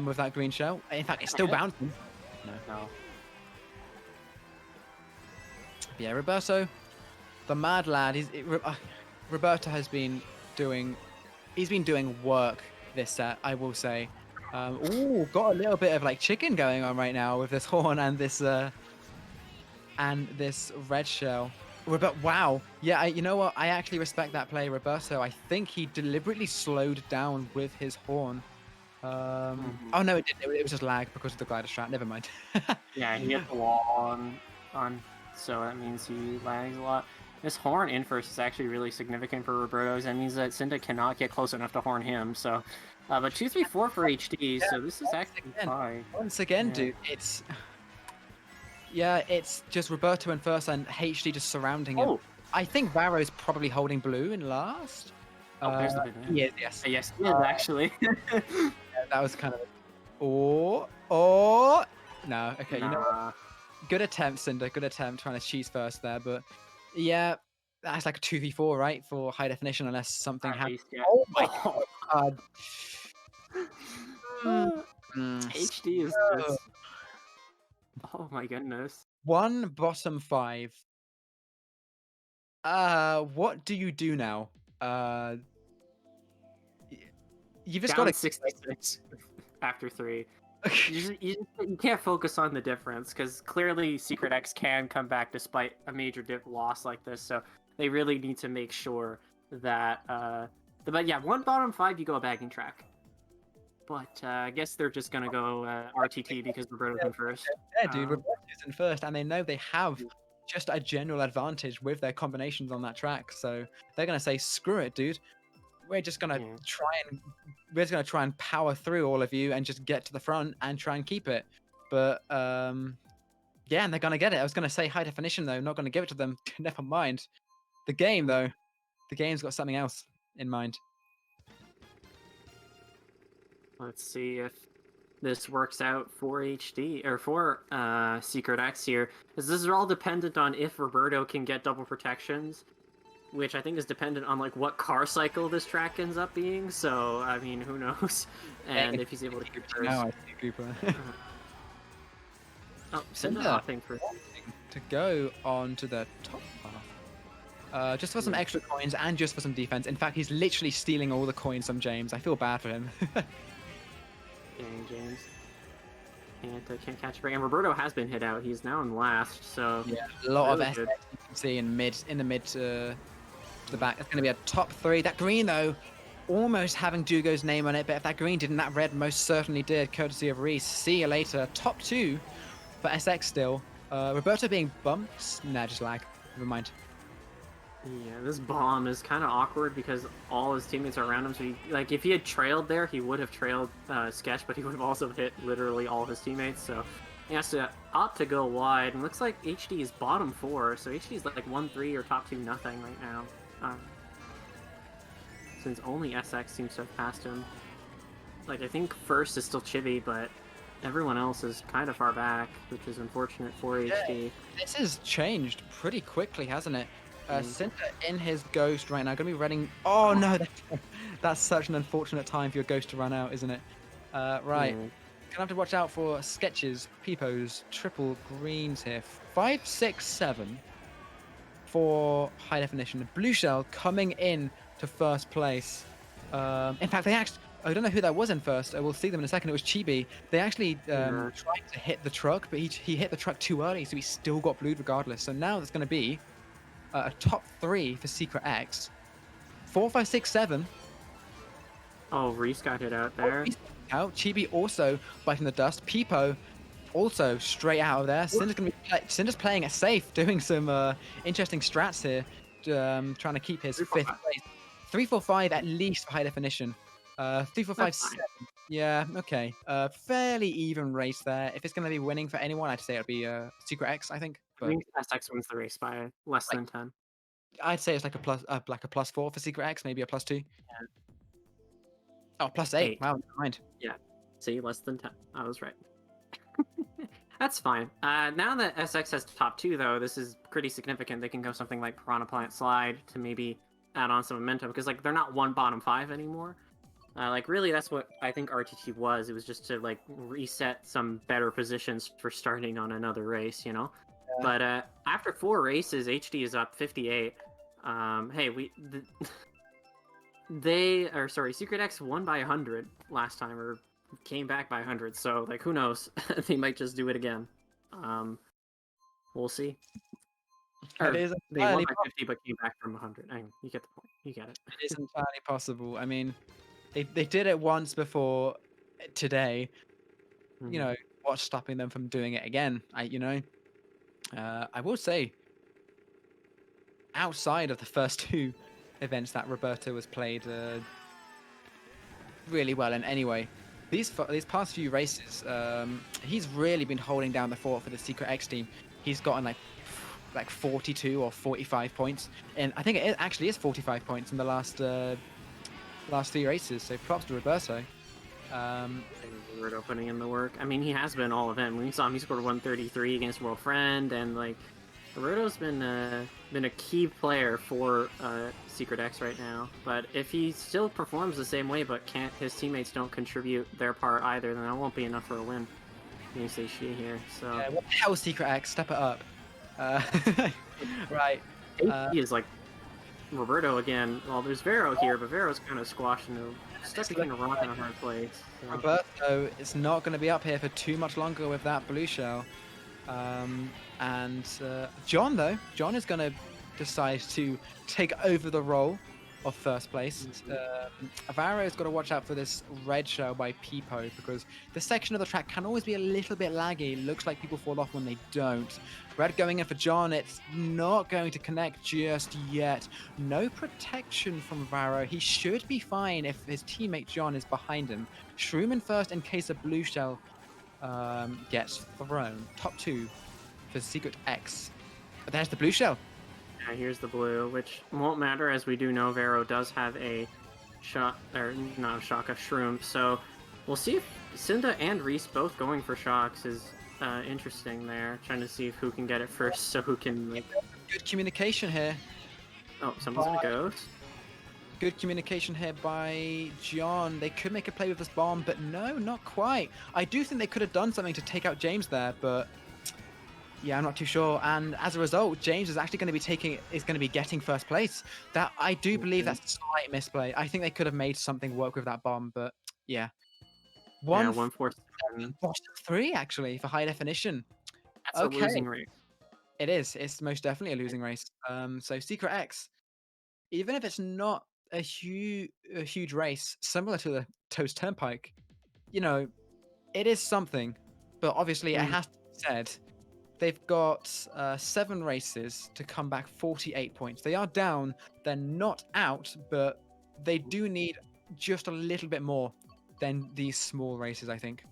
with that green shell. In fact, it's still bouncing. No. Yeah, Roberto, the mad lad. Roberto has been doing. He's been doing work this set, I will say. Ooh, got a little bit of like chicken going on right now with this horn and this red shell. Wow. Yeah, you know what? I actually respect that play, Roberto. I think he deliberately slowed down with his horn. Oh no, it didn't. It was just lag because of the glider strat. Never mind. Yeah, he hit the wall on, so that means he lags a lot. This horn in first is actually really significant for Roberto's. That means that Cynda cannot get close enough to horn him. So, but 2-3-4 for HD. So this is actually fine. Once again, dude, it's just Roberto in first and HD just surrounding him. I think Varo's probably holding blue in last. There's the banana. Yes, he is actually. Yeah, that was kind of. No. Okay, you know what? Good attempt, Cynda. Good attempt trying to cheese first there, but yeah, that's like a 2v4, right? For high definition, unless something happens. Yeah. Oh my god. HD is just. Oh my goodness. 1 bottom 5. What do you do now? You've just got to 66 after 3. You can't focus on the difference because clearly SecretX can come back despite a major loss like this. So they really need to make sure that. But yeah, 1 bottom 5, you go a bagging track. But I guess they're just gonna go RTT because Roberto's in first. Yeah, dude, Roberto's in first, and they know they have just a general advantage with their combinations on that track. So they're gonna say, "Screw it, dude. We're just gonna try and power through all of you and just get to the front and try and keep it." But yeah, and they're gonna get it. I was gonna say high definition though, not gonna give it to them. Never mind. The game though, the game's got something else in mind. Let's see if this works out for HD or for SecretX here, because this is all dependent on if Roberto can get double protections, which I think is dependent on like what car cycle this track ends up being. So I mean, who knows? And if he's able to keep hers. Now I see Koopa. Oh, Cynda Cynda hopping for to go on to the top half. Just for some extra coins and just for some defense. In fact, he's literally stealing all the coins from James. I feel bad for him. Dang, James. Can't catch a break. And Roberto has been hit out. He's now in last, so yeah, a lot really of good. SX you can see in the mid to the back. It's going to be a top 3. That green though, almost having Dugo's name on it, but if that green didn't, that red most certainly did, courtesy of Rhys. See you later. Top 2 for SX still. Roberto being bumped. Nah, just lag. Never mind. Yeah, this bomb is kind of awkward because all his teammates are around him. So, like, if he had trailed there, he would have trailed Sketch, but he would have also hit literally all his teammates. So he has to opt to go wide. And looks like HD is bottom 4, so HD is like 1-3 or top 2 nothing right now. Since only SX seems to have passed him. Like, I think first is still Chibi, but everyone else is kind of far back, which is unfortunate for HD. This has changed pretty quickly, hasn't it? Cynda in his ghost right now, gonna be running. Oh no, that's such an unfortunate time for your ghost to run out, isn't it? Right, gonna have to watch out for sketches, peepos, triple greens here. 5, 6, 7 for high definition. Blue shell coming in to first place. In fact, they actually. I don't know who that was in first. We'll see them in a second. It was Chibi. They actually tried to hit the truck, but he hit the truck too early, so he still got blued regardless. So now it's going to be a top 3 for SecretX. 4, 5, 6, 7. Oh, Rhys got hit out there. Out. Chibi also biting the dust. Peepo also straight out of there. Cynda's playing it safe, doing some interesting strats here, trying to keep his 5th place. 3, 4, 5 at least for high definition. 3, 4, 5, 7. Yeah, okay. Fairly even race there. If it's going to be winning for anyone, I'd say it'll be SecretX, I think. But I think SX wins the race by less than 10. I'd say it's like a plus 4 for SecretX, maybe a plus 2. Yeah. Oh, plus 8. Wow, never mind. Yeah. See, less than 10. I was right. That's fine. Now that SX has top 2, though, this is pretty significant. They can go something like Piranha Plant Slide to maybe add on some momentum, because like they're not one bottom 5 anymore. Like really, that's what I think RTT was. It was just to like reset some better positions for starting on another race, you know. Yeah. But after 4 races, HD is up 58. Hey, SecretX won by 100 last time, or came back by 100. So like, who knows? They might just do it again. We'll see. They won by 50, but came back from 100. I mean, you get the point. You get it. It is entirely possible. I mean, they did it once before today. You know, what's stopping them from doing it again? I will say, outside of the first 2 events that Roberto has played really well, and anyway, these past few races, he's really been holding down the fort for the SecretX team. He's gotten like 42 or 45 points, and I think it actually is 45 points in the last 3 races. So props to Roberto. Roberto putting in the work. I mean, he has been all event. When we saw him, he scored 133 against World Friend, and like Roberto's been a key player for SecretX right now. But if he still performs the same way, but his teammates don't contribute their part either, then that won't be enough for a win. You say she here. So yeah, what the hell, SecretX? Step it up. Right. He is like Roberto again. Well, there's Varo here, but Varo's kind of squashed into stuck between a rock and a hard place. So. Roberto is not going to be up here for too much longer with that blue shell. And John, though, John is going to decide to take over the role of first place. Varo's got to watch out for this red shell by Peepo because this section of the track can always be a little bit laggy. Looks like people fall off when they don't. Red going in for John. It's not going to connect just yet. No protection from Varo. He should be fine if his teammate John is behind him. Shroom in first in case a blue shell gets thrown. Top 2 for SecretX. There's the blue shell. Yeah, here's the blue, which won't matter as we do know Varo does have a shot, or not a shock, a shroom. So we'll see if Cynda and Rhys both going for shocks is interesting there. Trying to see who can get it first, so who can like... Good communication here. Oh, someone's gonna ghost. Good communication here by John. They could make a play with this bomb, but no, not quite. I do think they could have done something to take out James there, but yeah, I'm not too sure. And as a result, James is actually going to be getting first place. That I do believe that's a slight misplay. I think they could have made something work with that bomb, but yeah. 147. Bottom 3 actually for high definition. That's a losing race. It is. It's most definitely a losing race. So SecretX, even if it's not a huge race similar to the Toast Turnpike, you know, it is something. But obviously, it has to be said. They've got 7 races to come back 48 points. They are down. They're not out, but they do need just a little bit more than these small races, I think.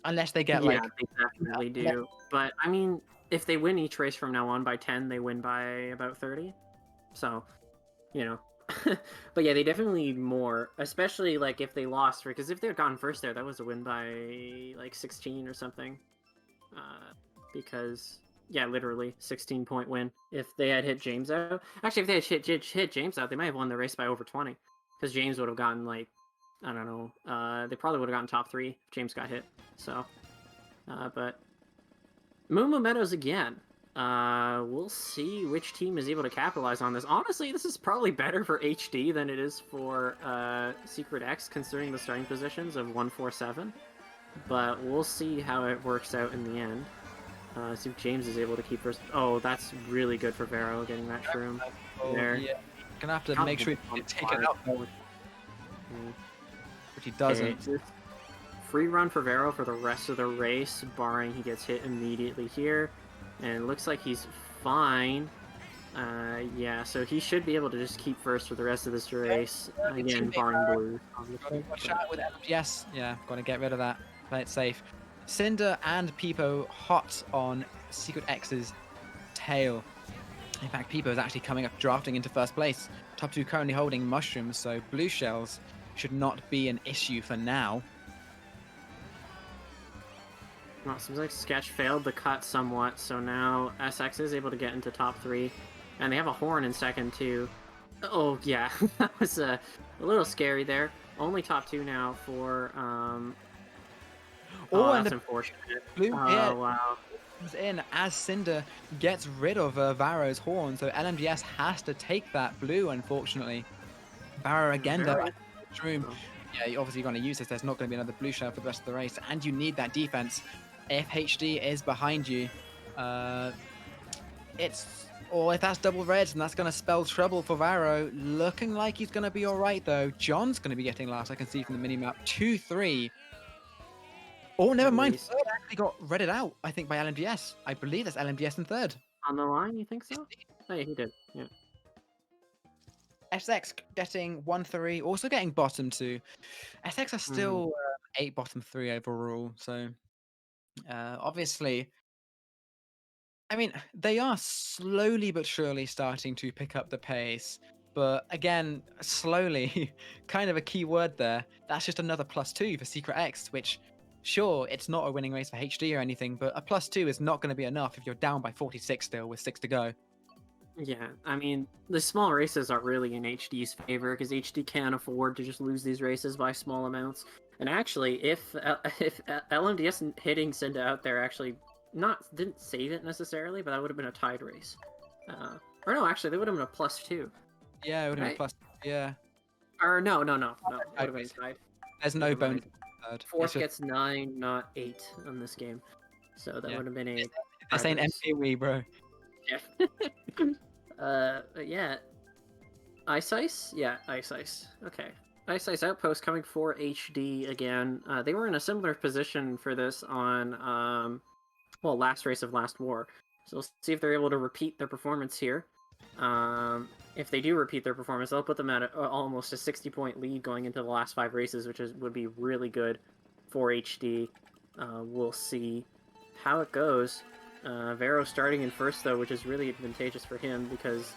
Unless they get they definitely do. But I mean, if they win each race from now on by 10, they win by about 30. So, you know. But yeah, they definitely need more, especially like if they lost, because if they had gone first there, that was a win by like 16 or something. Because yeah, literally 16-point win if they had hit James out. Actually, if they had hit James out, they might have won the race by over 20, because James would have gotten like, I don't know, they probably would have gotten top 3 if James got hit. So, but Moo Meadows again. We'll see which team is able to capitalize on this. Honestly, this is probably better for HD than it is for SecretX, considering the starting positions of 147. But we'll see how it works out in the end. See if James is able to keep first. Oh, that's really good for Varo getting that shroom there. Yeah, gonna have to make sure you take it out, which he doesn't. Okay, free run for Varo for the rest of the race, barring he gets hit immediately here. And it looks like he's fine. Yeah, so he should be able to just keep first for the rest of this race. Again, barring blue. Watch out with LMGS. Yeah, gotta get rid of that. Play it safe. Cynda and Peepo hot on SecretX's tail. In fact, Peepo is actually coming up, drafting into first place. Top 2 currently holding mushrooms, so blue shells should not be an issue for now. Well, it seems like Sketch failed the cut somewhat, so now SX is able to get into top 3. And they have a horn in second, too. Oh, yeah, that was a little scary there. Only top 2 now for... Oh, that's unfortunate. Blue wow. Comes in as Cynda gets rid of Varo's horn, so LMGS has to take that blue, unfortunately. Varo again, though, at the room. Yeah, you're obviously going to use this. There's not going to be another blue shell for the rest of the race, and you need that defense. If HD is behind you, or if that's double reds, and that's going to spell trouble for Varo. Looking like he's going to be all right, though. John's going to be getting last, I can see from the minimap. 2-3. Oh, never mind. Third actually got redded out, I think, by LMGS. I believe that's LMGS in third. On the line, you think so? Oh, yeah, he did. Yeah. SX getting 1-3, also getting bottom 2. SX are still 8 bottom 3 overall, so obviously, I mean, they are slowly but surely starting to pick up the pace. But again, slowly, kind of a key word there. That's just another +2 for SecretX, which... Sure, it's not a winning race for HD or anything, but a +2 is not going to be enough if you're down by 46 still with 6 to go. Yeah, I mean, the small races are really in HD's favor because HD can't afford to just lose these races by small amounts. And actually, if LMDS hitting Cynda out there actually didn't save it necessarily, but that would have been a tied race. Or no, actually, they would have been a +2. Yeah, it would have been plus. Yeah. Or no, it would have been tied. There's no bonus. Fourth gets 9, not 8 on this game, so that would have been a. This ain't MPW, bro. Yeah. But yeah. Ice Ice? Yeah, Ice Ice. Okay. Ice Ice Outpost coming for HD again. They were in a similar position for this on, well, last race of Last War. So we'll see if they're able to repeat their performance here. If they do repeat their performance, they'll put them at almost a 60-point lead going into the last 5 races, which would be really good for HD. We'll see how it goes. Varo starting in first, though, which is really advantageous for him because,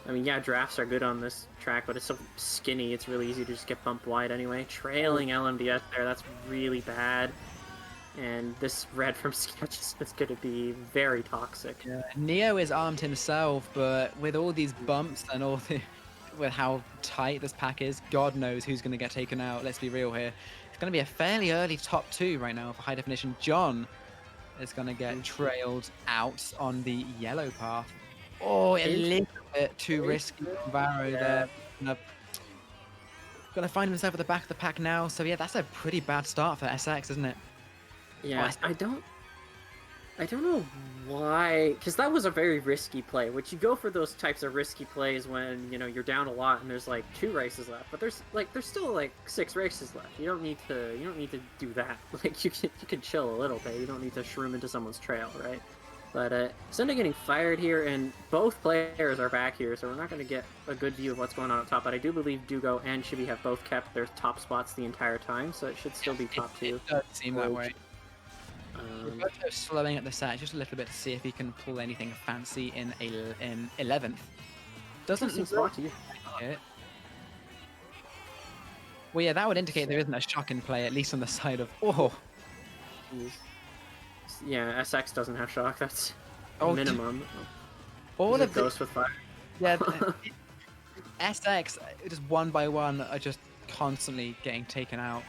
I mean, yeah, drafts are good on this track, but it's so skinny, it's really easy to just get bumped wide anyway. Trailing LMDS there, that's really bad. And this red from Sketch is going to be very toxic. Yeah. Neo is armed himself, but with all these bumps and all the... with how tight this pack is, God knows who's going to get taken out. Let's be real here. It's going to be a fairly early top 2 right now for high definition. John is going to get trailed out on the yellow path. Oh, a little bit too risky from Varo there. Gonna find himself at the back of the pack now. So yeah, that's a pretty bad start for SX, isn't it? Yeah, I don't know why, because that was a very risky play. Which you go for those types of risky plays when you're down a lot and there's like 2 races left, but there's still like 6 races left. You don't need to do that. Like you can chill a little bit. You don't need to shroom into someone's trail, right? But Cynda getting fired here, and both players are back here, so we're not going to get a good view of what's going on up top. But I do believe Dugo and Chibi have both kept their top spots the entire time, so it should still be top 2. It does seem that way. Roberto slowing at the set just a little bit to see if he can pull anything fancy in 11th. Doesn't seem spot to you. It. Well, yeah, that would indicate there isn't a shock in play, at least on the side of... Oh! Yeah, SX doesn't have shock, that's minimum. All of Ghost with fire. Yeah, SX, just one by one, are just constantly getting taken out.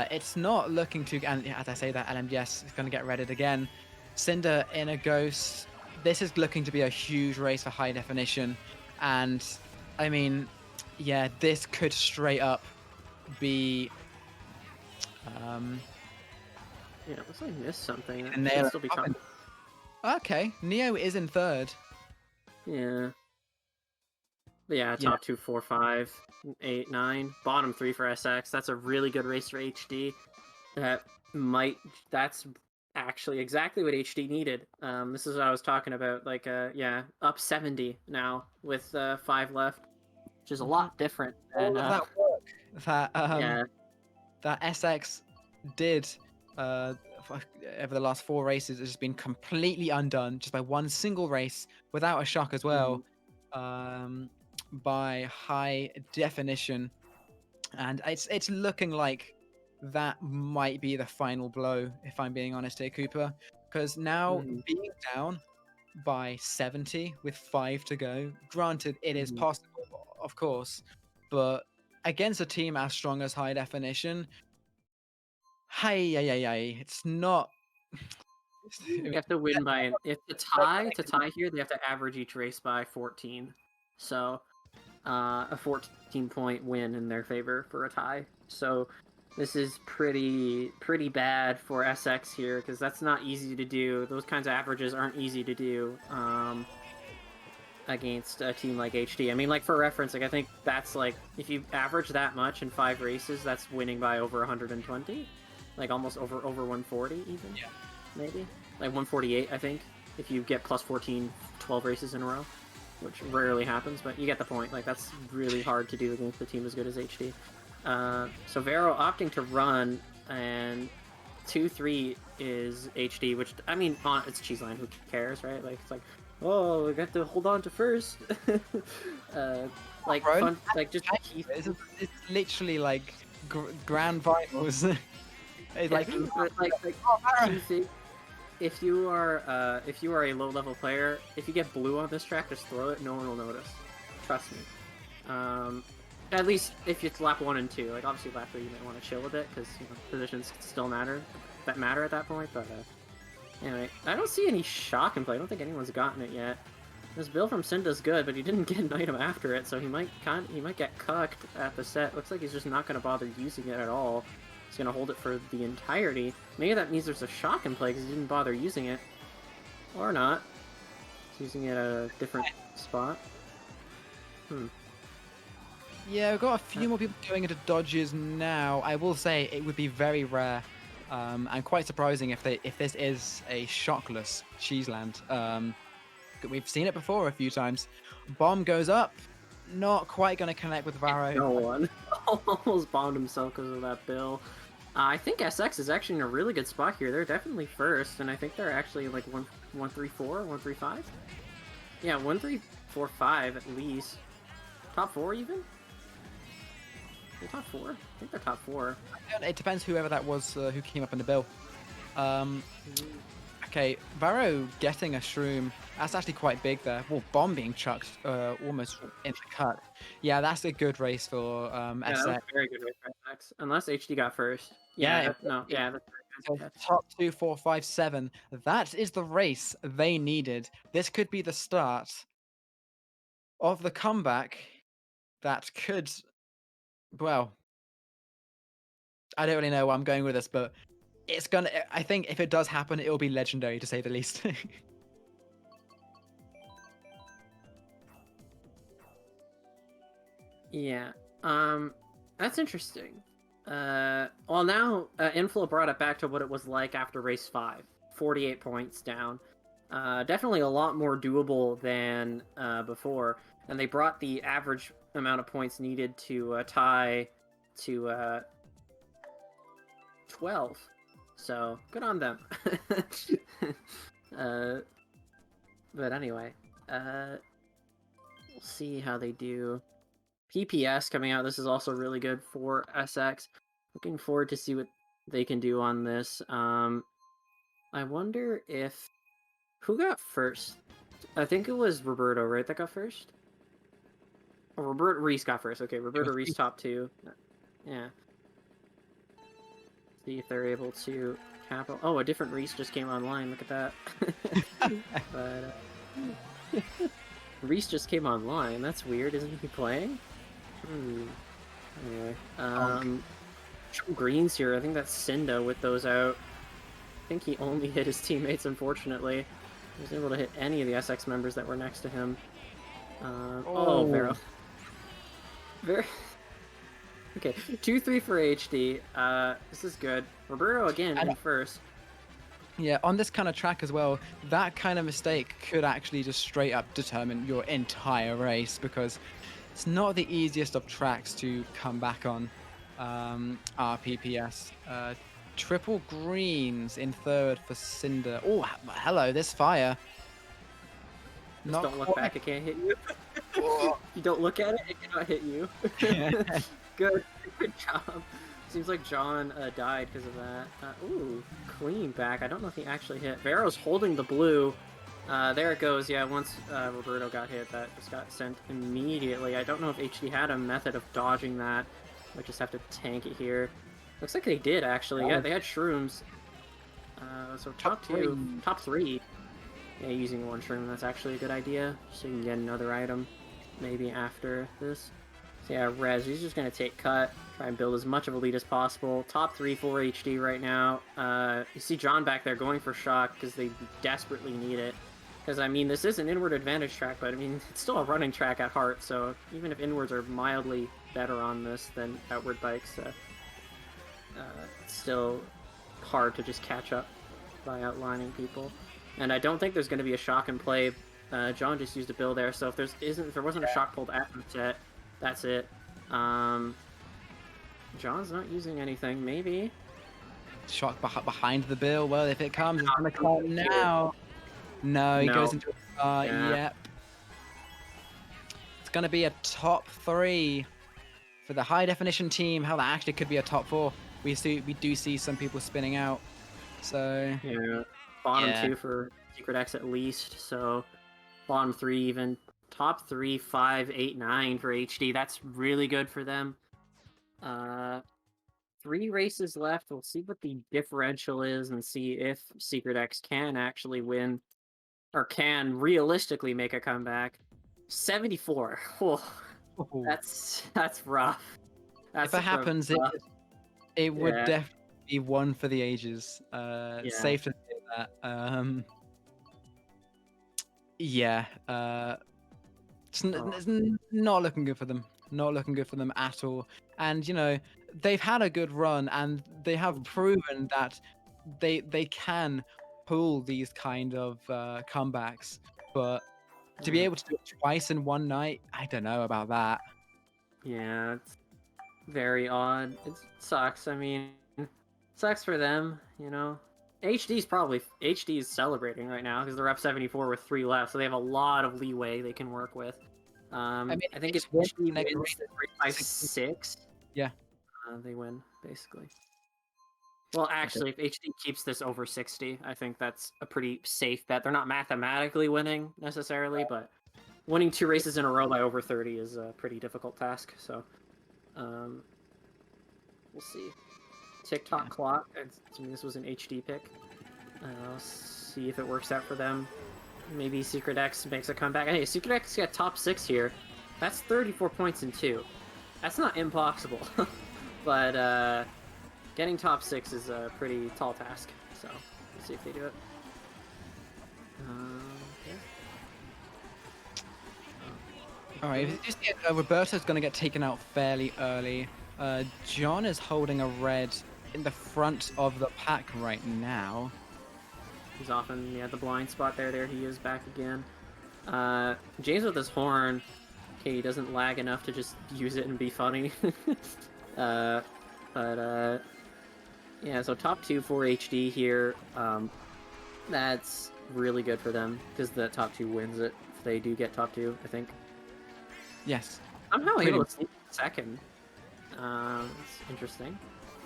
It's not looking too... And as I say that, LMDS is going to get redded again. Cynda in a Ghost. This is looking to be a huge race for high definition. And, I mean, yeah, this could straight up be... Yeah, looks like I missed something. And Should still be top. Okay, Neo is in 3rd. Yeah. But yeah, top 2, 4, 5, 8, 9. Bottom 3 for SX. That's a really good race for HD. That's actually exactly what HD needed. This is what I was talking about. Like, yeah, up 70 now with 5 left, which is a lot different than that work that SX did over the last 4 races has just been completely undone just by one single race without a shock as well, by high definition, and it's looking like that might be the final blow, if I'm being honest here, Cooper, because now being down by 70 with 5 to go, granted it is possible, of course, but against a team as strong as high definition, it's not. You have to win by if to tie here, they have to average each race by 14. So a 14-point win in their favor for a tie. So this is pretty bad for SX here, because that's not easy to do. Those kinds of averages aren't easy to do against a team like HD. I mean, like, for reference, like, I think that's like, if you average that much in 5 races, that's winning by over 120. Like almost over 140 even, maybe like 148 I think, if you get plus 14 12 races in a row, which rarely happens, but you get the point. Like, that's really hard to do against a team as good as HD. So Varo opting to run, and 2-3 is HD, which, I mean, it's cheese line, who cares, right? Like, it's like, oh, we got to hold on to first. Like, fun, like, just it's literally like grand finals. It's like if you are a low level player, if you get blue on this track, just throw it. No one will notice. Trust me. At least if it's lap 1 and 2. Like, obviously lap 3 you might want to chill a bit, because positions still matter at that point. But anyway, I don't see any shock in play. I don't think anyone's gotten it yet. This build from Cynda's good, but he didn't get an item after it, so he might get cucked at the set. Looks like he's just not going to bother using it at all. He's going to hold it for the entirety. Maybe that means there's a shock in play because he didn't bother using it. Or not. He's using it at a different spot. Yeah, we've got a few more people going into dodges now. I will say it would be very rare, and quite surprising if this is a shockless Cheeseland. We've seen it before a few times. Bomb goes up, not quite going to connect with Varo. No one almost bombed himself because of that bill. I think SX is actually in a really good spot here. They're definitely first, and I think they're actually like 1-3-4, 1-3-5. Yeah, 1-3-4-5 at least. Top 4 even? They're top 4? I think they're top 4. It depends whoever that was who came up in the bill. Okay, Varo getting a shroom. That's actually quite big there. Well, bomb being chucked almost in the cut. Yeah, that's a good race for Yeah, SX. that was a very good race for SX. Unless HD got first. Yeah, No, yeah, that's very good. top 2, 4, 5, 7. That is the race they needed. This could be the start of the comeback that could, well, I don't really know where I'm going with this, but it's gonna. I think if it does happen, it will be legendary to say the least. Yeah. That's interesting. Well now, Inflow brought it back to what it was like after race 5. 48 points down. Definitely a lot more doable than before. And they brought the average amount of points needed to tie to 12. So, good on them. But anyway, we'll see how they do. PPS coming out. This is also really good for SX. Looking forward to see what they can do on this. I wonder if who got first. I think it was Roberto, right? That got first. Oh, Rhys got first. Okay, Roberto Rhys top 2. Yeah. See if they're able to capital. Oh, a different Rhys just came online. Look at that. But Rhys just came online. That's weird. Isn't he playing? Anyway, two greens here. I think that's Cynda with those out. I think he only hit his teammates, unfortunately. He wasn't able to hit any of the SX members that were next to him. Oh, Varo. Very... Okay, 2-3 for HD. This is good. Roberto again in first. Yeah, on this kind of track as well, that kind of mistake could actually just straight up determine your entire race, because it's not the easiest of tracks to come back on. RPPS. Triple greens in third for Cynda. Oh, hello, this fire. Just don't look back, it can't hit you. You don't look at it, it cannot hit you. Good job. Seems like John died because of that. Ooh, clean back. I don't know if he actually hit. Varo's holding the blue. There it goes. Yeah, once Roberto got hit, that just got sent immediately. I don't know if HD had a method of dodging that. Might just have to tank it here. Looks like they did, actually. Yeah, they had shrooms. So top 3. Yeah, using one shroom, that's actually a good idea. So you can get another item maybe after this. So yeah, Rez, he's just going to take cut, try and build as much of a lead as possible. Top 3 for HD right now. You see John back there going for shock because they desperately need it. Because, I mean, this is an inward advantage track, but, I mean, it's still a running track at heart, so even if inwards are mildly better on this than outward bikes, it's still hard to just catch up by outlining people. And I don't think there's going to be a shock in play. John just used a bill there, so if there wasn't a shock pulled at the set, that's it. John's not using anything, maybe. Shock behind the bill. Well, if it comes, it's going to come now. No, he goes into a start. Yep. It's going to be a top 3 for the high definition team. Hell, that actually could be a top 4. We do see some people spinning out. So yeah, bottom 2 for SecretX at least. So bottom 3 even. Top 3, 5, 8, 9 for HD. That's really good for them. 3 races left. We'll see what the differential is and see if SecretX can actually win, or can realistically make a comeback. 74. Oh, that's rough. If it happens, it would definitely be one for the ages. Safe to say that. It's not looking good for them. not looking good for them at all. And you know, they've had a good run, and they have proven that they can pull these kind of comebacks. But to be able to do it twice in one night, I don't know about that. Yeah, it's very odd. It sucks. I mean, sucks for them, you know. HD is celebrating right now because they're up 74 with 3 left, so they have a lot of leeway they can work with. I mean, I think it's if HD next wins by 6, yeah, they win basically. Well, actually, if HD keeps this over 60, I think that's a pretty safe bet. They're not mathematically winning necessarily, but winning 2 races in a row by over 30 is a pretty difficult task. So, we'll see. TikTok clock. I mean, this was an HD pick. I'll see if it works out for them. Maybe SecretX makes a comeback. Hey, SecretX got top 6 here. That's 34 points in 2. That's not impossible. But getting top 6 is a pretty tall task. So, let's see if they do it. All right, Roberto's going to get taken out fairly early. John is holding a red in the front of the pack right now. He's often, the blind spot there. There he is back again. James with his horn. Okay, he doesn't lag enough to just use it and be funny. Yeah, so top 2 for HD here. That's really good for them because the top 2 wins it if they do get top 2, I think. Yes. Somehow able to sneak second. It's interesting.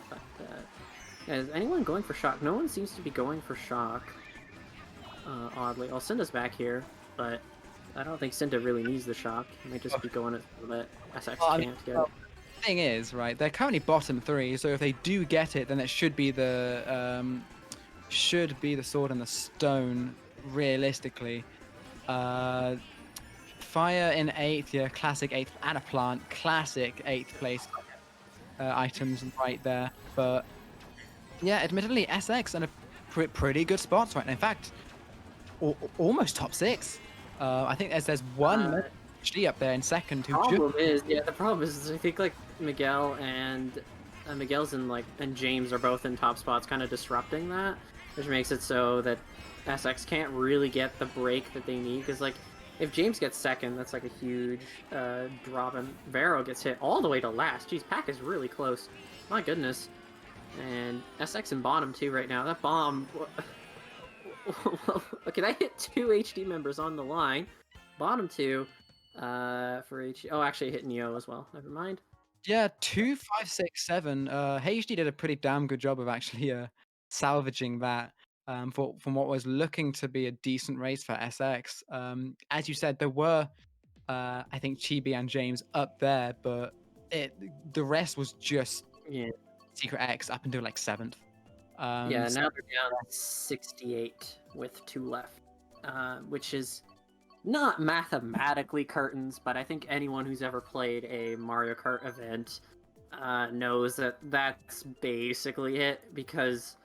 But, yeah, is anyone going for shock? No one seems to be going for shock. Oddly. Well, Cynda's back here, but I don't think Cynda really needs the shock. He might just be going it so that SX can't get it. The thing is, right, they're currently bottom 3, so if they do get it, then it should be the sword and the stone, realistically. Fire in 8th, yeah, classic 8th, and a plant, classic 8th place items right there. But yeah, admittedly, SX in a pretty good spots right now. In fact, almost top 6. I think there's one HD up there in second. The problem is I think like Miguel and Miguel's and James are both in top spots, kind of disrupting that, which makes it so that SX can't really get the break that they need. Because like, if James gets second, that's like a huge drop, and Varo gets hit all the way to last. Jeez, pack is really close. My goodness. And SX in bottom 2 right now. That bomb. Okay, that hit 2 HD members on the line. Bottom 2 for HD. Oh, actually, it hit Neo as well. Never mind. Yeah, 2, 5, 6, 7. HD did a pretty damn good job of actually salvaging that from what was looking to be a decent race for SX. As you said, there were, I think, Chibi and James up there, but the rest was just SecretX up until like 7th. Now they're down 68 with 2 left, which is not mathematically curtains, but I think anyone who's ever played a Mario Kart event knows that that's basically it, because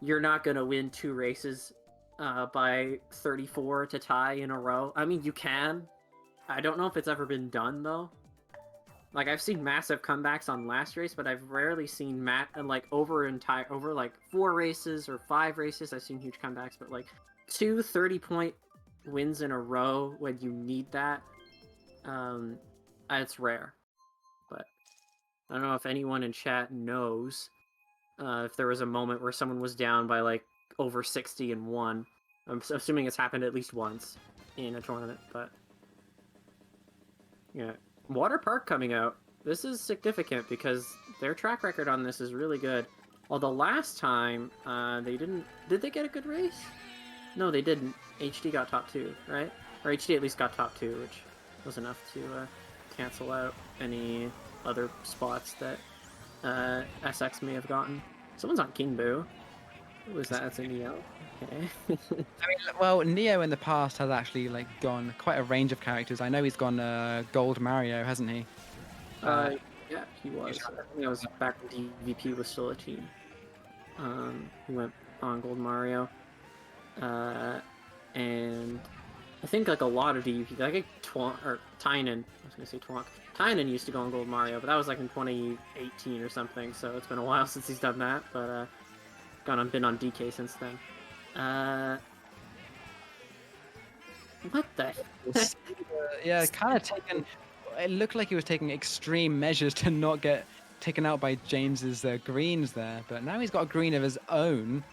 you're not going to win 2 races by 34 to tie in a row. I mean, you can. I don't know if it's ever been done, though. Like, I've seen massive comebacks on last race, but I've rarely seen over like 4 races or 5 races. I've seen huge comebacks, but like 2 30-point wins in a row when you need that, it's rare. But I don't know if anyone in chat knows if there was a moment where someone was down by like over 60 and won. I'm assuming it's happened at least once in a tournament, but yeah. Water Park coming out. This is significant because their track record on this is really good. Although last time they didn't. Did they get a good race? No, they didn't. HD got top 2, right? Or HD at least got top 2, which was enough to cancel out any other spots that SX may have gotten. Someone's on King Boo. Who was that? That's a Neo. Okay. I mean, well, Neo in the past has actually like gone quite a range of characters. I know he's gone Gold Mario, hasn't he? Yeah, he was. I think that was back when DVP was still a team. He went on Gold Mario. And I think like a lot of DUP, like Tynan, I was gonna say Twonk. Tynan used to go on Gold Mario, but that was like in 2018 or something, so it's been a while since he's done that, but been on DK since then. What the heck? Yeah, kind of taken. It looked like he was taking extreme measures to not get taken out by James's greens there, but now he's got a green of his own.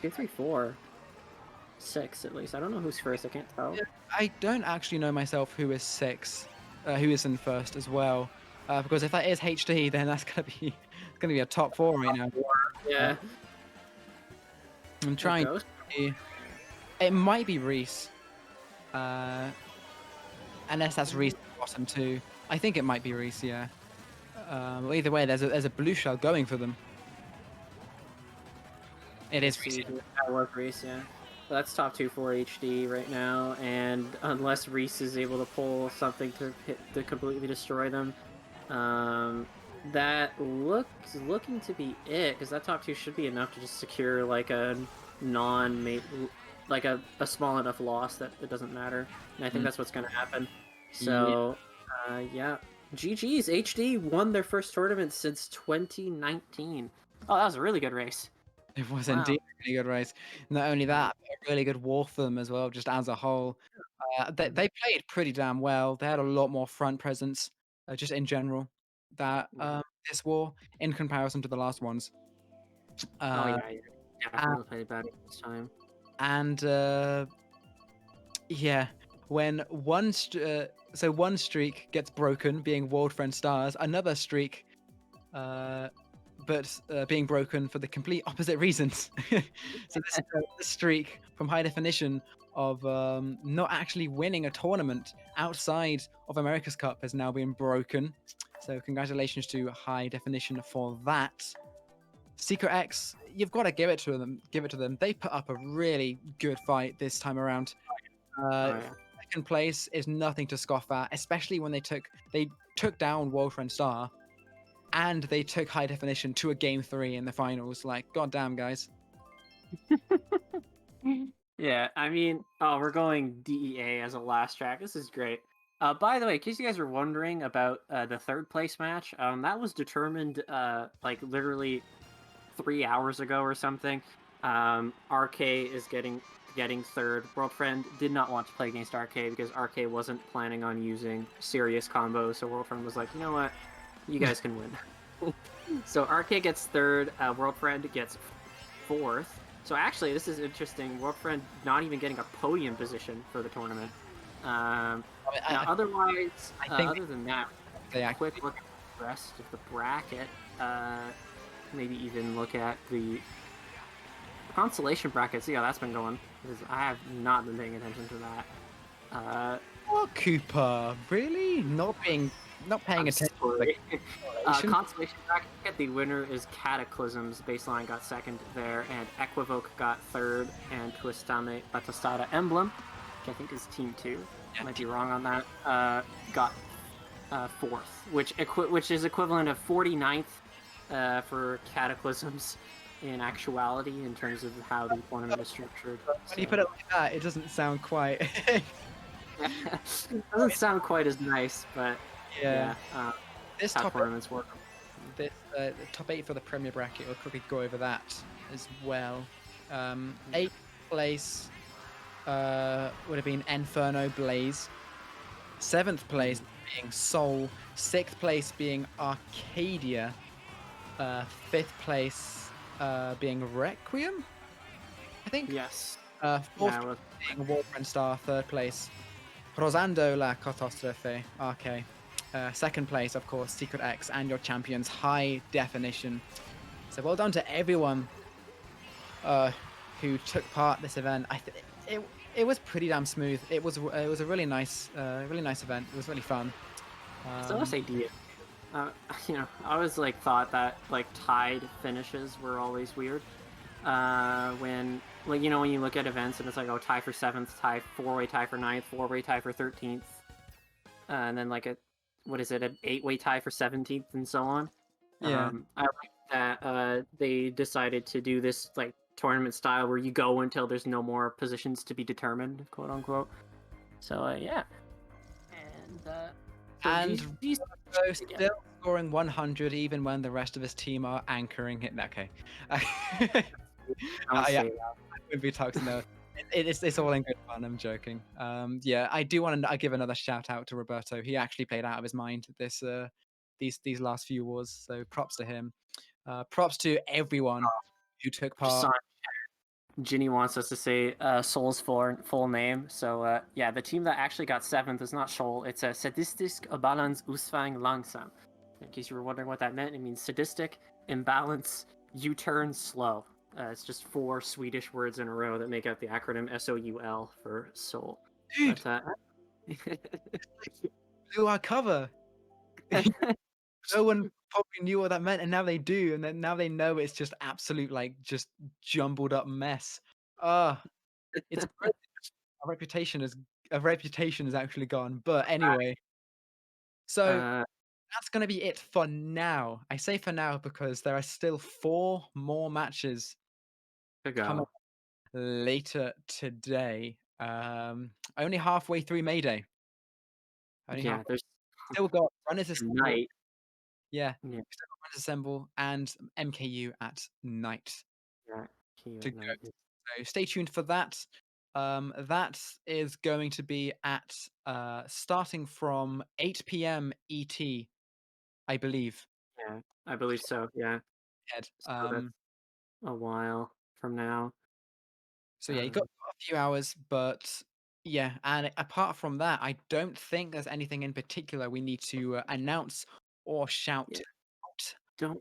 2, 3, 4. 6 at least. I don't know who's first. I can't tell. Yeah, I don't actually know myself who is who is in first as well, because if that is HD, then that's gonna be a top 4 right now. Yeah. I'm trying. It might be Rhys, unless that's Rhys at the bottom too. I think it might be Rhys. Yeah. Well, either way, there's a blue shell going for them. It is Rhys. That was Rhys, yeah. So that's top 2 for HD right now, and unless Rhys is able to pull something to completely destroy them, that looking to be it, because that top 2 should be enough to just secure like a like a small enough loss that it doesn't matter, and I think that's what's going to happen. So, yeah. GG's, HD won their first tournament since 2019. Oh, that was a really good race. It was indeed a really good race. Not only that, but a really good war for them as well, just as a whole. They played pretty damn well. They had a lot more front presence, just in general, that this war, in comparison to the last ones. Definitely played better this time. And yeah, when one streak gets broken, being World Friend Stars, another streak, but being broken for the complete opposite reasons. So this streak from High Definition of not actually winning a tournament outside of America's Cup has now been broken. So congratulations to High Definition for that. SecretX, you've got to give it to them. They put up a really good fight this time around. Second place is nothing to scoff at, especially when they took down World Friend Star, and they took High Definition to a Game 3 in the finals. Like, goddamn, guys. Yeah, I mean, we're going DEA as a last track. This is great. By the way, in case you guys were wondering about the third place match, that was determined like literally 3 hours ago or something. RK is getting third. World Friend did not want to play against RK because RK wasn't planning on using serious combos, so World Friend was like, you know what, you guys can win. So RK gets third, World Friend gets fourth. So actually, this is interesting. World Friend not even getting a podium position for the tournament. Otherwise, other than that, quick look at the rest of the bracket. Maybe even look at the consolation bracket. See how that's been going. Because I have not been paying attention to that. What, Koopa? Really? Not paying attention to the consolation bracket. The winner is Cataclysms. Baseline got second there, and Equivoke got third, and Tostada Emblem, which I think is Team 2. Yeah. Might be wrong on that. Got fourth, which is equivalent of 49th for Cataclysms in actuality in terms of how the tournament is structured. When you put it like that, it doesn't sound quite. It doesn't sound quite as nice, but yeah. This top tournaments work. This the top 8 for the Premier bracket. We'll quickly go over that as well. 8th place would have been Inferno Blaze. 7th place being Soul. 6th place being Arcadia. 5th place being Requiem, I think. Yes. 4th being World Friend Star. 3rd place Rosando la Catástrofe. Okay. 2nd place, of course, SecretX, and your champions, High Definition. So well done to everyone who took part in this event. It was pretty damn smooth. It was a really nice event. It was really fun. It's a nice idea. I always thought that tied finishes were always weird. When when you look at events and it's like, oh, tie for 7th, four-way tie for 9th, four-way tie for 13th, and then an 8-way tie for 17th, and so on. Yeah. I like that they decided to do this tournament style where you go until there's no more positions to be determined, quote unquote. So yeah, and so And GG so again. still scoring 100 even when the rest of his team are anchoring it. Okay. Don't Yeah, say that. I wouldn't be talking no. It's all in good fun. I'm joking. Yeah, I do want to give another shout out to Roberto. He actually played out of his mind these last few wars. So props to him. Props to everyone who took Just saw part. Ginny wants us to say Soul's full name. So yeah, the team that actually got 7th is not Shoal. It's a Sadistisk Balans Usvang Langsam. In case you were wondering what that meant, it means sadistic, imbalance, U-turn, slow. It's just 4 Swedish words in a row that make up the acronym SOUL for Soul. Dude, But, blew our cover. No one probably knew what that meant, and now they do, and then now they know it's just absolute like just jumbled up mess. It's great. Our reputation is actually gone. But anyway, so uh, that's gonna be it for now. I say for now because there are still 4 more matches to coming go. later today. Only halfway through Mayday. Only Yeah, half. there's Still got Runners Assemble. tonight. Yeah, Yeah, still got Runners Assemble and MKU at night yeah, Key to at go. night. So stay tuned for that. That is going to be at starting from 8 p.m. ET, I believe. Yeah, I believe so. Yeah, Head. so that's a while from now. So yeah, you got a few hours, but yeah, and apart from that, I don't think there's anything in particular we need to announce or shout Yeah. out. Don't.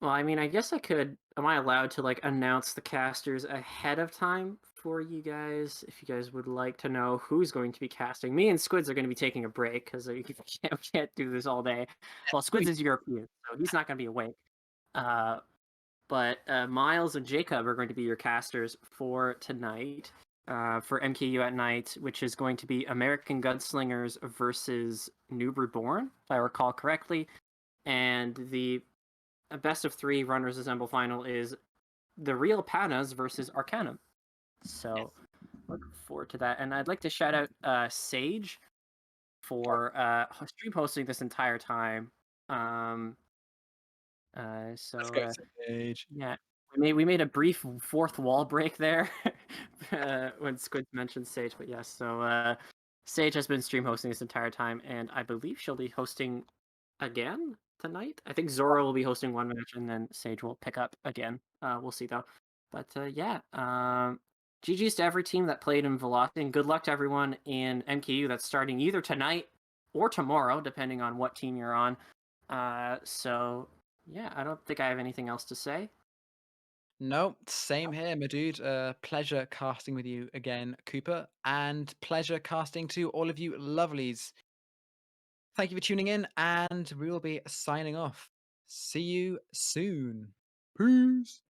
Well, I mean, I guess I could. Am I allowed to like announce the casters ahead of time for you guys? If you guys would like to know who's going to be casting, me and Squidz are going to be taking a break because we can't do this all day. Well, Squidz is European, so he's not going to be awake. But Miles and Jacob are going to be your casters for tonight. For MKU at night, which is going to be American Gunslingers versus Noob Reborn, if I recall correctly. And the best of 3 runners assemble final is the Real Panas versus Arcanum. So look forward to that. And I'd like to shout out Sage for stream hosting this entire time. So Let's go, Sage. yeah, we made a brief 4th wall break there when Squid mentioned Sage, but yes. So Sage has been stream hosting this entire time, and I believe she'll be hosting again tonight. I think Zora will be hosting one match, and then Sage will pick up again. We'll see though. But yeah, GG's to every team that played in Velocity, and good luck to everyone in MKU that's starting either tonight or tomorrow, depending on what team you're on. So yeah, I don't think I have anything else to say. Nope, same here, my dude. Pleasure casting with you again, Cooper, and pleasure casting to all of you lovelies. Thank you for tuning in, and we will be signing off. See you soon. Peace.